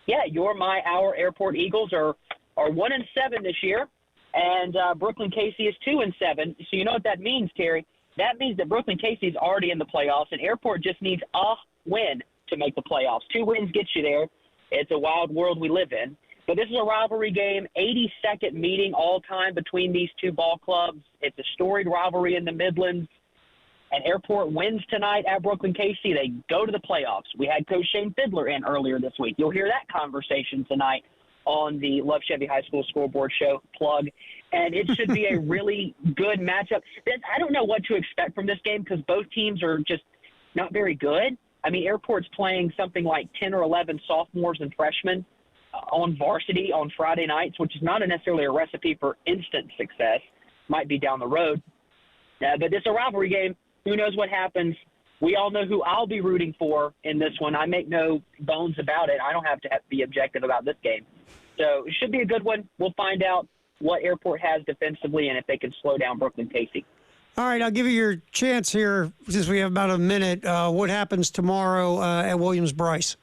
Yeah, our Airport Eagles are 1-7 this year, and Brooklyn Casey is 2-7. So you know what that means, Terry? That means that Brooklyn Casey is already in the playoffs, and Airport just needs a win to make the playoffs. 2 wins get you there. It's a wild world we live in. But this is a rivalry game, 82nd meeting all time between these two ball clubs. It's a storied rivalry in the Midlands. And Airport wins tonight at Brooklyn Casey. They go to the playoffs. We had Coach Shane Fiddler in earlier this week. You'll hear that conversation tonight on the Love Chevy High School Scoreboard Show plug. And it should be a really good matchup. I don't know what to expect from this game because both teams are just not very good. I mean, Airport's playing something like 10 or 11 sophomores and freshmen on varsity on Friday nights, which is not necessarily a recipe for instant success. Might be down the road. But it's a rivalry game. Who knows what happens? We all know who I'll be rooting for in this one. I make no bones about it. I don't have to be objective about this game. So it should be a good one. We'll find out what Airport has defensively and if they can slow down Brooklyn Casey. All right, I'll give you your chance here since we have about a minute. What happens tomorrow at Williams-Brice?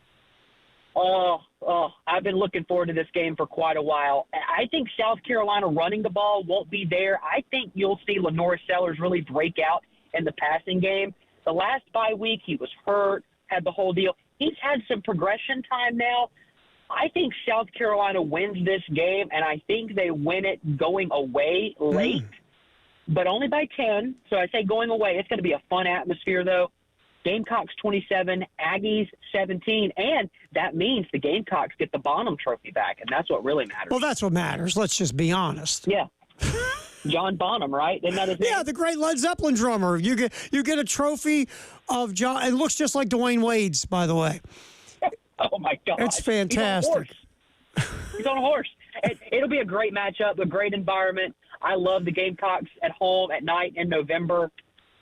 I've been looking forward to this game for quite a while. I think South Carolina running the ball won't be there. I think you'll see Lenore Sellers really break out in the passing game. The last bye week, he was hurt, had the whole deal. He's had some progression time now. I think South Carolina wins this game, and I think they win it going away late, but only by 10. So I say going away. It's going to be a fun atmosphere, though. Gamecocks 27, Aggies 17, and that means the Gamecocks get the Bonham Trophy back, and that's what really matters. Well, that's what matters. Let's just be honest. Yeah. John Bonham, right? Isn't that his name? Yeah, the great Led Zeppelin drummer. You get a trophy of John. It looks just like Dwayne Wade's, by the way. Oh, my God. It's fantastic. He's on a horse. It'll be a great matchup, a great environment. I love the Gamecocks at home at night in November.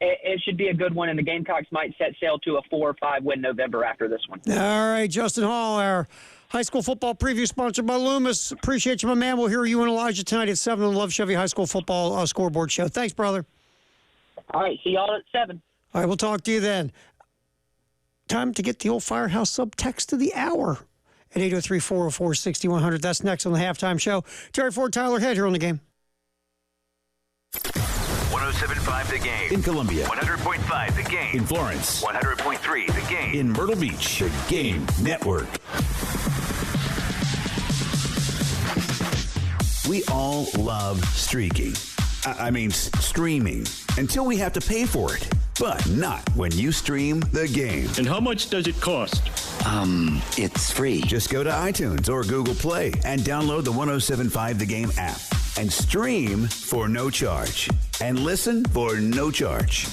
It should be a good one, and the Gamecocks might set sail to a 4 or 5 win November after this one. All right, Justin Hall, our high school football preview sponsored by Loomis. Appreciate you, my man. We'll hear you and Elijah tonight at 7 on the Love Chevy High School Football Scoreboard Show. Thanks, brother. All right, see y'all at 7. All right, we'll talk to you then. Time to get the old Firehouse subtext of the hour at 803-404-6100. That's next on the Halftime Show. Terry Ford, Tyler Head here on the game. 107.5 The Game. In Columbia. 100.5 The Game. In Florence. 100.3 The Game. In Myrtle Beach. The Game Network. We all love streaking. I mean, streaming. Until we have to pay for it. But not when you stream the game. And how much does it cost? It's free. Just go to iTunes or Google Play and download the 107.5 The Game app. And stream for no charge. And listen for no charge.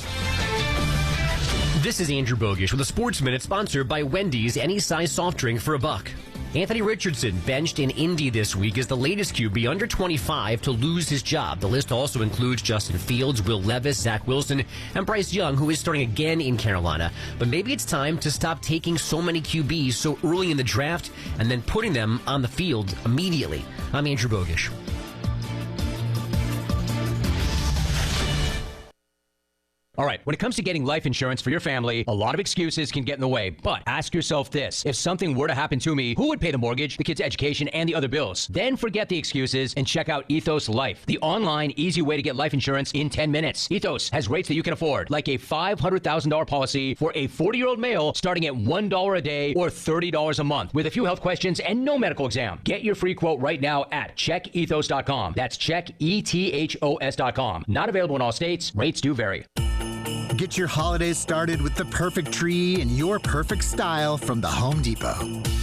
This is Andrew Bogish with a Sports Minute sponsored by Wendy's any size soft drink for $1. Anthony Richardson benched in Indy this week as the latest QB under 25 to lose his job. The list also includes Justin Fields, Will Levis, Zach Wilson, and Bryce Young, who is starting again in Carolina. But maybe it's time to stop taking so many QBs so early in the draft and then putting them on the field immediately. I'm Andrew Bogish. All right, when it comes to getting life insurance for your family, a lot of excuses can get in the way. But ask yourself this. If something were to happen to me, who would pay the mortgage, the kids' education, and the other bills? Then forget the excuses and check out Ethos Life, the online, easy way to get life insurance in 10 minutes. Ethos has rates that you can afford, like a $500,000 policy for a 40-year-old male starting at $1 a day or $30 a month with a few health questions and no medical exam. Get your free quote right now at checkethos.com. That's checkethos.com. Not available in all states. Rates do vary. Get your holidays started with the perfect tree in your perfect style from the Home Depot.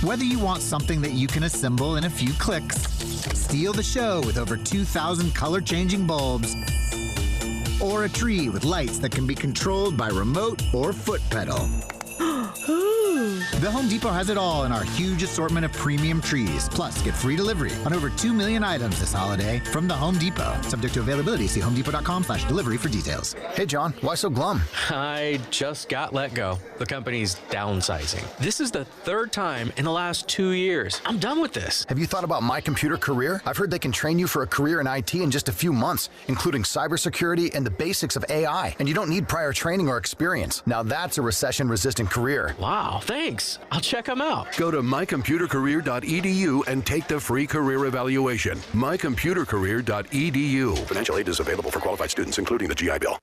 Whether you want something that you can assemble in a few clicks, steal the show with over 2,000 color-changing bulbs, or a tree with lights that can be controlled by remote or foot pedal. The Home Depot has it all in our huge assortment of premium trees. Plus, get free delivery on over 2 million items this holiday from the Home Depot. Subject to availability. See homedepot.com/delivery for details. Hey, John, why so glum? I just got let go. The company's downsizing. This is the third time in the last 2 years. I'm done with this. Have you thought about My Computer Career? I've heard they can train you for a career in IT in just a few months, including cybersecurity and the basics of AI. And you don't need prior training or experience. Now that's a recession-resistant career. Wow, thanks. I'll check them out. Go to mycomputercareer.edu and take the free career evaluation. mycomputercareer.edu. Financial aid is available for qualified students, including the GI Bill.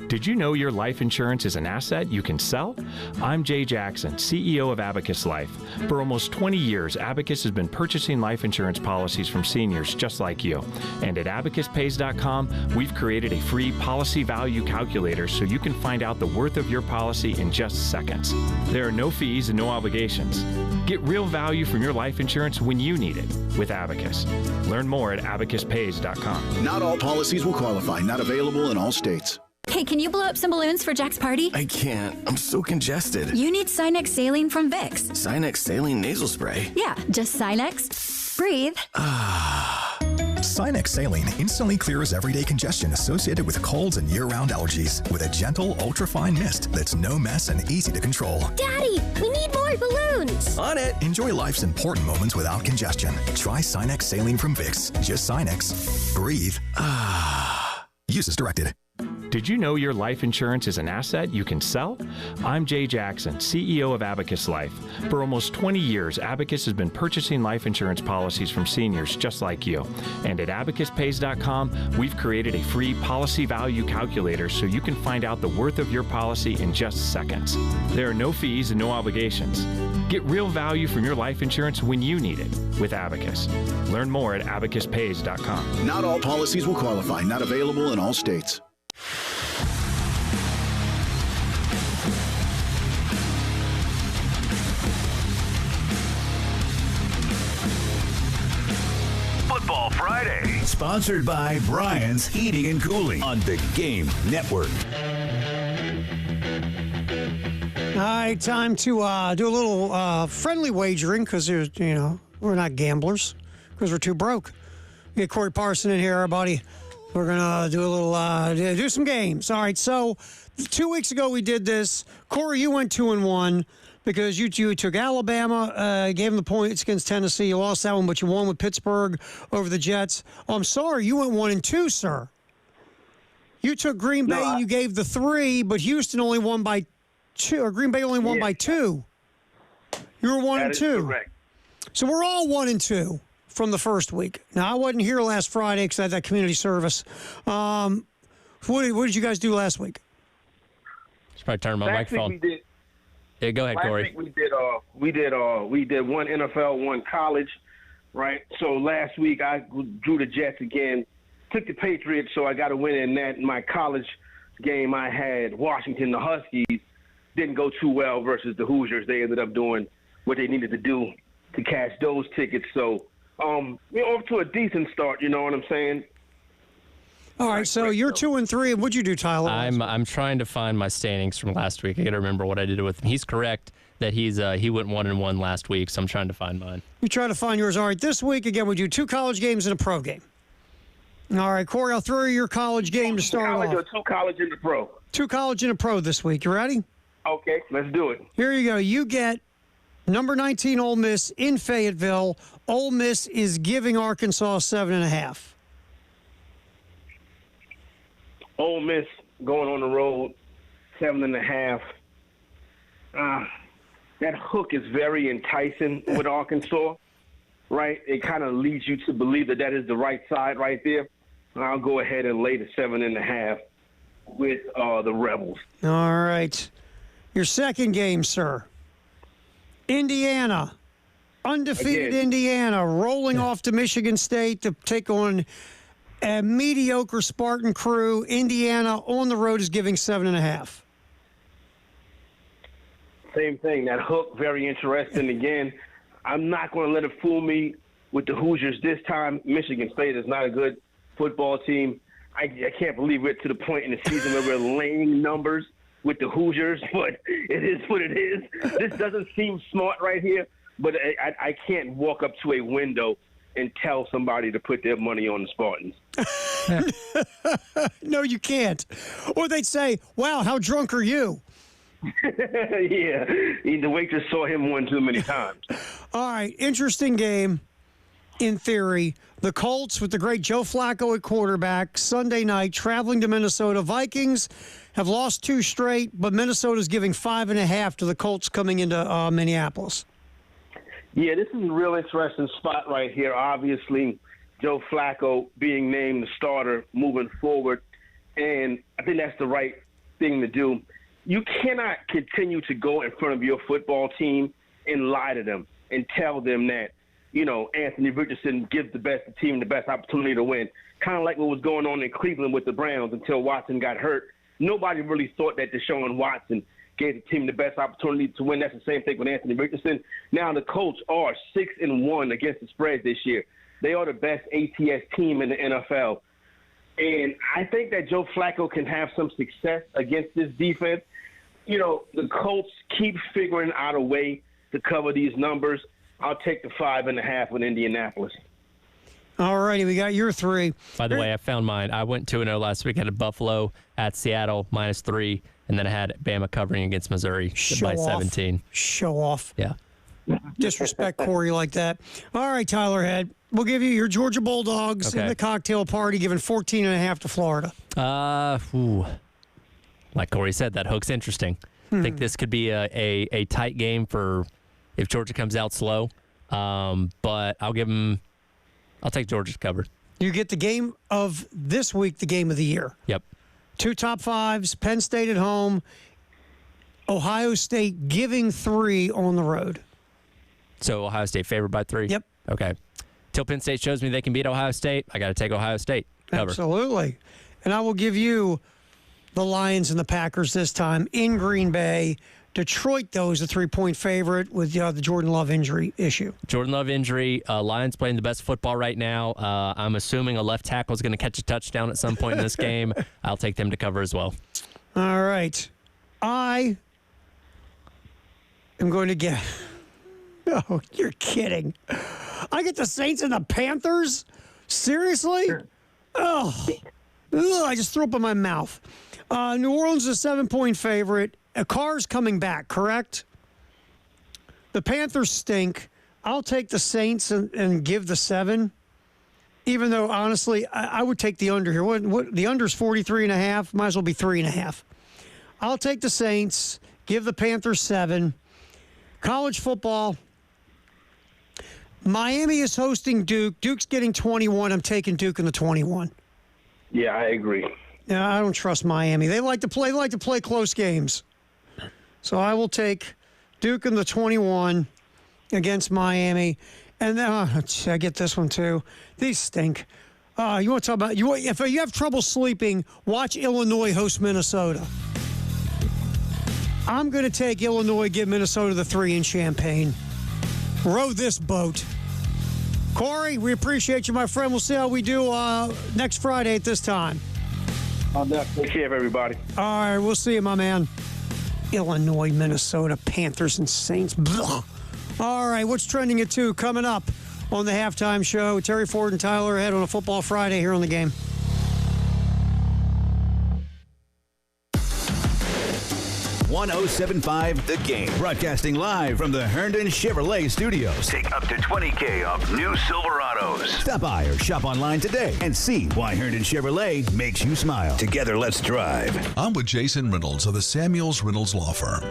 Did you know your life insurance is an asset you can sell? I'm Jay Jackson, CEO of Abacus Life. For almost 20 years, Abacus has been purchasing life insurance policies from seniors just like you. And at abacuspays.com, we've created a free policy value calculator so you can find out the worth of your policy in just seconds. There are no fees and no obligations. Get real value from your life insurance when you need it with Abacus. Learn more at abacuspays.com. Not all policies will qualify. Not available in all states. Hey, can you blow up some balloons for Jack's party? I can't. I'm so congested. You need Sinex Saline from Vicks. Sinex Saline nasal spray? Yeah, just Sinex. Breathe. Sinex Saline instantly clears everyday congestion associated with colds and year-round allergies with a gentle, ultra-fine mist that's no mess and easy to control. Daddy, we need more balloons. On it. Enjoy life's important moments without congestion. Try Sinex Saline from Vicks. Just Sinex. Breathe. Use as directed. Did you know your life insurance is an asset you can sell? I'm Jay Jackson, CEO of Abacus Life. For almost 20 years, Abacus has been purchasing life insurance policies from seniors just like you. And at abacuspays.com, we've created a free policy value calculator so you can find out the worth of your policy in just seconds. There are no fees and no obligations. Get real value from your life insurance when you need it with Abacus. Learn more at abacuspays.com. Not all policies will qualify. Not available in all states. Football Friday. Sponsored by Brian's Heating and Cooling on the Game Network. All right, time to do a little friendly wagering because we're not gamblers because we're too broke. Get Corey Parson in here, everybody. We're gonna do a little do some games. All right, so 2 weeks ago we did this. Corey, you went 2-1 because you took Alabama, gave them the points against Tennessee. You lost that one, but you won with Pittsburgh over the Jets. Oh, I'm sorry, you went 1-2, sir. You took Green Bay and you gave the 3, but Houston only won by 2, or Green Bay only won by 2. You were 1-2. Correct. So we're all 1-2 from the first week. Now, I wasn't here last Friday because I had that community service. What did you guys do last week? Should probably turn my microphone. Week we did. Yeah, go ahead, Corey. Last week we did one NFL, one college, right? So last week I drew the Jets again, took the Patriots, so I got a win in that. In my college game, I had Washington, the Huskies. Didn't go too well versus the Hoosiers. They ended up doing what they needed to do to cash those tickets. So we're off to a decent start, you know what I'm saying? All right, so you're 2-3. What'd you do, Tyler? I'm trying to find my standings from last week. I got to remember what I did with him. He's correct that he went 1-1 last week, so I'm trying to find mine. You try to find yours. All right, this week, again, we do 2 college games and a pro game. All right, Corey, I'll throw you your college game to start off. 2 college and a pro. 2 college and a pro this week. You ready? Okay, let's do it. Here you go. You get number 19 Ole Miss in Fayetteville. Ole Miss is giving Arkansas 7.5. Ole Miss going on the road, 7.5. That hook is very enticing with Arkansas, right? It kind of leads you to believe that is the right side right there. I'll go ahead and lay the 7.5 with the Rebels. All right. Your second game, sir. Indiana. Undefeated Indiana rolling off to Michigan State to take on a mediocre Spartan crew. Indiana on the road is giving 7.5. Same thing. That hook, very interesting. Again, I'm not going to let it fool me with the Hoosiers this time. Michigan State is not a good football team. I can't believe we're to the point in the season where we're laying numbers with the Hoosiers, but it is what it is. This doesn't seem smart right here, but I can't walk up to a window and tell somebody to put their money on the Spartans. No, you can't. Or they'd say, wow, how drunk are you? Yeah, the waitress saw him one too many times. All right, interesting game in theory. The Colts with the great Joe Flacco at quarterback, Sunday night, traveling to Minnesota. Vikings have lost 2 straight, but Minnesota's giving 5.5 to the Colts coming into Minneapolis. Yeah, this is a real interesting spot right here. Obviously, Joe Flacco being named the starter moving forward, and I think that's the right thing to do. You cannot continue to go in front of your football team and lie to them and tell them that, Anthony Richardson gives the team the best opportunity to win. Kind of like what was going on in Cleveland with the Browns until Watson got hurt. Nobody really thought that Deshaun Watson gave the team the best opportunity to win. That's the same thing with Anthony Richardson. Now the Colts are 6-1 against the spread this year. They are the best ATS team in the NFL. And I think that Joe Flacco can have some success against this defense. The Colts keep figuring out a way to cover these numbers. I'll take the 5.5 with Indianapolis. All righty, we got your 3. By the way, I found mine. I went 2-0 last week. I had Buffalo at Seattle -3, and then I had Bama covering against Missouri by 17. Show off. Yeah. disrespect Corey like that. All right, Tyler Head. We'll give you your Georgia Bulldogs in the cocktail party, giving 14.5 to Florida. Like Corey said, that hook's interesting. I think this could be a tight game for if Georgia comes out slow. But I'll take Georgia to cover. You get the game of this week, the game of the year. Yep. 2 top 5s, Penn State at home, Ohio State giving 3 on the road. So Ohio State favored by 3? Yep. Okay. Till Penn State shows me they can beat Ohio State, I got to take Ohio State. Cover. Absolutely. And I will give you the Lions and the Packers this time in Green Bay. Detroit, though, is a 3-point favorite with the Jordan Love injury issue. Jordan Love injury. Lions playing the best football right now. I'm assuming a left tackle is going to catch a touchdown at some point in this game. I'll take them to cover as well. All right. I am going to get... Oh, you're kidding. I get the Saints and the Panthers? Seriously? Sure. Oh, I just threw up in my mouth. New Orleans is a 7-point favorite. Carr's coming back, correct? The Panthers stink. I'll take the Saints and give the 7. Even though, honestly, I would take the under here. What the under's 43.5. Might as well be 3.5. I'll take the Saints. Give the Panthers 7. College football. Miami is hosting Duke. Duke's getting 21. I'm taking Duke in the 21. Yeah, I agree. Yeah, I don't trust Miami. They like to play close games. So I will take Duke in the 21 against Miami. And then I get this one too. These stink. You want to talk about if you have trouble sleeping, watch Illinois host Minnesota. I'm going to take Illinois, give Minnesota the 3 in Champaign. Row this boat. Corey, we appreciate you, my friend. We'll see how we do next Friday at this time. I'll definitely take care of everybody. All right, we'll see you, my man. Illinois, Minnesota, Panthers, and Saints. Blah. All right, what's trending at 2 coming up on the halftime show? Terry Ford and Tyler Head on a Football Friday here on The Game. .1075 The Game. Broadcasting live from the Herndon Chevrolet Studios. Take up to $20,000 off new Silverados. Stop by or shop online today and see why Herndon Chevrolet makes you smile. Together, let's drive. I'm with Jason Reynolds of the Samuels Reynolds Law Firm.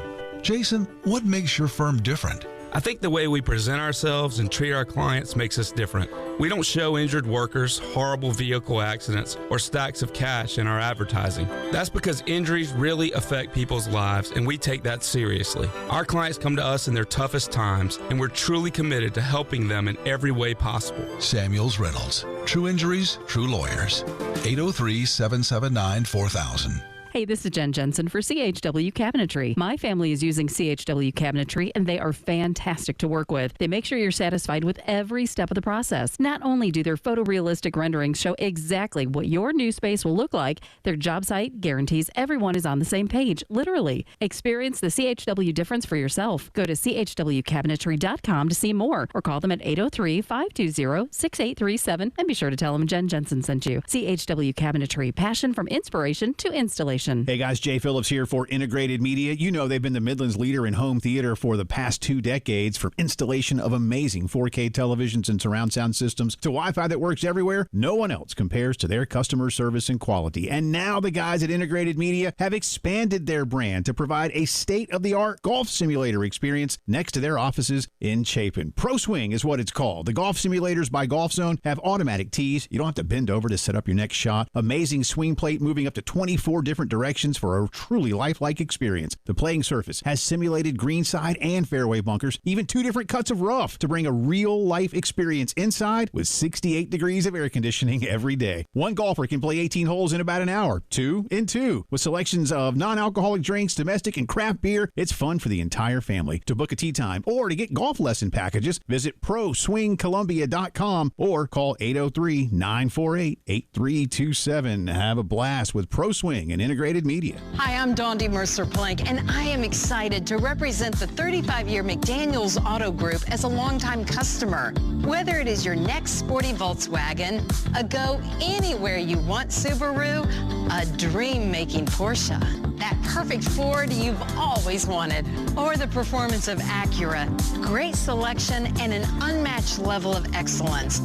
Jason, what makes your firm different? I think the way we present ourselves and treat our clients makes us different. We don't show injured workers, horrible vehicle accidents, or stacks of cash in our advertising. That's because injuries really affect people's lives, and we take that seriously. Our clients come to us in their toughest times, and we're truly committed to helping them in every way possible. Samuels Reynolds. True injuries, true lawyers. 803-779-4000. Hey, this is Jen Jensen for CHW Cabinetry. My family is using CHW Cabinetry, and they are fantastic to work with. They make sure you're satisfied with every step of the process. Not only do their photorealistic renderings show exactly what your new space will look like, their job site guarantees everyone is on the same page, literally. Experience the CHW difference for yourself. Go to chwcabinetry.com to see more, or call them at 803-520-6837, and be sure to tell them Jen Jensen sent you. CHW Cabinetry, passion from inspiration to installation. Hey guys, Jay Phillips here for Integrated Media. You know they've been the Midland's leader in home theater for the past 2 decades, from installation of amazing 4K televisions and surround sound systems to Wi-Fi that works everywhere. No one else compares to their customer service and quality. And now the guys at Integrated Media have expanded their brand to provide a state-of-the-art golf simulator experience next to their offices in Chapin. Pro Swing is what it's called. The golf simulators by Golf Zone have automatic tees. You don't have to bend over to set up your next shot. Amazing swing plate moving up to 24 different directions for a truly lifelike experience. The playing surface has simulated greenside and fairway bunkers, even 2 different cuts of rough to bring a real-life experience inside with 68 degrees of air conditioning every day. One golfer can play 18 holes in about an hour, 2 in 2, with selections of non-alcoholic drinks, domestic and craft beer. It's fun for the entire family. To book a tee time or to get golf lesson packages, visit ProSwingColumbia.com or call 803-948-8327. Have a blast with Pro Swing and Integrated integrated media. Hi, I'm Dondi Mercer-Plank, and I am excited to represent the 35-year McDaniels Auto Group as a longtime customer. Whether it is your next sporty Volkswagen, a go-anywhere-you-want Subaru, a dream-making Porsche, that perfect Ford you've always wanted, or the performance of Acura, great selection and an unmatched level of excellence.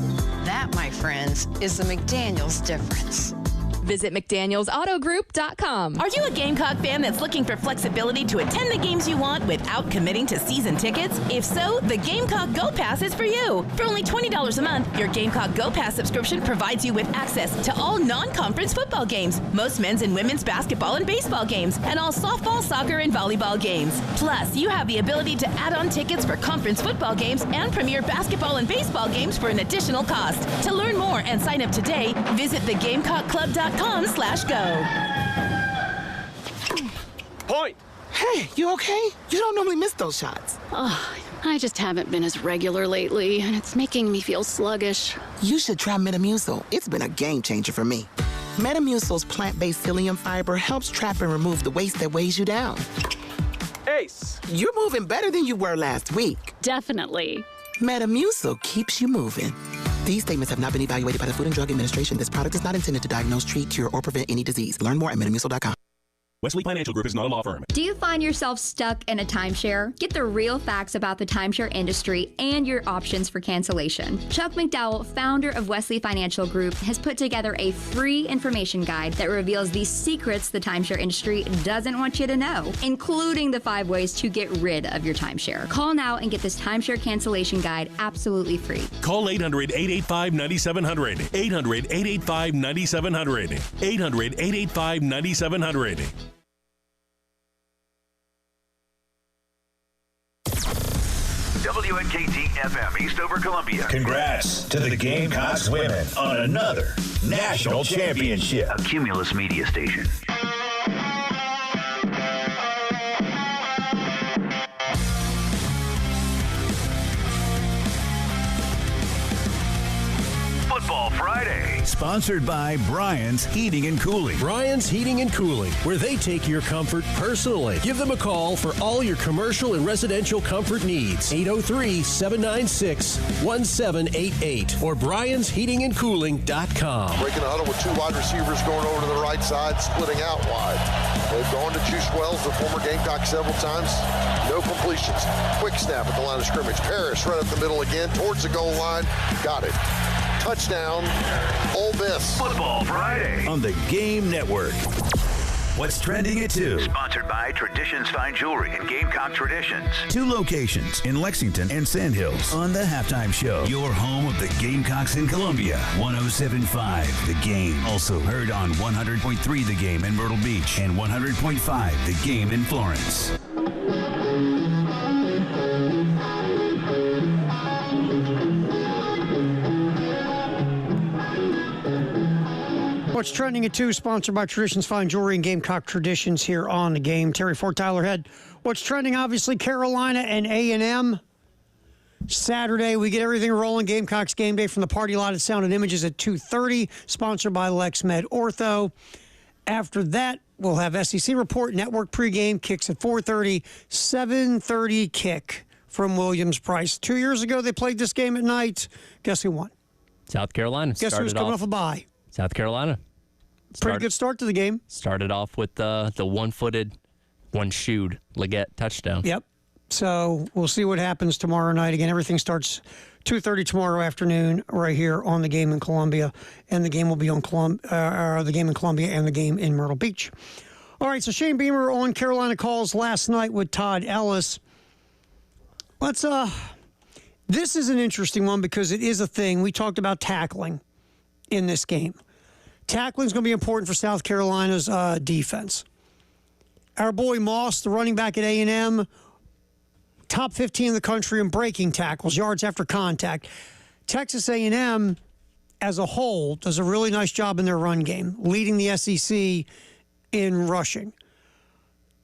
That, my friends, is the McDaniels difference. Visit McDanielsAutoGroup.com. Are you a Gamecock fan that's looking for flexibility to attend the games you want without committing to season tickets? If so, the Gamecock Go Pass is for you. For only $20 a month, your Gamecock Go Pass subscription provides you with access to all non-conference football games, most men's and women's basketball and baseball games, and all softball, soccer, and volleyball games. Plus, you have the ability to add on tickets for conference football games and premier basketball and baseball games for an additional cost. To learn more and sign up today, visit thegamecockclub.com/go. Point. Hey, you okay? You don't normally miss those shots. Oh, I just haven't been as regular lately, and it's making me feel sluggish. You should try Metamucil. It's been a game changer for me. Metamucil's plant-based psyllium fiber helps trap and remove the waste that weighs you down. Ace. You're moving better than you were last week. Definitely. Metamucil keeps you moving. These statements have not been evaluated by the Food and Drug Administration. This product is not intended to diagnose, treat, cure, or prevent any disease. Learn more at Metamucil.com. Wesley Financial Group is not a law firm. Do you find yourself stuck in a timeshare? Get the real facts about the timeshare industry and your options for cancellation. Chuck McDowell, founder of Wesley Financial Group, has put together a free information guide that reveals the secrets the timeshare industry doesn't want you to know, including the 5 ways to get rid of your timeshare. Call now and get this timeshare cancellation guide absolutely free. Call 800-885-9700. 800-885-9700. 800-885-9700. WNKT FM Eastover, Columbia. Congrats to the Gamecocks women on another national championship. A Cumulus media station. Football Friday. Sponsored by Brian's Heating and Cooling. Brian's Heating and Cooling, where they take your comfort personally. Give them a call for all your commercial and residential comfort needs. 803-796-1788 or briansheatingandcooling.com. Breaking a huddle with 2 wide receivers going over to the right side, splitting out wide. They've gone to Juice Wells, the former Gamecock, several times. No completions. Quick snap at the line of scrimmage. Parrish right up the middle again, towards the goal line. Got it. Touchdown, Ole Miss. Football Friday. On the Game Network. What's trending at 2? Sponsored by Traditions Fine Jewelry and Gamecock Traditions. 2 locations in Lexington and Sandhills. On the Halftime Show, your home of the Gamecocks in Columbia. 107.5 The Game. Also heard on 100.3 The Game in Myrtle Beach and 100.5 The Game in Florence. What's trending at 2, sponsored by Traditions Fine Jewelry and Gamecock Traditions here on the Game. Terry Fort, Tyler Head. What's trending, obviously, Carolina and A&M. Saturday, we get everything rolling. Gamecocks game day from the party lot at Sound and Images at 2:30, sponsored by LexMed Ortho. After that, we'll have SEC Report Network pregame, kicks at 4:30, 7:30 kick from Williams-Brice. 2 years ago, they played this game at night. Guess who won? South Carolina. Guess who's coming off a bye? South Carolina. Pretty good start to the game. Started off with the one-footed, one-shoed Leggett touchdown. Yep. So we'll see what happens tomorrow night. Again, everything starts 2:30 tomorrow afternoon right here on the Game in Columbia, and the game will be on the Game in Columbia and the game in Myrtle Beach. All right, so Shane Beamer on Carolina Calls last night with Todd Ellis. This is an interesting one because it is a thing. We talked about tackling in this game. Tackling is going to be important for South Carolina's defense. Our boy Moss, the running back at A&M, top 15 in the country in breaking tackles, yards after contact. Texas A&M, as a whole, does a really nice job in their run game, leading the SEC in rushing.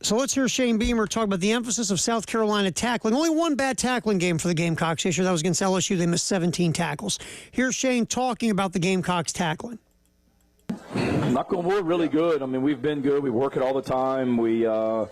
So let's hear Shane Beamer talk about the emphasis of South Carolina tackling. Only one bad tackling game for the Gamecocks this year. That was against LSU. They missed 17 tackles. Here's Shane talking about the Gamecocks tackling. Knock on wood, really good. I mean, we've been good. We work it all the time. We're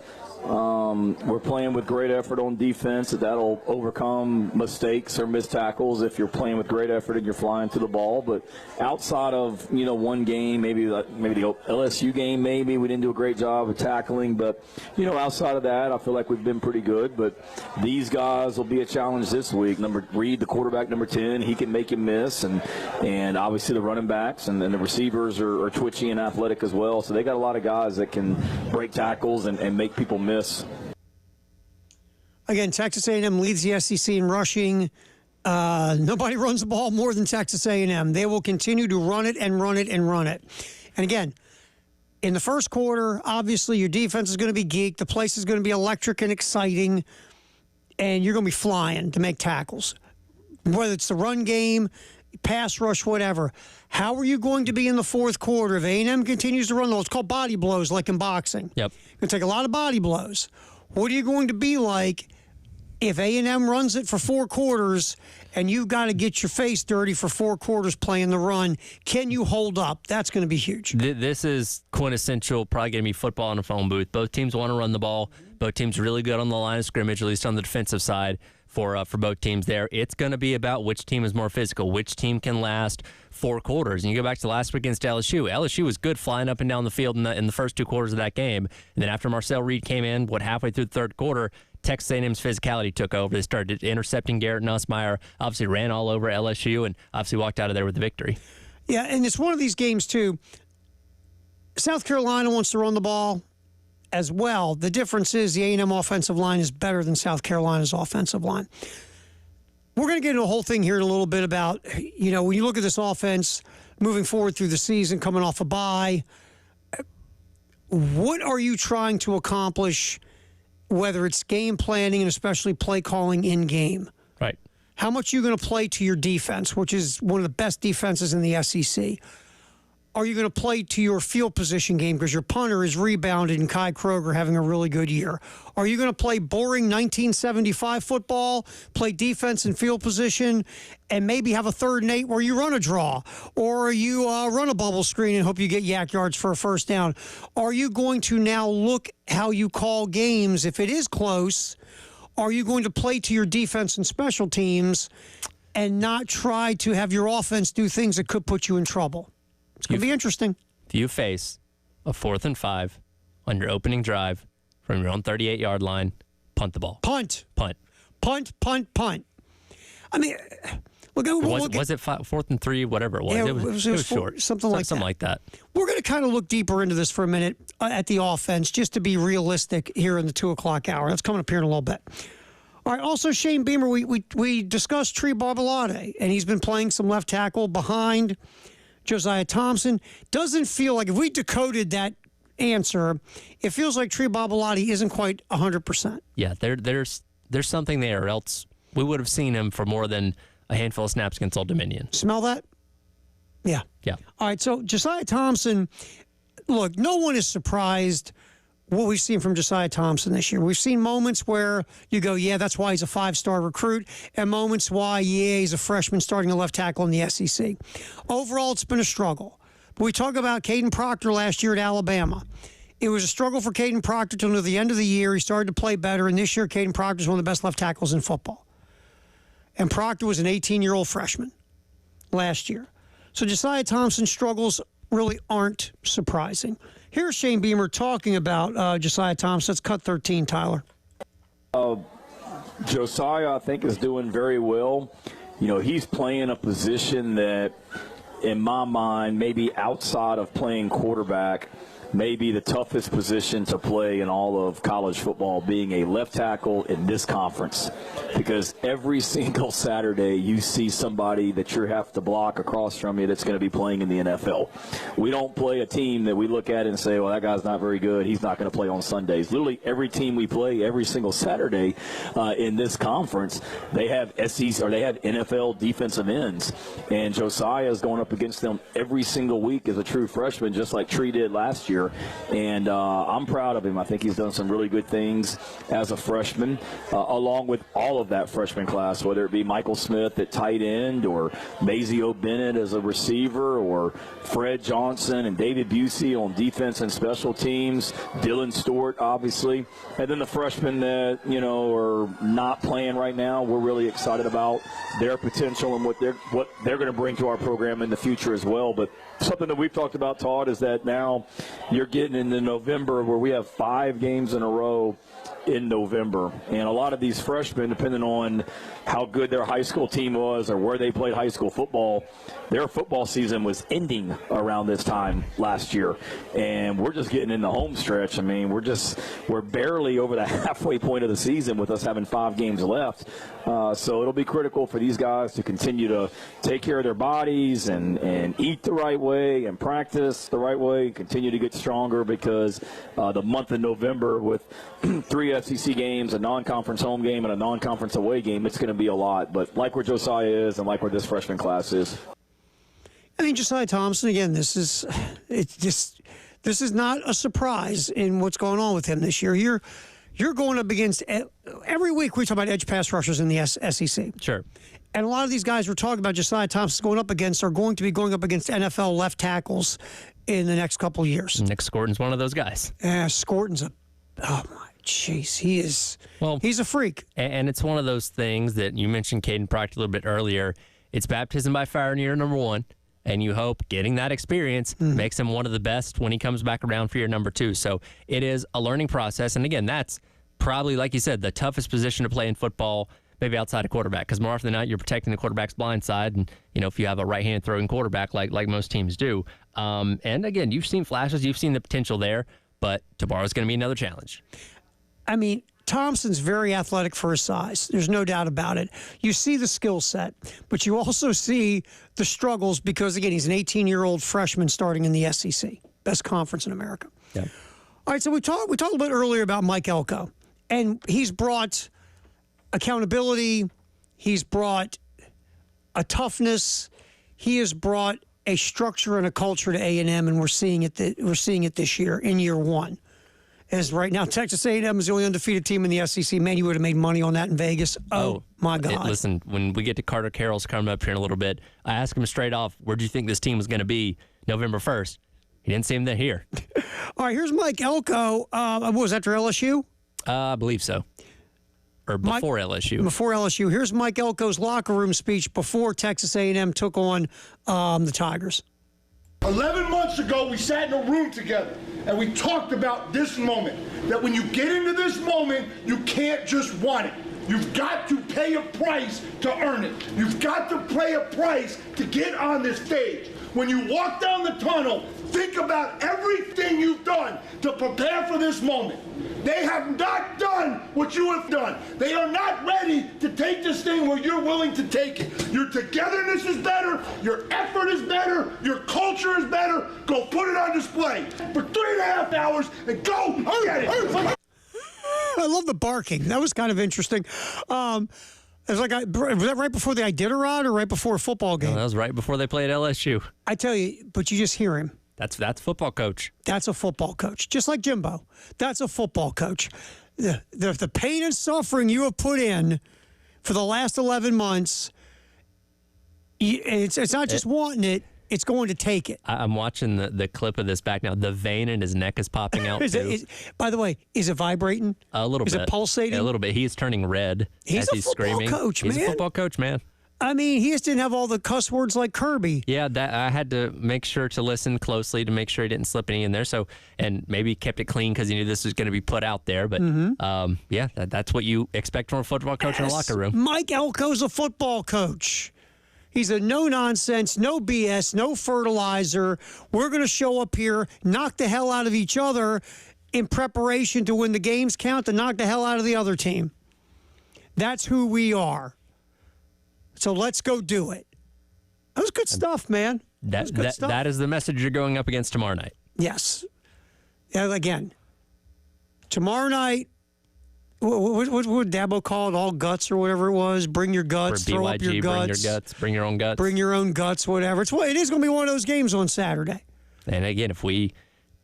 playing with great effort on defense. That'll overcome mistakes or missed tackles if you're playing with great effort and you're flying to the ball. But outside of one game, maybe the LSU game, maybe we didn't do a great job of tackling. But outside of that, I feel like we've been pretty good. But these guys will be a challenge this week. Reed, the quarterback, number 10, he can make you miss, and obviously the running backs and the receivers are twitchy and athletic as well. So they got a lot of guys that can break tackles and make people miss. Again, Texas A&M leads the SEC in rushing. Nobody runs the ball more than Texas A&M. They will continue to run it and run it and run it. And again, in the first quarter, obviously your defense is going to be geeked. The place is going to be electric and exciting, and you're going to be flying to make tackles. Whether it's the run game, pass rush, whatever. How are you going to be in the fourth quarter if A&M continues to run those? It's called body blows, like in boxing. Yep. It's going to take a lot of body blows. What are you going to be like if A&M runs it for 4 quarters and you've got to get your face dirty for 4 quarters playing the run? Can you hold up? That's going to be huge. This is quintessential, probably going to be football in a phone booth. Both teams want to run the ball. Both teams really good on the line of scrimmage, at least on the defensive side for both teams there. It's going to be about which team is more physical, which team can last 4 quarters. And you go back to last week against LSU. LSU was good flying up and down the field in the first 2 quarters of that game. And then after Marcel Reed came in, halfway through the third quarter, Texas A&M's physicality took over. They started intercepting Garrett Nussmeier, obviously ran all over LSU, and obviously walked out of there with the victory. Yeah, and it's one of these games, too. South Carolina wants to run the ball as well. The difference is the A&M offensive line is better than South Carolina's offensive line. We're going to get into a whole thing here in a little bit about, when you look at this offense moving forward through the season, coming off a bye, what are you trying to accomplish, whether it's game planning and especially play calling in game? Right. How much are you going to play to your defense, which is one of the best defenses in the SEC? Are you going to play to your field position game because your punter is rebounded and Kai Kroger having a really good year? Are you going to play boring 1975 football, play defense and field position, and maybe have a 3rd and 8 where you run a draw? Or you run a bubble screen and hope you get yak yards for a first down? Are you going to now look how you call games if it is close? Are you going to play to your defense and special teams and not try to have your offense do things that could put you in trouble? It's going to be interesting. If you face a 4th and 5 on your opening drive from your own 38-yard line, punt the ball. Punt. I mean, was it 4th and 3, whatever it was? Yeah, it was short. Something like that. We're going to kind of look deeper into this for a minute at the offense, just to be realistic here in the 2 o'clock hour. That's coming up here in a little bit. All right, also Shane Beamer, we discussed Tree Barbalade, and he's been playing some left tackle behind Josiah Thompson. Doesn't feel like, if we decoded that answer, it feels like Tree Barbalade isn't quite 100%. Yeah, there's something there, or else we would have seen him for more than a handful of snaps against Old Dominion. Smell that? Yeah. Yeah. All right, so Josiah Thompson, look, no one is surprised what we've seen from Josiah Thompson this year. We've seen moments where you go, yeah, that's why he's a 5-star recruit, and moments why, yeah, he's a freshman starting a left tackle in the SEC. Overall, it's been a struggle. But we talk about Caden Proctor last year at Alabama. It was a struggle for Caden Proctor until near the end of the year. He started to play better, and this year Caden Proctor is one of the best left tackles in football. And Proctor was an 18-year-old freshman last year. So Josiah Thompson's struggles really aren't surprising. Here's Shane Beamer talking about Josiah Thompson. Let's cut 13, Tyler. Josiah, I think, is doing very well. He's playing a position that, in my mind, maybe outside of playing quarterback, maybe the toughest position to play in all of college football, being a left tackle in this conference. Because every single Saturday you see somebody that you have to block across from you that's going to be playing in the NFL. We don't play a team that we look at and say, well, that guy's not very good, he's not going to play on Sundays. Literally every team we play every single Saturday in this conference, they have SEC or they have NFL defensive ends. And Josiah is going up against them every single week as a true freshman, just like Tree did last year. year. And I'm proud of him. I think he's done some really good things as a freshman, along with all of that freshman class, whether it be Michael Smith at tight end or Mazio Bennett as a receiver or Fred Johnson and David Busey on defense and special teams, Dylan Stewart, obviously. And then the freshmen that, are not playing right now, we're really excited about their potential and what they're going to bring to our program in the future as well. But something that we've talked about, Todd, is that now you're getting into November where we have 5 games in a row in November. And a lot of these freshmen, depending on how good their high school team was or where they played high school football, their football season was ending around this time last year. And we're just getting in the home stretch. I mean, we're barely over the halfway point of the season with us having 5 games left. So it'll be critical for these guys to continue to take care of their bodies and eat the right way and practice the right way, continue to get stronger, because the month of November with 3 SEC games, a non-conference home game, and a non-conference away game, it's going to be a lot. But like where Josiah is and like where this freshman class is. I mean, Josiah Thompson, again, this is not a surprise in what's going on with him this year. You're going up against, every week we talk about edge pass rushers in the SEC. Sure. And a lot of these guys we're talking about Josiah Thompson going up against are going to be going up against NFL left tackles in the next couple of years. Nick Scorton's one of those guys. Scorton's oh my, jeez, he's a freak. And it's one of those things that you mentioned Caden Proctor a little bit earlier. It's baptism by fire in year number 1. And you hope getting that experience makes him one of the best when he comes back around for year number 2. So it is a learning process. And again, that's probably, like you said, the toughest position to play in football, maybe outside of quarterback, because more often than not, you're protecting the quarterback's blind side. And, if you have a right-hand throwing quarterback like most teams do. And again, you've seen flashes, you've seen the potential there, but tomorrow's going to be another challenge. I mean, Thompson's very athletic for his size. There's no doubt about it. You see the skill set, but you also see the struggles because, again, he's an 18-year-old freshman starting in the SEC, best conference in America. Yeah. All right, so we talked a little bit earlier about Mike Elko, and he's brought accountability. He's brought a toughness. He has brought a structure and a culture to A&M, and we're seeing it this year in year 1. As right now, Texas A&M is the only undefeated team in the SEC. Man, you would have made money on that in Vegas. Oh my God. Listen, when we get to Carter Carroll's coming up here in a little bit, I asked him straight off, where do you think this team was going to be November 1st? He didn't seem to hear. All right, here's Mike Elko. What was that, after LSU? I believe so. Or before LSU. Before LSU. Here's Mike Elko's locker room speech before Texas A&M took on the Tigers. 11 months ago, we sat in a room together, and we talked about this moment, that when you get into this moment, you can't just want it. You've got to pay a price to earn it. You've got to pay a price to get on this stage. When you walk down the tunnel, think about everything you've done to prepare for this moment. They have not done what you have done. They are not ready to take this thing where you're willing to take it. Your togetherness is better. Your effort is better. Your culture is better. Go put it on display for 3.5 hours and go get it. I love the barking. That was kind of interesting. It was was that right before the Iditarod or right before a football game? No, that was right before they played LSU. I tell you, but you just hear him. That's football coach. That's a football coach, just like Jimbo. That's a football coach. The pain and suffering you have put in for the last 11 months, it's not just wanting it. It's going to take it. I'm watching the clip of this back now. The vein in his neck is popping out, too. By the way, is it vibrating? A little bit. Is it pulsating? Yeah, a little bit. He's turning red as he's screaming. Coach, he's a football coach, man. I mean, he just didn't have all the cuss words like Kirby. Yeah, that I had to make sure to listen closely to make sure he didn't slip any in there. So, and maybe kept it clean because he knew this was going to be put out there. But yeah, that's what you expect from a football coach in a locker room. Mike Elko's a football coach. He's a no-nonsense, no BS, no fertilizer. We're going to show up here, knock the hell out of each other in preparation to when the games count to knock the hell out of the other team. That's who we are. So let's go do it. That was good stuff, man. That is the message you're going up against tomorrow night. Yes. And again, tomorrow night, what would Dabo call it? All guts or whatever it was. Bring your guts. For BYG, throw up your guts. bring your guts. Bring your own guts. Bring your own guts, whatever. It is going to be one of those games on Saturday. And again, if we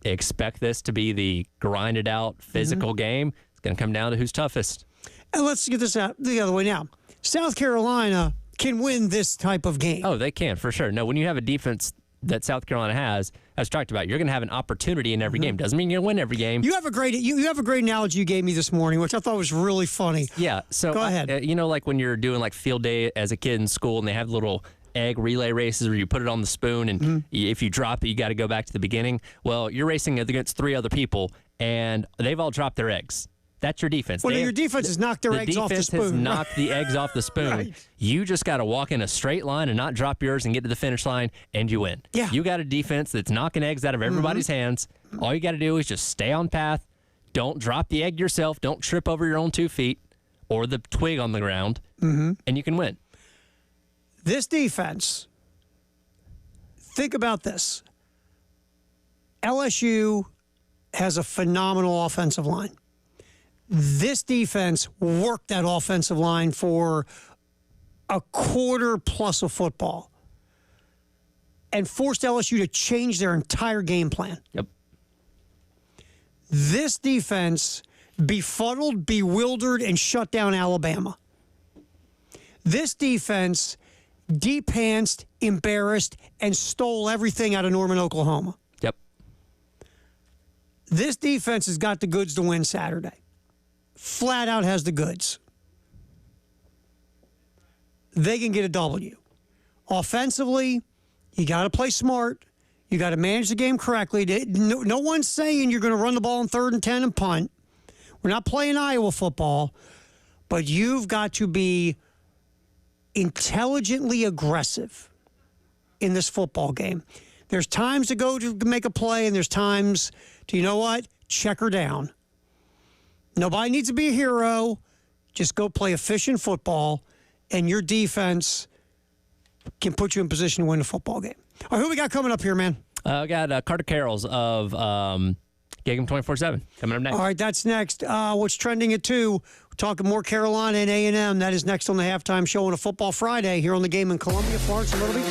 expect this to be the grinded out physical game. It's going to come down to who's toughest. And let's get this out the other way now. South Carolina can win this type of game. Oh, they can, for sure. No, when you have a defense that South Carolina has, as talked about, you're going to have an opportunity in every game. Doesn't mean you're going to win every game. You have a great analogy you gave me this morning, which I thought was really funny. Yeah. So go ahead. Like when you're doing like field day as a kid in school, and they have little egg relay races where you put it on the spoon, and if you drop it, you got to go back to the beginning. Well, you're racing against 3 other people, and they've all dropped their eggs. That's your defense. Well, your defense has knocked their eggs off the spoon. The defense has knocked the eggs off the spoon. Right. You just got to walk in a straight line and not drop yours and get to the finish line, and you win. Yeah. You got a defense that's knocking eggs out of everybody's hands. All you got to do is just stay on path. Don't drop the egg yourself. Don't trip over your own 2 feet or the twig on the ground, and you can win. This defense, think about this. LSU has a phenomenal offensive line. This defense worked that offensive line for a quarter plus of football and forced LSU to change their entire game plan. Yep. This defense befuddled, bewildered, and shut down Alabama. This defense de-pantsed, embarrassed, and stole everything out of Norman, Oklahoma. Yep. This defense has got the goods to win Saturday. Flat out has the goods. They can get a W. Offensively, you got to play smart. You got to manage the game correctly. No one's saying you're going to run the ball on 3rd and 10 and punt. We're not playing Iowa football, but you've got to be intelligently aggressive in this football game. There's times to go to make a play, and there's times to, you know what, check her down. Nobody needs to be a hero. Just go play efficient football, and your defense can put you in position to win the football game. All right, who we got coming up here, man? We got Carter Carrolls of Gagem 24/7 coming up next. All right, that's next. What's trending at 2? We're talking more Carolina and A&M. That is next on the Halftime Show on a Football Friday here on The Game in Columbia, Florence, and Myrtle Beach.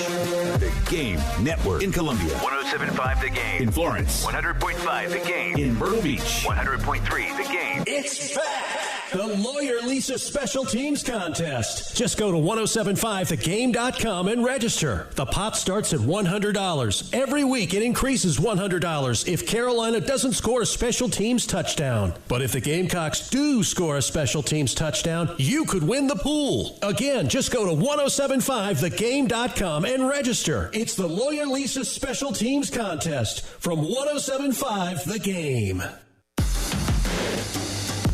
The Game Network in Columbia. 107.5 The Game. In Florence. 100.5 The Game. In Myrtle Beach. 100.3 The Game. It's back! The Lawyer Lisa Special Teams Contest. Just go to 1075thegame.com and register. The pot starts at $100. Every week it increases $100 if Carolina doesn't score a special teams touchdown. But if the Gamecocks do score a special teams touchdown, you could win the pool. Again, just go to 1075thegame.com and register. It's the Lawyer Lisa Special Teams Contest from 1075 The Game.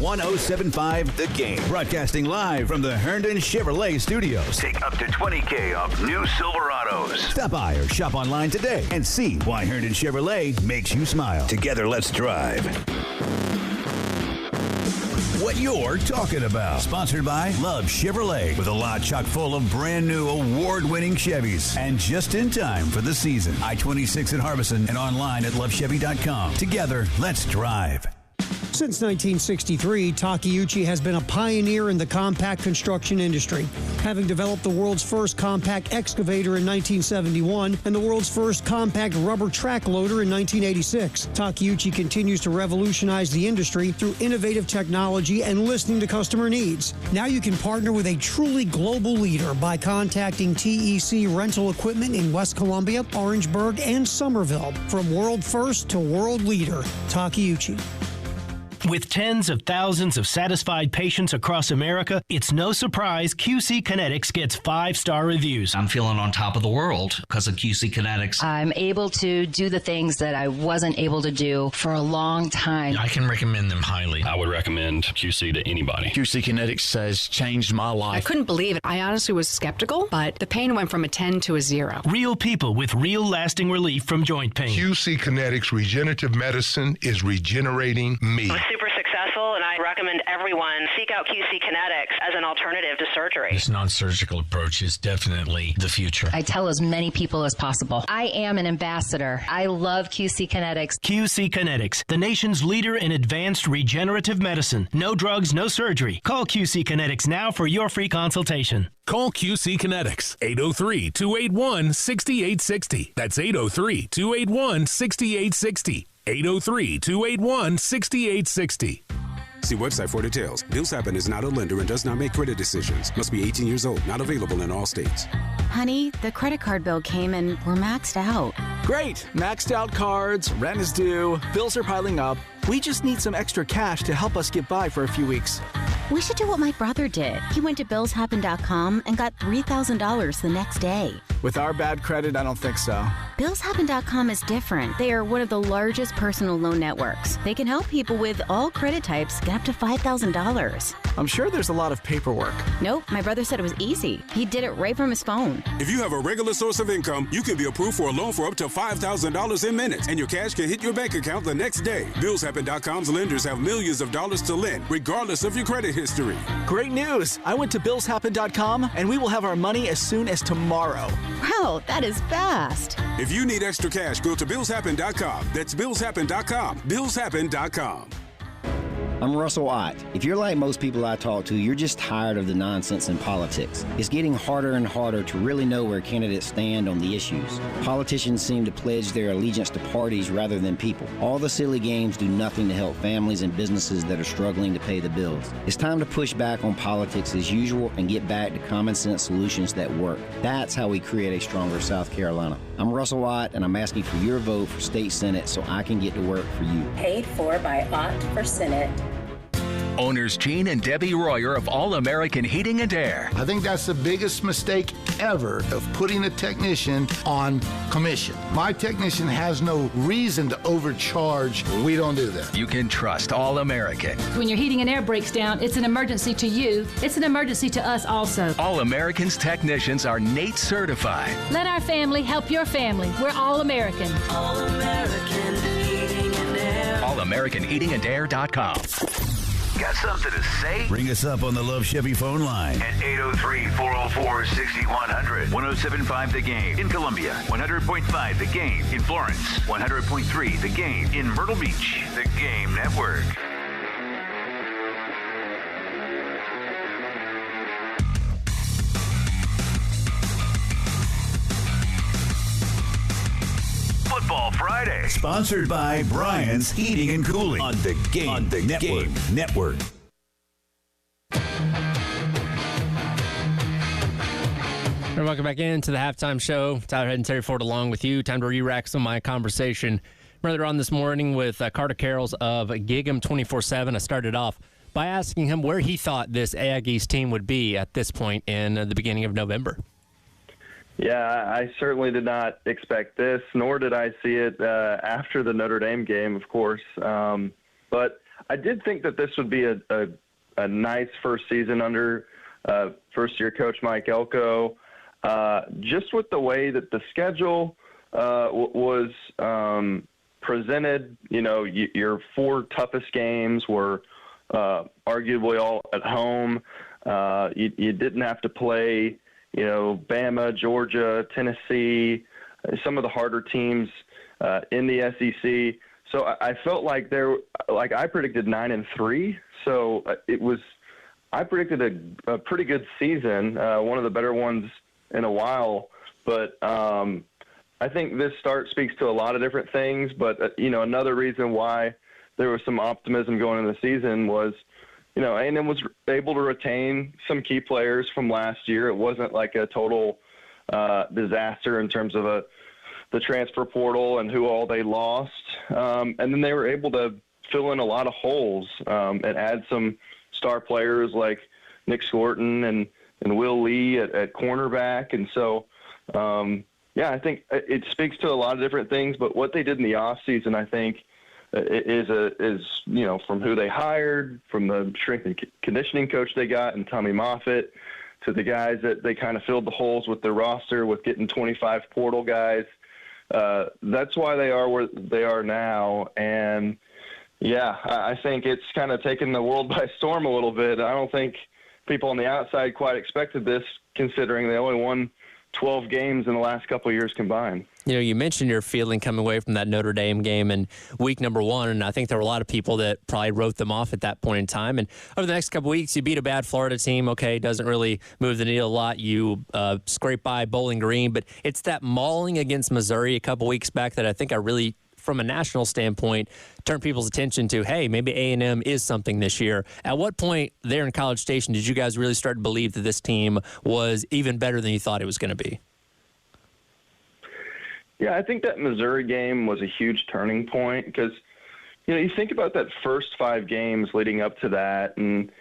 1075 The Game. Broadcasting live from the Herndon Chevrolet Studios. Take up to $20,000 off new Silverados. Stop by or shop online today and see why Herndon Chevrolet makes you smile. Together, let's drive. What you're talking about. Sponsored by Love Chevrolet, with a lot chock full of brand new award-winning Chevys. And just in time for the season. I-26 at Harbison and online at lovechevy.com. Together, let's drive. Since 1963, Takeuchi has been a pioneer in the compact construction industry, having developed the world's first compact excavator in 1971 and the world's first compact rubber track loader in 1986. Takeuchi continues to revolutionize the industry through innovative technology and listening to customer needs. Now you can partner with a truly global leader by contacting TEC Rental Equipment in West Columbia, Orangeburg, and Somerville. From world first to world leader, Takeuchi. With tens of thousands of satisfied patients across America, it's no surprise QC Kinetics gets 5-star reviews. I'm feeling on top of the world because of QC Kinetics. I'm able to do the things that I wasn't able to do for a long time. I can recommend them highly. I would recommend QC to anybody. QC Kinetics has changed my life. I couldn't believe it. I honestly was skeptical, but the pain went from a 10 to a 0. Real people with real lasting relief from joint pain. QC Kinetics Regenerative Medicine is regenerating me. Super successful, and I recommend everyone seek out QC Kinetics as an alternative to surgery. This non-surgical approach is definitely the future. I tell as many people as possible. I am an ambassador. I love QC Kinetics. QC Kinetics, the nation's leader in advanced regenerative medicine. No drugs, no surgery. Call QC Kinetics now for your free consultation. Call QC Kinetics, 803-281-6860. That's 803-281-6860. 803-281-6860. See website for details. Bills Happen is not a lender and does not make credit decisions. Must be 18 years old. Not available in all states. Honey, the credit card bill came and we're maxed out. Great. Maxed out cards, rent is due, bills are piling up. We just need some extra cash to help us get by for a few weeks. We should do what my brother did. He went to billshappen.com and got $3,000 the next day. With our bad credit, I don't think so. Billshappen.com is different. They are one of the largest personal loan networks. They can help people with all credit types get up to $5,000. I'm sure there's a lot of paperwork. Nope, my brother said it was easy. He did it right from his phone. If you have a regular source of income, you can be approved for a loan for up to $5,000 in minutes, and your cash can hit your bank account the next day. Billshappen.com's lenders have millions of dollars to lend, regardless of your credit history. Great news! I went to billshappen.com, and we will have our money as soon as tomorrow. Wow, that is fast. If you need extra cash, go to billshappen.com. That's billshappen.com. Billshappen.com. I'm Russell Ott. If you're like most people I talk to, you're just tired of the nonsense in politics. It's getting harder and harder to really know where candidates stand on the issues. Politicians seem to pledge their allegiance to parties rather than people. All the silly games do nothing to help families and businesses that are struggling to pay the bills. It's time to push back on politics as usual and get back to common sense solutions that work. That's how we create a stronger South Carolina. I'm Russell Ott, and I'm asking for your vote for state senate so I can get to work for you. Paid for by Ott for Senate. Owners Gene and Debbie Royer of All American Heating and Air. I think that's the biggest mistake ever of putting a technician on commission. My technician has no reason to overcharge. We don't do that. You can trust All American. When your heating and air breaks down, it's an emergency to you. It's an emergency to us also. All American's technicians are NATE certified. Let our family help your family. We're All American. All American Heating and Air. AllAmericanHeatingandAir.com. Got something to say? Ring us up on the Love Chevy phone line. At 803-404-6100. 107.5 The Game in Columbia. 100.5 The Game in Florence. 100.3 The Game in Myrtle Beach. The Game Network. Football Friday. Sponsored by Brian's Heating and Cooling on the Game Network. And welcome back into the halftime show. Tyler Head and Terry Ford along with you. Time to re-rack some of my conversation earlier on this morning with Carter Carrolls of Gig'em 24/7. I started off by asking him where he thought this Aggies team would be at this point in the beginning of November. Yeah, I certainly did not expect this, nor did I see it after the Notre Dame game, of course. But I did think that this would be a nice first season under first-year coach Mike Elko. Just with the way that the schedule was presented, you know, your four toughest games were arguably all at home. You didn't have to play, you know, Bama, Georgia, Tennessee, some of the harder teams in the SEC. So I felt like I predicted 9-3. So I predicted a pretty good season, one of the better ones in a while. But I think this start speaks to a lot of different things. But, you know, another reason why there was some optimism going into the season was, you know, A&M was able to retain some key players from last year. It wasn't like a total disaster in terms of the transfer portal and who all they lost. And then they were able to fill in a lot of holes and add some star players like Nick Scorton and Will Lee at cornerback. And so, yeah, I think it speaks to a lot of different things. But what they did in the offseason, I think, is you know, from who they hired, from the strength and conditioning coach they got and Tommy Moffitt, to the guys that they kind of filled the holes with their roster with getting 25 portal guys. That's why they are where they are now. And yeah, I think it's kind of taken the world by storm a little bit. I don't think people on the outside quite expected this, considering they only won 12 games in the last couple of years combined. You know, you mentioned your feeling coming away from that Notre Dame game in week number 1, and I think there were a lot of people that probably wrote them off at that point in time. And over the next couple of weeks, you beat a bad Florida team. Okay, doesn't really move the needle a lot. You scrape by Bowling Green, but it's that mauling against Missouri a couple weeks back that I think I really from a national standpoint, turn people's attention to, hey, maybe A&M is something this year. At what point there in College Station did you guys really start to believe that this team was even better than you thought it was going to be? Yeah, I think that Missouri game was a huge turning point because, you think about that first 5 games leading up to that, and,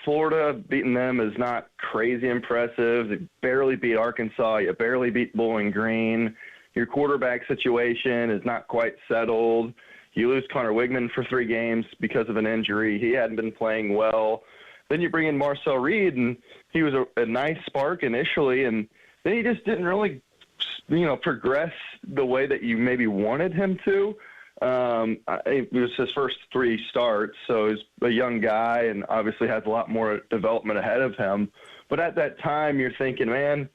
Florida beating them is not crazy impressive. They barely beat Arkansas. You barely beat Bowling Green. Your quarterback situation is not quite settled. You lose Connor Wigman for 3 games because of an injury. He hadn't been playing well. Then you bring in Marcel Reed, and he was a nice spark initially, and then he just didn't really progress the way that you maybe wanted him to. It was his first 3 starts, so he's a young guy and obviously has a lot more development ahead of him. But at that time, you're thinking, man,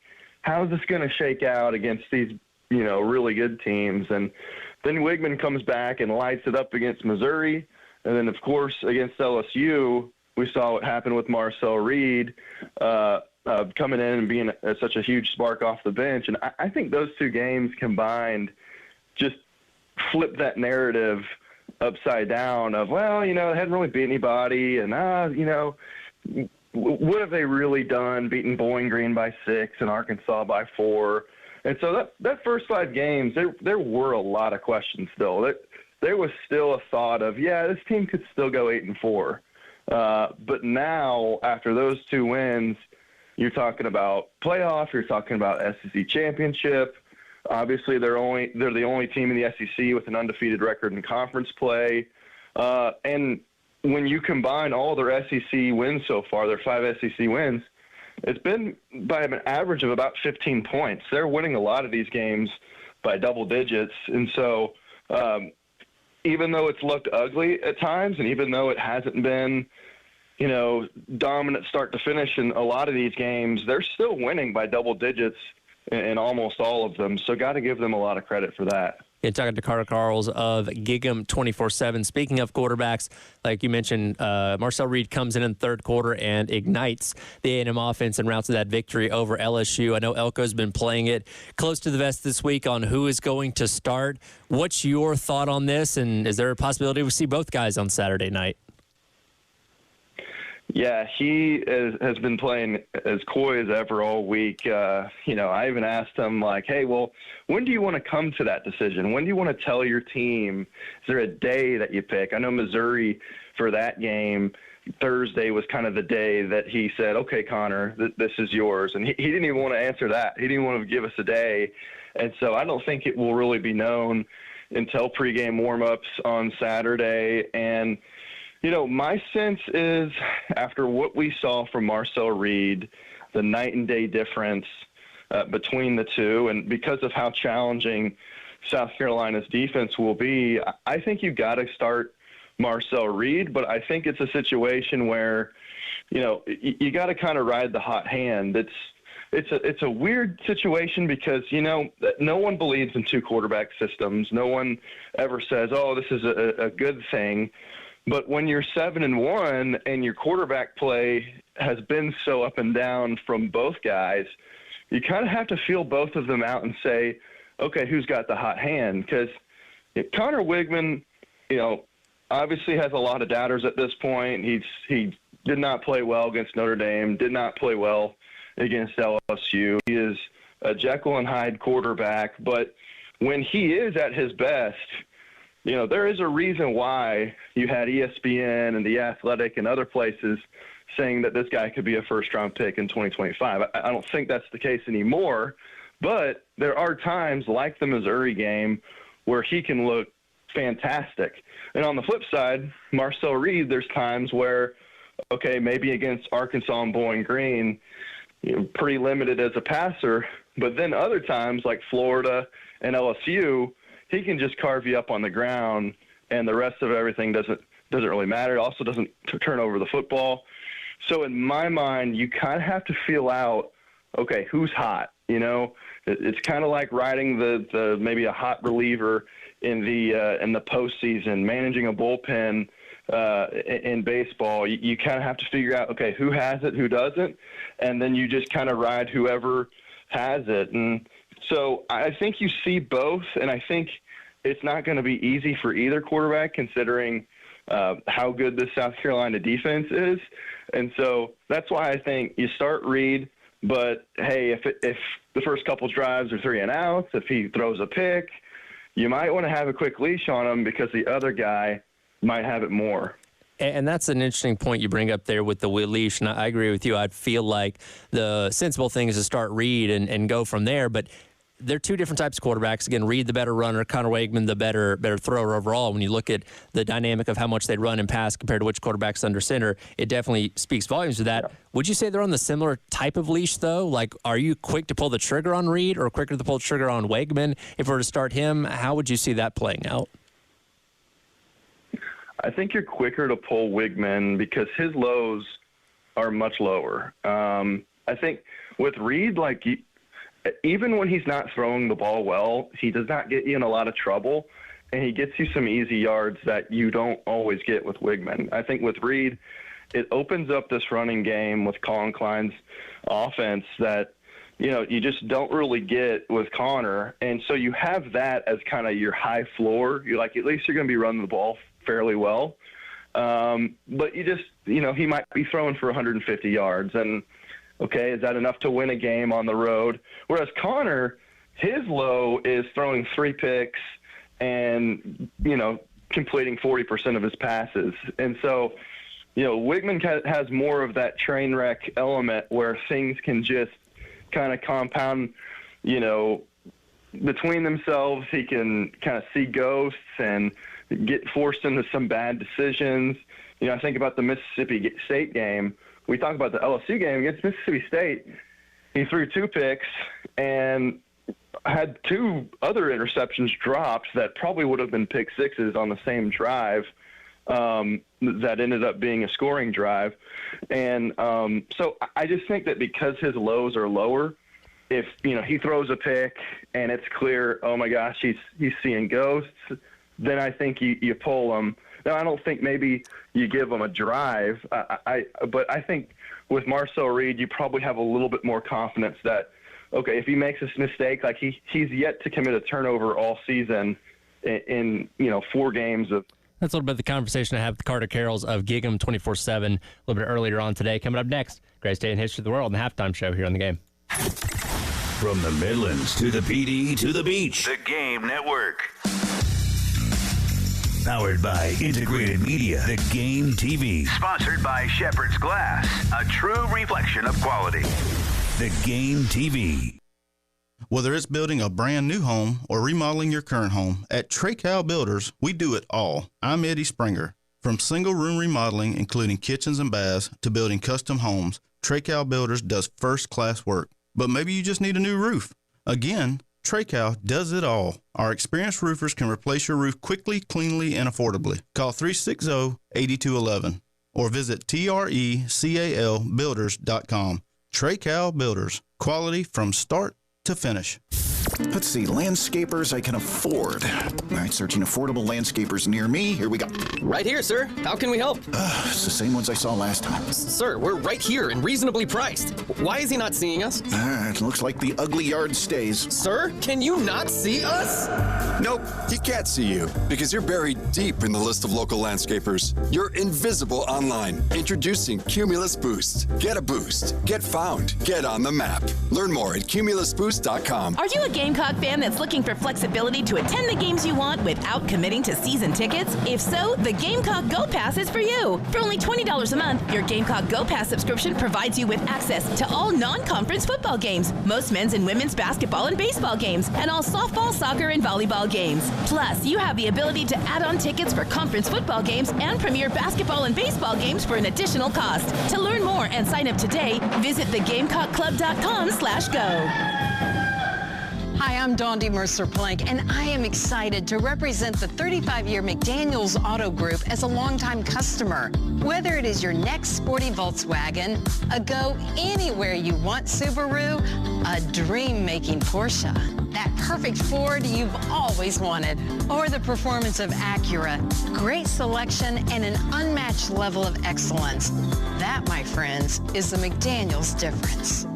how's this going to shake out against these, really good teams? And then Wigman comes back and lights it up against Missouri. And then, of course, against LSU, we saw what happened with Marcel Reed coming in and being such a huge spark off the bench. And I think those 2 games combined just flip that narrative upside down of, well, they hadn't really beat anybody. And, what have they really done beating Bowling Green by 6 and Arkansas by 4? And so that first 5 games, there were a lot of questions still. There was still a thought of, this team could still go 8-4. But now, after those 2 wins, you're talking about playoff, you're talking about SEC championship. Obviously, they're the only team in the SEC with an undefeated record in conference play. And when you combine all their SEC wins so far, their 5 SEC wins, it's been by an average of about 15 points. They're winning a lot of these games by double digits. And so even though it's looked ugly at times, and even though it hasn't been, dominant start to finish in a lot of these games, they're still winning by double digits in almost all of them. So got to give them a lot of credit for that. Yeah, talking to Carter Carls of Gig'em 24/7. Speaking of quarterbacks, like you mentioned, Marcel Reed comes in the third quarter and ignites the A&M offense and routes to that victory over LSU. I know Elko's been playing it close to the vest this week on who is going to start. What's your thought on this, and is there a possibility we see both guys on Saturday night? Yeah, he has been playing as coy as ever all week. I even asked him, hey, well, when do you want to come to that decision? When do you want to tell your team? Is there a day that you pick? I know Missouri, for that game, Thursday was kind of the day that he said, okay, Connor, this is yours. And he didn't even want to answer that. He didn't want to give us a day. And so I don't think it will really be known until pregame warm-ups on Saturday. And my sense is, after what we saw from Marcel Reed, the night and day difference between the two, and because of how challenging South Carolina's defense will be, I think you've got to start Marcel Reed. But I think it's a situation where, you got to kind of ride the hot hand. It's a weird situation because, no one believes in 2 quarterback systems. No one ever says, oh, this is a good thing. But when you're 7-1 and your quarterback play has been so up and down from both guys, you kind of have to feel both of them out and say, okay, who's got the hot hand? Because Connor Wigman, obviously has a lot of doubters at this point. He did not play well against Notre Dame, did not play well against LSU. He is a Jekyll and Hyde quarterback, but when he is at his best, there is a reason why you had ESPN and The Athletic and other places saying that this guy could be a first-round pick in 2025. I don't think that's the case anymore, but there are times like the Missouri game where he can look fantastic. And on the flip side, Marcel Reed, there's times where, okay, maybe against Arkansas and Bowling Green, pretty limited as a passer, but then other times like Florida and LSU, he can just carve you up on the ground, and the rest of everything doesn't really matter. It also doesn't turn over the football. So in my mind, you kind of have to feel out, okay, who's hot? It's kind of like riding the maybe a hot reliever in the postseason, managing a bullpen in baseball. You kind of have to figure out, okay, who has it, who doesn't, and then you just kind of ride whoever has it. And so I think you see both, and I think it's not going to be easy for either quarterback considering how good the South Carolina defense is. And so that's why I think you start Reed, but hey, if the first couple drives are 3 and outs, if he throws a pick, you might want to have a quick leash on him because the other guy might have it more. And that's an interesting point you bring up there with the leash, and I agree with you. I'd feel like the sensible thing is to start Reed and go from there, but they're two different types of quarterbacks. Again, Reed, the better runner, Connor Weigman, the better thrower overall. When you look at the dynamic of how much they run and pass compared to which quarterback's under center, it definitely speaks volumes to that. Yeah. Would you say they're on the similar type of leash, though? Like, are you quick to pull the trigger on Reed or quicker to pull the trigger on Weigman? If we were to start him, how would you see that playing out? I think you're quicker to pull Weigman because his lows are much lower. I think with Reed, even when he's not throwing the ball well, he does not get you in a lot of trouble, and he gets you some easy yards that you don't always get with Weigman. I think with Reed, it opens up this running game with Colin Klein's offense that, you just don't really get with Connor. And so you have that as kind of your high floor. You're like, at least you're going to be running the ball fairly well. But you just, he might be throwing for 150 yards. And, okay, is that enough to win a game on the road? Whereas Connor, his low is throwing 3 picks and, completing 40% of his passes. And so, Weigman has more of that train wreck element where things can just kind of compound, between themselves. He can kind of see ghosts and get forced into some bad decisions. I think about the Mississippi State game. We talk about the LSU game against Mississippi State. He threw 2 picks and had 2 other interceptions dropped that probably would have been pick sixes on the same drive that ended up being a scoring drive. And so I just think that because his lows are lower, if, he throws a pick and it's clear, oh, my gosh, he's seeing ghosts, then I think you pull him. Now, I don't think maybe you give him a drive, but I think with Marcel Reed, you probably have a little bit more confidence that, okay, if he makes this mistake, like he's yet to commit a turnover all season in 4 games of. That's a little bit of the conversation I have with Carter Carrolls of Gig'em 24/7 a little bit earlier on today. Coming up next, greatest day in history of the world, and the halftime show here on The Game. From the Midlands to the PD to the beach. The Game Network. Powered by Integrated Media, The Game TV. Sponsored by Shepherd's Glass, a true reflection of quality. The Game TV. Whether it's building a brand new home or remodeling your current home, at Trey-Cal Builders, we do it all. I'm Eddie Springer. From single room remodeling, including kitchens and baths, to building custom homes, Trey-Cal Builders does first-class work. But maybe you just need a new roof. Again, Trey-Cal does it all. Our experienced roofers can replace your roof quickly, cleanly, and affordably. Call 360-8211 or visit trecalbuilders.com. Trey-Cal Builders. Quality from start to finish. Let's see, landscapers I can afford. All right, searching affordable landscapers near me. Here we go. Right here, sir. How can we help? It's the same ones I saw last time. Sir, we're right here and reasonably priced. Why is he not seeing us? It looks like the ugly yard stays. Sir, can you not see us? Nope, he can't see you because you're buried deep in the list of local landscapers. You're invisible online. Introducing Cumulus Boost. Get a boost. Get found. Get on the map. Learn more at cumulusboost.com. Are you a Gamecock fan that's looking for flexibility to attend the games you want without committing to season tickets? If so, the Gamecock Go Pass is for you. For only $20 a month, your Gamecock Go Pass subscription provides you with access to all non-conference football games, most men's and women's basketball and baseball games, and all softball, soccer, and volleyball games. Plus, you have the ability to add on tickets for conference football games and premier basketball and baseball games for an additional cost. To learn more and sign up today, visit thegamecockclub.com/go. Hi, I'm Dondi Mercer-Plank, and I am excited to represent the 35-year McDaniels Auto Group as a longtime customer. Whether it is your next sporty Volkswagen, a go-anywhere-you-want Subaru, a dream-making Porsche, that perfect Ford you've always wanted, or the performance of Acura, great selection and an unmatched level of excellence. That, my friends, is the McDaniels difference.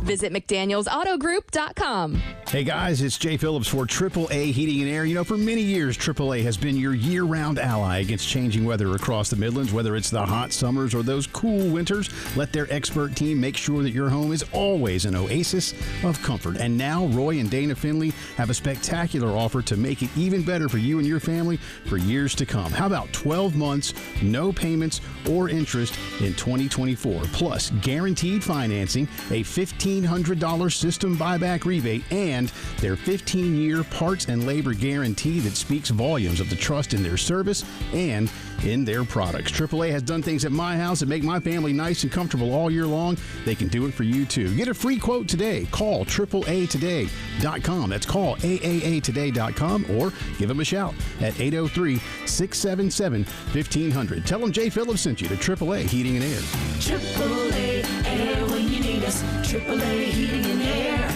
Visit McDanielsAutoGroup.com. Hey guys, it's Jay Phillips for AAA Heating and Air. You know, for many years, AAA has been your year-round ally against changing weather across the Midlands, whether it's the hot summers or those cool winters. Let their expert team make sure that your home is always an oasis of comfort. And now, Roy and Dana Finley have a spectacular offer to make it even better for you and your family for years to come. How about 12 months, no payments or interest in 2024, plus guaranteed financing, a $1,500 system buyback rebate, and their 15-year parts and labor guarantee that speaks volumes of the trust in their service and in their products. AAA has done things at my house that make my family nice and comfortable all year long. They can do it for you, too. Get a free quote today. Call AAAtoday.com. That's call AAAtoday.com or give them a shout at 803-677-1500. Tell them Jay Phillips sent you to AAA Heating and Air. AAA Air when you need us. AAA Heating and Air.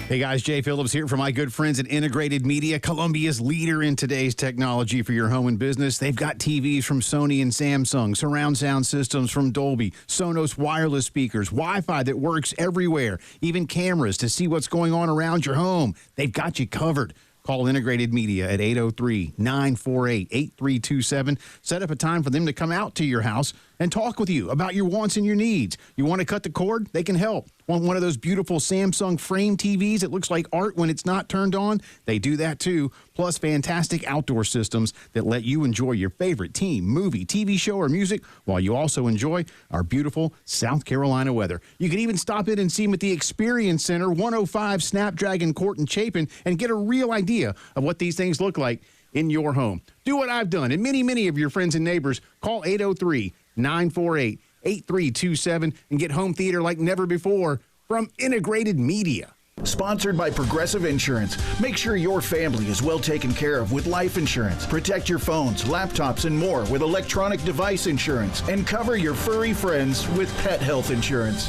Hey guys, Jay Phillips here for my good friends at Integrated Media, Columbia's leader in today's technology for your home and business. They've got TVs from Sony and Samsung, surround sound systems from Dolby, Sonos wireless speakers, Wi-Fi that works everywhere, even cameras to see what's going on around your home. They've got you covered. Call Integrated Media at 803-948-8327. Set up a time for them to come out to your house and talk with you about your wants and your needs. You want to cut the cord? They can help. Want one of those beautiful Samsung frame TVs that looks like art when it's not turned on? They do that too. Plus fantastic outdoor systems that let you enjoy your favorite team, movie, TV show, or music while you also enjoy our beautiful South Carolina weather. You can even stop in and see them at the Experience Center, 105 Snapdragon Court and Chapin, and get a real idea of what these things look like in your home. Do what I've done, and many of your friends and neighbors. Call 803-948-8327 and get home theater like never before from Integrated Media. Sponsored by Progressive Insurance. Make sure your family is well taken care of with life insurance. Protect your phones, laptops, and more with electronic device insurance. And cover your furry friends with pet health insurance.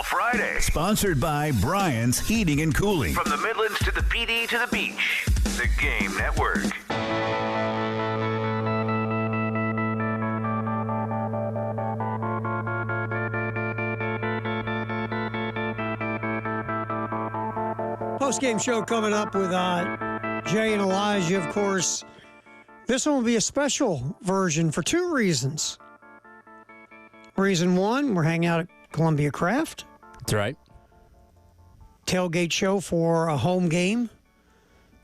Friday. Sponsored by Brian's Heating and Cooling. From the Midlands to the PD to the beach. The Game Network. Post-game show coming up with Jay and Elijah, of course. This one will be a special version for two reasons. Reason one, we're hanging out at Columbia Craft. That's right. Tailgate show for a home game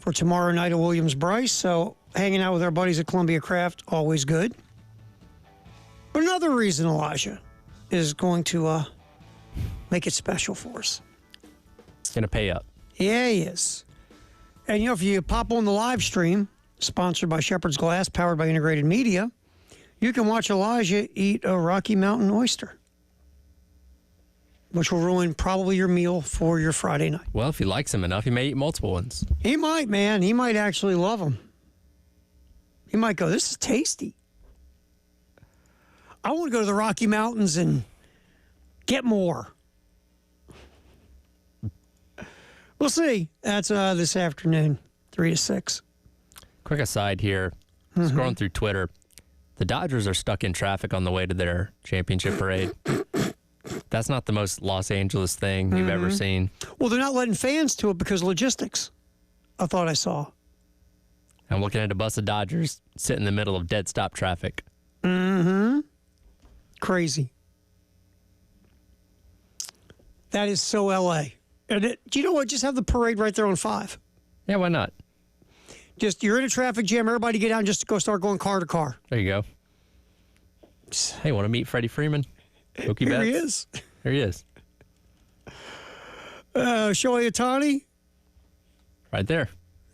for tomorrow night at Williams-Brice. So hanging out with our buddies at Columbia Craft, always good. But another reason, Elijah, is going to make it special for us. It's going to pay up. Yeah, he is. And, you know, if you pop on the live stream, sponsored by Shepherd's Glass, powered by Integrated Media, you can watch Elijah eat a Rocky Mountain oyster, which will ruin probably your meal for your Friday night. Well, if he likes them enough, he may eat multiple ones. He might, man. He might actually love them. He might go, this is tasty. I want to go to the Rocky Mountains and get more. We'll see. That's this afternoon, 3 to 6. Quick aside here, scrolling through Twitter, the Dodgers are stuck in traffic on the way to their championship parade. That's not the most Los Angeles thing you've ever seen. Well, they're not letting fans to it because of logistics, I thought I saw. I'm looking at a bus of Dodgers sit in the middle of dead stop traffic. Crazy. That is so L.A. And do you know what? Just have the parade right there on 5. Yeah, why not? Just, you're in a traffic jam, everybody get out and just go start going car to car. There you go. Hey, want to meet Freddie Freeman? Mookie Here Betts? he is. There he is. Shohei Ohtani. Right there.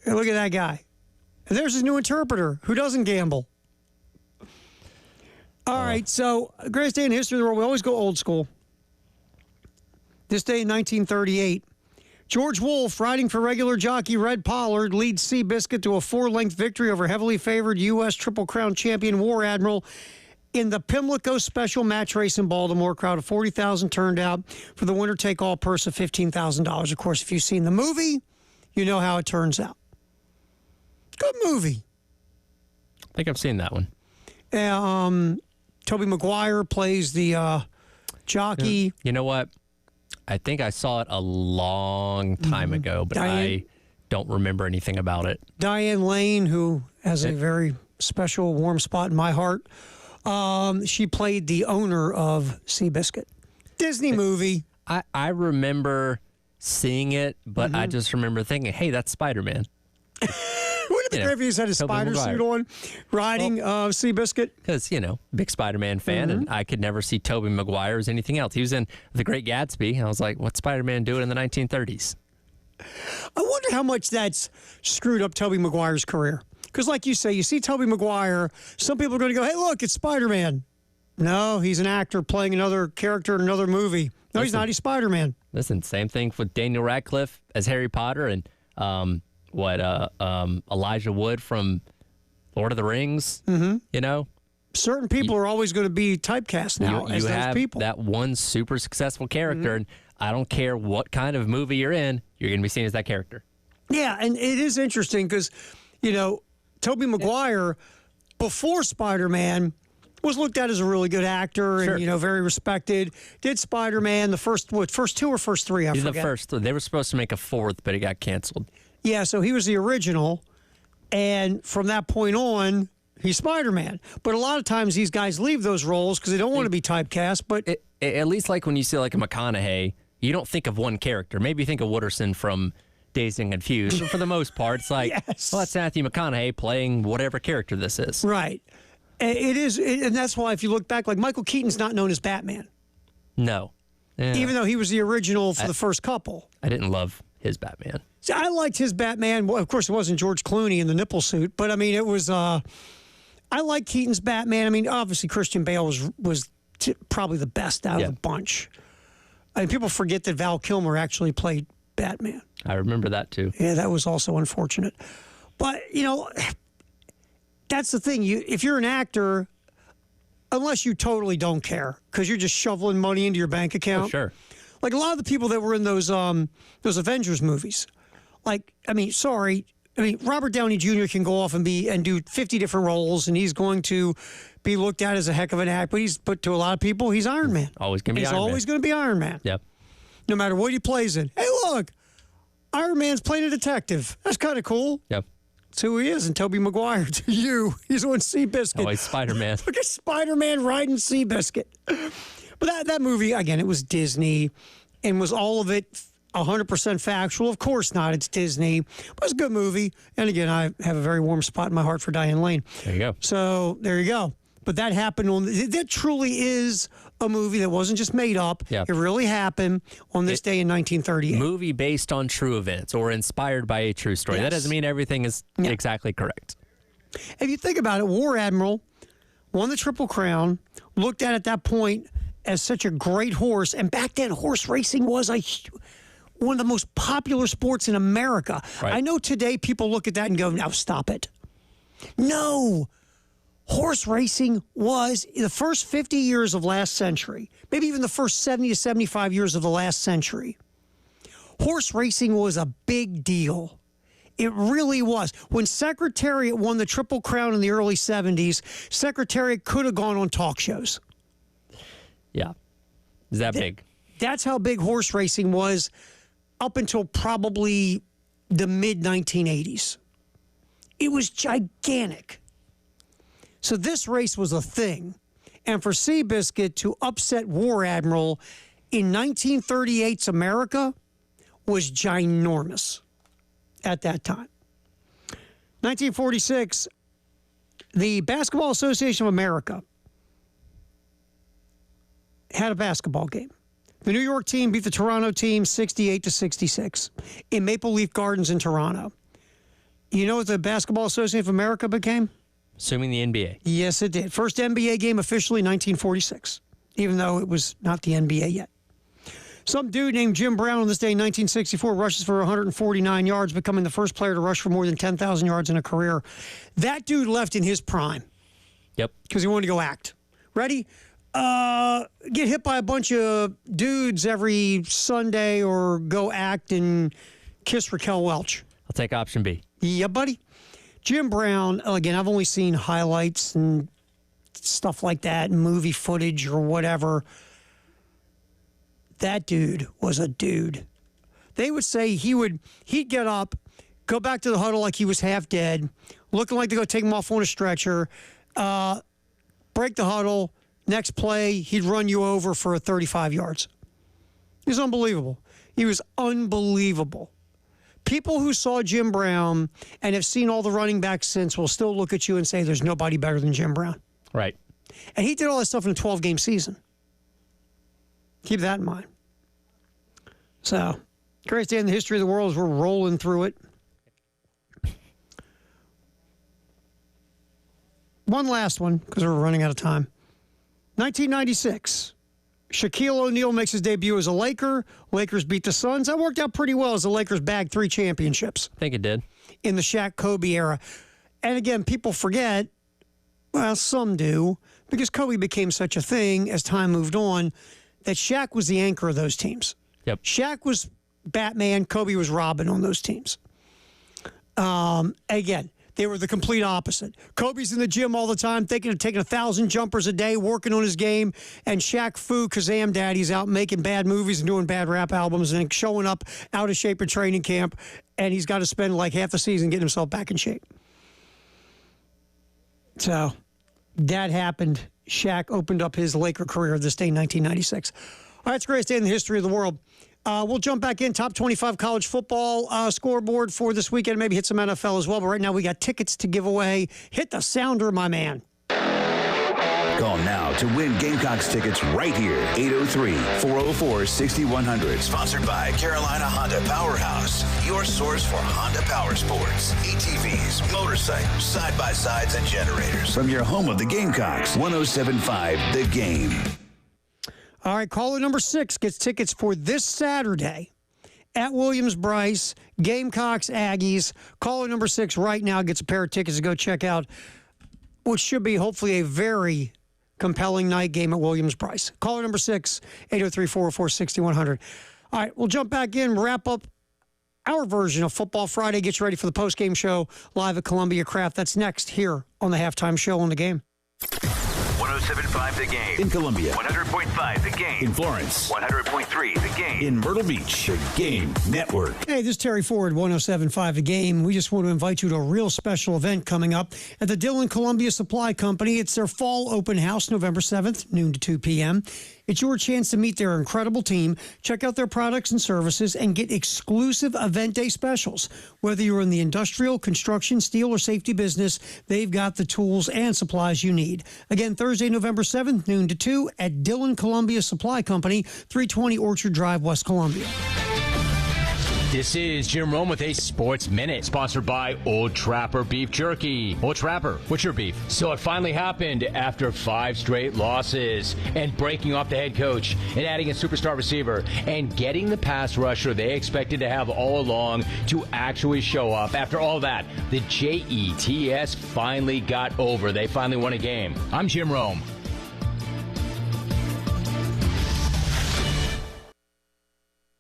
Hey, look at that guy. And there's his new interpreter who doesn't gamble. All right, so greatest day in history of the world. We always go old school. This day in 1938, George Wolfe, riding for regular jockey Red Pollard, leads Seabiscuit to a 4-length victory over heavily favored U.S. Triple Crown champion War Admiral in the Pimlico Special Match Race in Baltimore. Crowd of 40,000 turned out for the winner-take-all purse of $15,000. Of course, if you've seen the movie, you know how it turns out. Good movie. I think I've seen that one. Tobey Maguire plays the jockey. You know what? I think I saw it a long time ago, but I don't remember anything about it. Diane Lane, who has a very special warm spot in my heart, she played the owner of Seabiscuit. Disney movie. I remember seeing it, but I just remember thinking, hey, that's Spider-Man. Wouldn't it be great if he had a spider suit on, riding Seabiscuit? Because, big Spider-Man fan, and I could never see Tobey Maguire as anything else. He was in The Great Gatsby, and I was like, what's Spider-Man doing in the 1930s? I wonder how much that's screwed up Tobey Maguire's career. Because like you say, you see Tobey Maguire, some people are going to go, hey, look, it's Spider-Man. No, he's an actor playing another character in another movie. No, he's not. He's Spider-Man. Listen, same thing with Daniel Radcliffe as Harry Potter and Elijah Wood from Lord of the Rings. Certain people are always going to be typecast now as those have people. That one super successful character, and I don't care what kind of movie you're in, you're going to be seen as that character. Yeah, and it is interesting because, Tobey Maguire, before Spider-Man, was looked at as a really good actor and, very respected. Did Spider-Man the first two or first three? I forget. The first. They were supposed to make a fourth, but it got canceled. Yeah, so he was the original, and from that point on, he's Spider-Man. But a lot of times these guys leave those roles because they don't want to be typecast. But at least like when you see like a McConaughey, you don't think of one character. Maybe you think of Wooderson from Dazed and Confused. But for the most part, it's like, well, that's Matthew McConaughey playing whatever character this is. Right. It is, and that's why if you look back, like Michael Keaton's not known as Batman. No. Yeah. Even though he was the original for the first couple. I didn't love his Batman. See, I liked his Batman. Well, of course, it wasn't George Clooney in the nipple suit, but I mean, it was. I like Keaton's Batman. I mean, obviously, Christian Bale was probably the best out of the bunch. I mean, people forget that Val Kilmer actually played Batman. I remember that too. Yeah, that was also unfortunate. But, that's the thing. If you're an actor, unless you totally don't care, because you're just shoveling money into your bank account. Oh, sure. Like a lot of the people that were in those Avengers movies. Robert Downey Jr. can go off and do 50 different roles, and he's going to be looked at as a heck of an actor. But to a lot of people, he's Iron Man. Always going to be Iron Man. He's always going to be Iron Man. Yep. No matter what he plays in. Hey, look, Iron Man's playing a detective. That's kind of cool. Yep. That's who he is. And Tobey Maguire, to you, he's on Seabiscuit. Oh, he's Spider-Man. Look at Spider-Man riding Seabiscuit. But that movie, again, it was Disney, and was all of it 100% factual? Of course not. It's Disney. But it's a good movie. And again, I have a very warm spot in my heart for Diane Lane. There you go. So there you go. But that happened that truly is a movie that wasn't just made up. Yeah. It really happened on this day in 1938. Movie based on true events or inspired by a true story. Yes. That doesn't mean everything is exactly correct. If you think about it, War Admiral won the Triple Crown, looked at that point as such a great horse. And back then, horse racing was one of the most popular sports in America. Right. I know today people look at that and go, now stop it. No. Horse racing was the first 50 years of last century, maybe even the first 70 to 75 years of the last century. Horse racing was a big deal. It really was. When Secretariat won the Triple Crown in the early 70s, Secretariat could have gone on talk shows. Yeah. Is that big? That's how big horse racing was up until probably the mid-1980s. It was gigantic. So this race was a thing. And for Seabiscuit to upset War Admiral in 1938's America was ginormous at that time. 1946, the Basketball Association of America had a basketball game. The New York team beat the Toronto team 68-66 in Maple Leaf Gardens in Toronto. You know what the Basketball Association of America became? Assuming the NBA. Yes, it did. First NBA game officially 1946, even though it was not the NBA yet. Some dude named Jim Brown on this day in 1964 rushes for 149 yards, becoming the first player to rush for more than 10,000 yards in a career. That dude left in his prime. Yep. Because he wanted to go act. Ready? Get hit by a bunch of dudes every Sunday or go act and kiss Raquel Welch. I'll take option B. Yeah, buddy. Jim Brown, again, I've only seen highlights and stuff like that, movie footage or whatever. That dude was a dude. They would say he'd get up, go back to the huddle like he was half dead, looking like to go take him off on a stretcher, break the huddle. Next play, he'd run you over for 35 yards. He was unbelievable. He was unbelievable. People who saw Jim Brown and have seen all the running backs since will still look at you and say there's nobody better than Jim Brown. Right. And he did all that stuff in a 12-game season. Keep that in mind. So, greatest day in the history of the world as we're rolling through it. One last one, because we're running out of time. 1996. Shaquille O'Neal makes his debut as a Laker. Lakers beat the Suns. That worked out pretty well as the Lakers bagged 3 championships. I think it did. In the Shaq-Kobe era. And again, people forget, well, some do, because Kobe became such a thing as time moved on, that Shaq was the anchor of those teams. Yep. Shaq was Batman, Kobe was Robin on those teams. Again, they were the complete opposite. Kobe's in the gym all the time, taking 1,000 jumpers a day, working on his game, and Shaq Fu Kazam Daddy's out making bad movies and doing bad rap albums and showing up out of shape in training camp, and he's got to spend like half the season getting himself back in shape. So that happened. Shaq opened up his Laker career this day in 1996. All right, it's the greatest day in the history of the world. We'll jump back in, top 25 college football scoreboard for this weekend, maybe hit some NFL as well. But right now we got tickets to give away. Hit the sounder, my man. Call now to win Gamecocks tickets right here. 803-404-6100. Sponsored by Carolina Honda Powerhouse, your source for Honda Power Sports, ATVs, motorcycles, side-by-sides, and generators. From your home of the Gamecocks, 107.5 The Game. All right, caller number 6 gets tickets for this Saturday at Williams-Brice, Gamecocks, Aggies. Caller number 6 right now gets a pair of tickets to go check out what should be hopefully a very compelling night game at Williams-Brice. Caller number 6, 803-404-6100. All right, we'll jump back in, wrap up our version of Football Friday. Get you ready for the post-game show live at Columbia Craft. That's next here on the Halftime Show on The Game. 107.5 The Game. In Columbia. 100.5 The Game. In Florence. 100.3 The Game. In Myrtle Beach. The Game Network. Hey, this is Terry Ford, 107.5 The Game. We just want to invite you to a real special event coming up at the Dillon Columbia Supply Company. It's their fall open house, November 7th, noon to 2 p.m. It's your chance to meet their incredible team, check out their products and services, and get exclusive event day specials. Whether you're in the industrial, construction, steel, or safety business, they've got the tools and supplies you need. Again, Thursday, November 7th, noon to 2 at Dillon Columbia Supply Company, 320 Orchard Drive, West Columbia. This is Jim Rome with a Sports Minute, sponsored by Old Trapper Beef Jerky. Old Trapper, what's your beef? So it finally happened after 5 straight losses and breaking off the head coach and adding a superstar receiver and getting the pass rusher they expected to have all along to actually show up. After all that, the Jets finally got over. They finally won a game. I'm Jim Rome.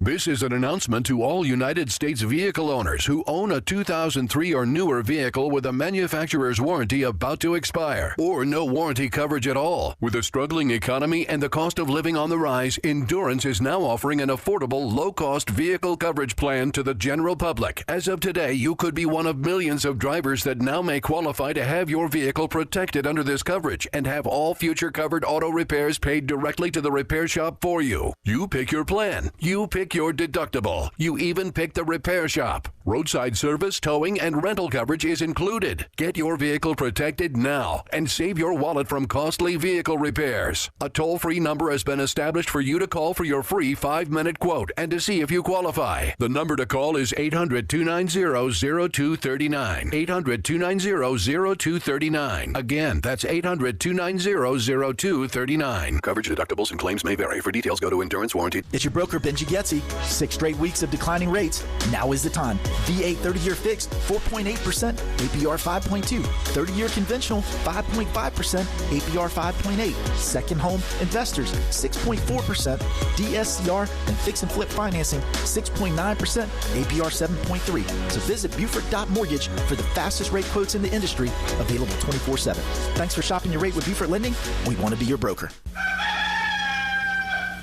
This is an announcement to all United States vehicle owners who own a 2003 or newer vehicle with a manufacturer's warranty about to expire or no warranty coverage at all. With a struggling economy and the cost of living on the rise, Endurance is now offering an affordable, low-cost vehicle coverage plan to the general public. As of today, you could be one of millions of drivers that now may qualify to have your vehicle protected under this coverage and have all future covered auto repairs paid directly to the repair shop for you. You pick your plan. You pick your deductible. You even pick the repair shop. Roadside service, towing, and rental coverage is included. Get your vehicle protected now and save your wallet from costly vehicle repairs. A toll-free number has been established for you to call for your free 5-minute quote and to see if you qualify. The number to call is 800-290-0239. 800-290-0239. Again, that's 800-290-0239. Coverage, deductibles, and claims may vary. For details, go to Endurance Warranty. It's your broker, Benji Getzi. 6 straight weeks of declining rates. Now is the time. V8 30-year fixed, 4.8%, APR 5.2. 30-year conventional, 5.5%, APR 5.8. Second home investors, 6.4%. DSCR and fix and flip financing, 6.9%, APR 7.3. So visit Buford.mortgage for the fastest rate quotes in the industry, available 24/7. Thanks for shopping your rate with Buford Lending. We want to be your broker.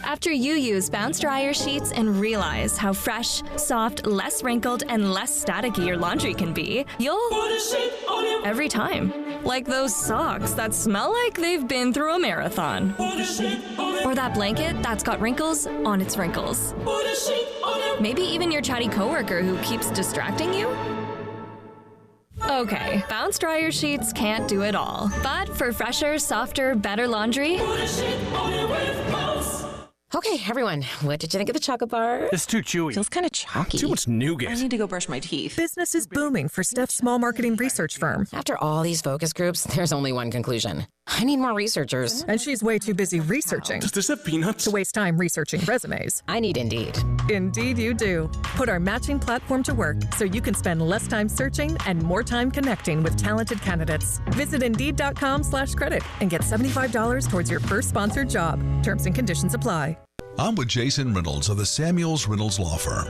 After you use Bounce Dryer Sheets and realize how fresh, soft, less wrinkled, and less staticky your laundry can be, you'll put a sheet on it every time. Like those socks that smell like they've been through a marathon. Put a sheet on it. Or that blanket that's got wrinkles on its wrinkles. Put a sheet on it. Maybe even your chatty coworker who keeps distracting you. Okay, Bounce Dryer Sheets can't do it all. But for fresher, softer, better laundry, put a sheet on it with Bounce. Okay, everyone, what did you think of the chocolate bar? It's too chewy. Feels kind of chalky. Too much nougat. I need to go brush my teeth. Business is booming for Steph's small marketing research firm. After all these focus groups, there's only one conclusion. I need more researchers. And she's way too busy researching. Does this have peanuts? To waste time researching resumes. I need Indeed. Indeed you do. Put our matching platform to work so you can spend less time searching and more time connecting with talented candidates. Visit Indeed.com/credit and get $75 towards your first sponsored job. Terms and conditions apply. I'm with Jason Reynolds of the Samuels Reynolds Law Firm.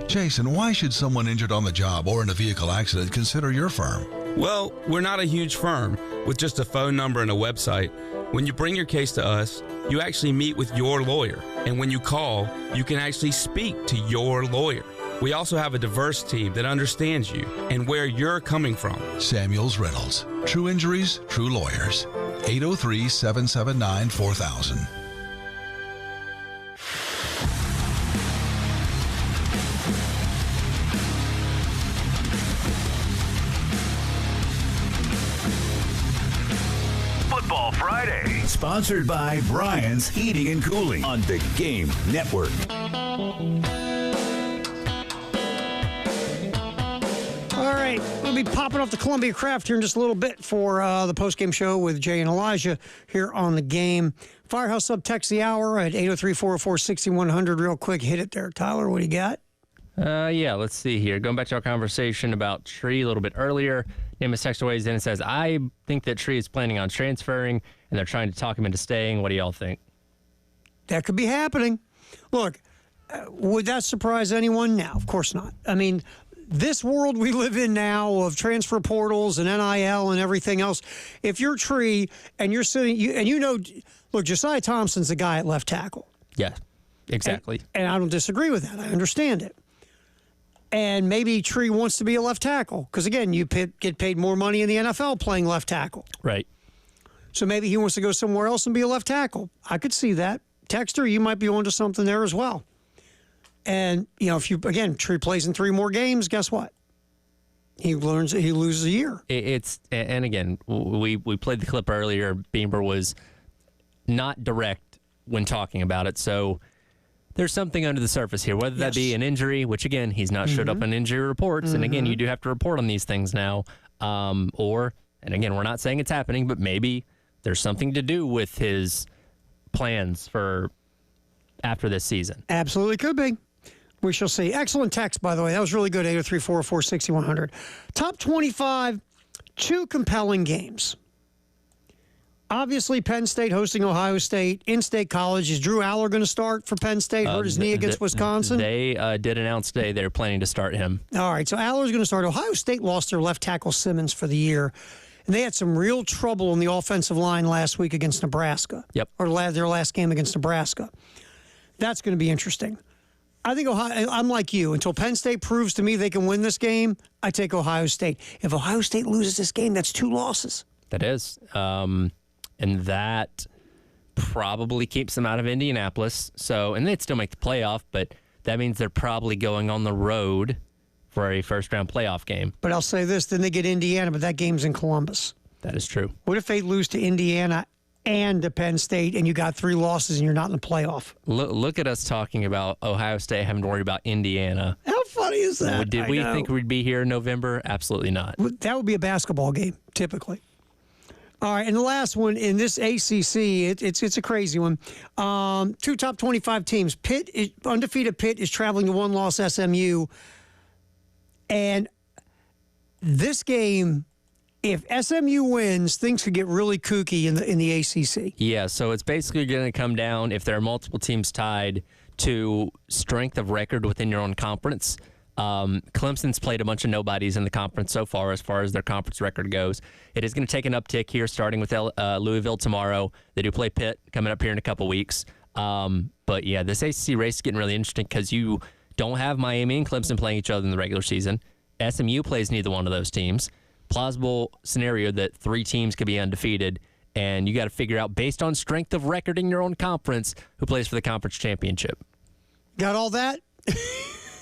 Jason, why should someone injured on the job or in a vehicle accident consider your firm? Well, we're not a huge firm with just a phone number and a website. When you bring your case to us, you actually meet with your lawyer. And when you call, you can actually speak to your lawyer. We also have a diverse team that understands you and where you're coming from. Samuels Reynolds. True injuries, true lawyers. 803-779-4000. Football Friday. Sponsored by Brian's Heating and Cooling on the Game Network. All right, we'll be popping off the Columbia Craft here in just a little bit for the postgame show with Jay and Elijah here on the Game. Firehouse Sub text the hour at 803-404-6100. Real quick, hit it there. Tyler, what do you got? Yeah, let's see here. Going back to our conversation about Tree a little bit earlier, Nimbus text weighs in and says, I think that Tree is planning on transferring, and they're trying to talk him into staying. What do y'all think? That could be happening. Look, would that surprise anyone? No, of course not. I mean, this world we live in now of transfer portals and NIL and everything else, if you're Tree and you're sitting, look, Josiah Thompson's the guy at left tackle. Yeah, exactly. And I don't disagree with that. I understand it. And maybe Tree wants to be a left tackle because, again, you get paid more money in the NFL playing left tackle. Right. So maybe he wants to go somewhere else and be a left tackle. I could see that. Texter, you might be onto something there as well. And, if Tree plays in 3 more games, guess what? He loses a year. And again, we played the clip earlier. Beamer was not direct when talking about it. So there's something under the surface here, whether that be an injury, which, again, he's not showed up on injury reports. And, again, you do have to report on these things now. And, again, we're not saying it's happening, but maybe there's something to do with his plans for after this season. Absolutely could be. We shall see. Excellent text, by the way. That was really good, 803-404-6100. Top 25, 2 compelling games. Obviously, Penn State hosting Ohio State. In-state college. Is Drew Aller going to start for Penn State? Hurt his knee against Wisconsin? They did announce today they're planning to start him. All right, so Aller's going to start. Ohio State lost their left tackle Simmons for the year, and they had some real trouble on the offensive line last week against Nebraska. Yep. Or their last game against Nebraska. That's going to be interesting. I think I'm like you. Until Penn State proves to me they can win this game, I take Ohio State. If Ohio State loses this game, that's 2 losses. That is. And that probably keeps them out of Indianapolis. And they'd still make the playoff, but that means they're probably going on the road for a first-round playoff game. But I'll say this, then they get Indiana, but that game's in Columbus. That is true. What if they lose to Indiana and to Penn State and you got 3 losses and you're not in the playoff? Look at us talking about Ohio State having to worry about Indiana. How funny is that? Did we think we'd be here in November? Absolutely not. That would be a basketball game, typically. All right, and the last one in this ACC, it's a crazy one. 2 top 25 teams. Undefeated Pitt is traveling to one-loss SMU. And this game, if SMU wins, things could get really kooky in the ACC. Yeah, so it's basically going to come down, if there are multiple teams tied, to strength of record within your own conference. Clemson's played a bunch of nobodies in the conference so far as their conference record goes. It is going to take an uptick here, starting with Louisville tomorrow. They do play Pitt coming up here in a couple weeks. But yeah, this ACC race is getting really interesting because you don't have Miami and Clemson playing each other in the regular season. SMU plays neither one of those teams. Plausible scenario that 3 teams could be undefeated, and you got to figure out, based on strength of record in your own conference, who plays for the conference championship. Got all that?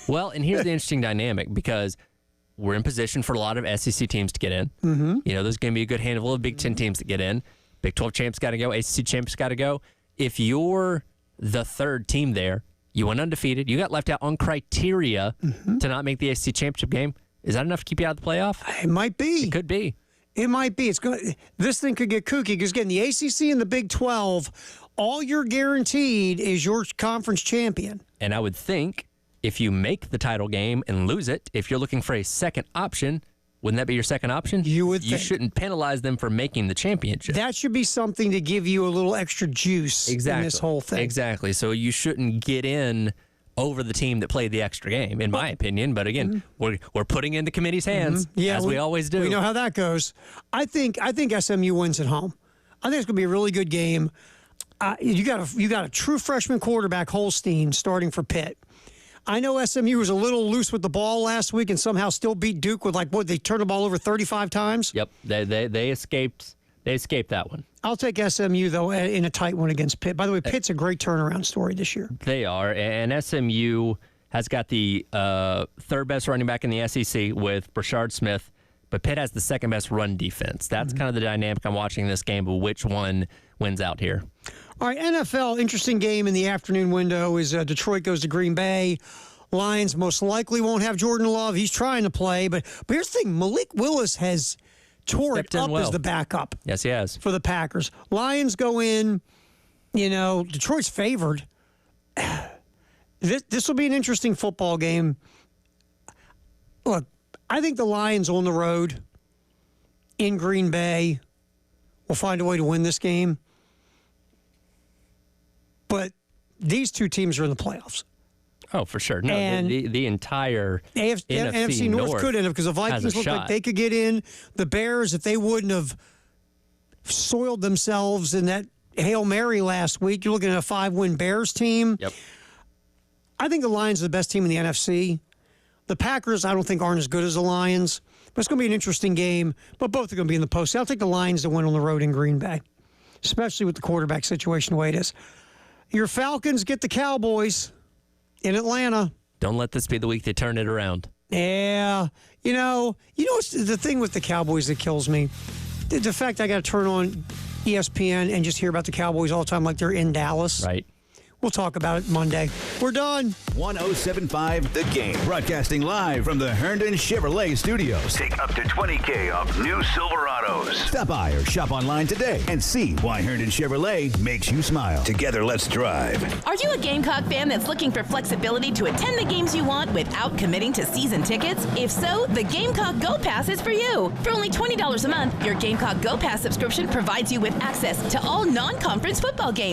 Well, and here's the interesting dynamic, because we're in position for a lot of SEC teams to get in. Mm-hmm. You know, there's going to be a good handful of Big Ten teams that get in. Big 12 champs got to go. ACC champs got to go. If you're the third team there, you went undefeated, you got left out on criteria to not make the ACC championship game. Is that enough to keep you out of the playoff? It might be. It could be. It might be. This thing could get kooky because, again, the ACC and the Big 12, all you're guaranteed is your conference champion. And I would think if you make the title game and lose it, if you're looking for a second option, wouldn't that be your second option? You would think. You shouldn't penalize them for making the championship. That should be something to give you a little extra juice in this whole thing. Exactly. So you shouldn't get in over the team that played the extra game, in my opinion. But again, we're putting it in the committee's hands, as we always do. We know how that goes. I think SMU wins at home. I think it's going to be a really good game. You got a true freshman quarterback, Holstein, starting for Pitt. I know SMU was a little loose with the ball last week and somehow still beat Duke with they turned the ball over 35 times. Yep, they escaped. They escaped that one. I'll take SMU, though, in a tight one against Pitt. By the way, Pitt's a great turnaround story this year. They are, and SMU has got the third best running back in the SEC with Brashard Smith, but Pitt has the second best run defense. That's kind of the dynamic I'm watching in this game, but which one wins out here? All right, NFL, interesting game in the afternoon window is Detroit goes to Green Bay. Lions most likely won't have Jordan Love. He's trying to play, but here's the thing. Malik Willis has tore it up as the backup. Yes, he has. For the Packers. Lions go in, Detroit's favored. This will be an interesting football game. Look, I think the Lions on the road in Green Bay will find a way to win this game. But these two teams are in the playoffs. Oh, for sure. No, and the entire NFC North could end up because the Vikings look like they could get in. The Bears, if they wouldn't have soiled themselves in that Hail Mary last week, you're looking at a 5-win Bears team. Yep. I think the Lions are the best team in the NFC. The Packers, I don't think, aren't as good as the Lions. But it's going to be an interesting game. But both are going to be in the postseason. I'll take the Lions to win on the road in Green Bay, especially with the quarterback situation the way it is. Your Falcons get the Cowboys in Atlanta. Don't let this be the week they turn it around. Yeah. You know what's the thing with the Cowboys that kills me? The fact I got to turn on ESPN and just hear about the Cowboys all the time like they're in Dallas. Right. We'll talk about it Monday. We're done. 107.5 The Game. Broadcasting live from the Herndon Chevrolet Studios. Take up to $20,000 off new Silverados. Stop by or shop online today and see why Herndon Chevrolet makes you smile. Together, let's drive. Are you a Gamecock fan that's looking for flexibility to attend the games you want without committing to season tickets? If so, the Gamecock Go Pass is for you. For only $20 a month, your Gamecock Go Pass subscription provides you with access to all non-conference football games.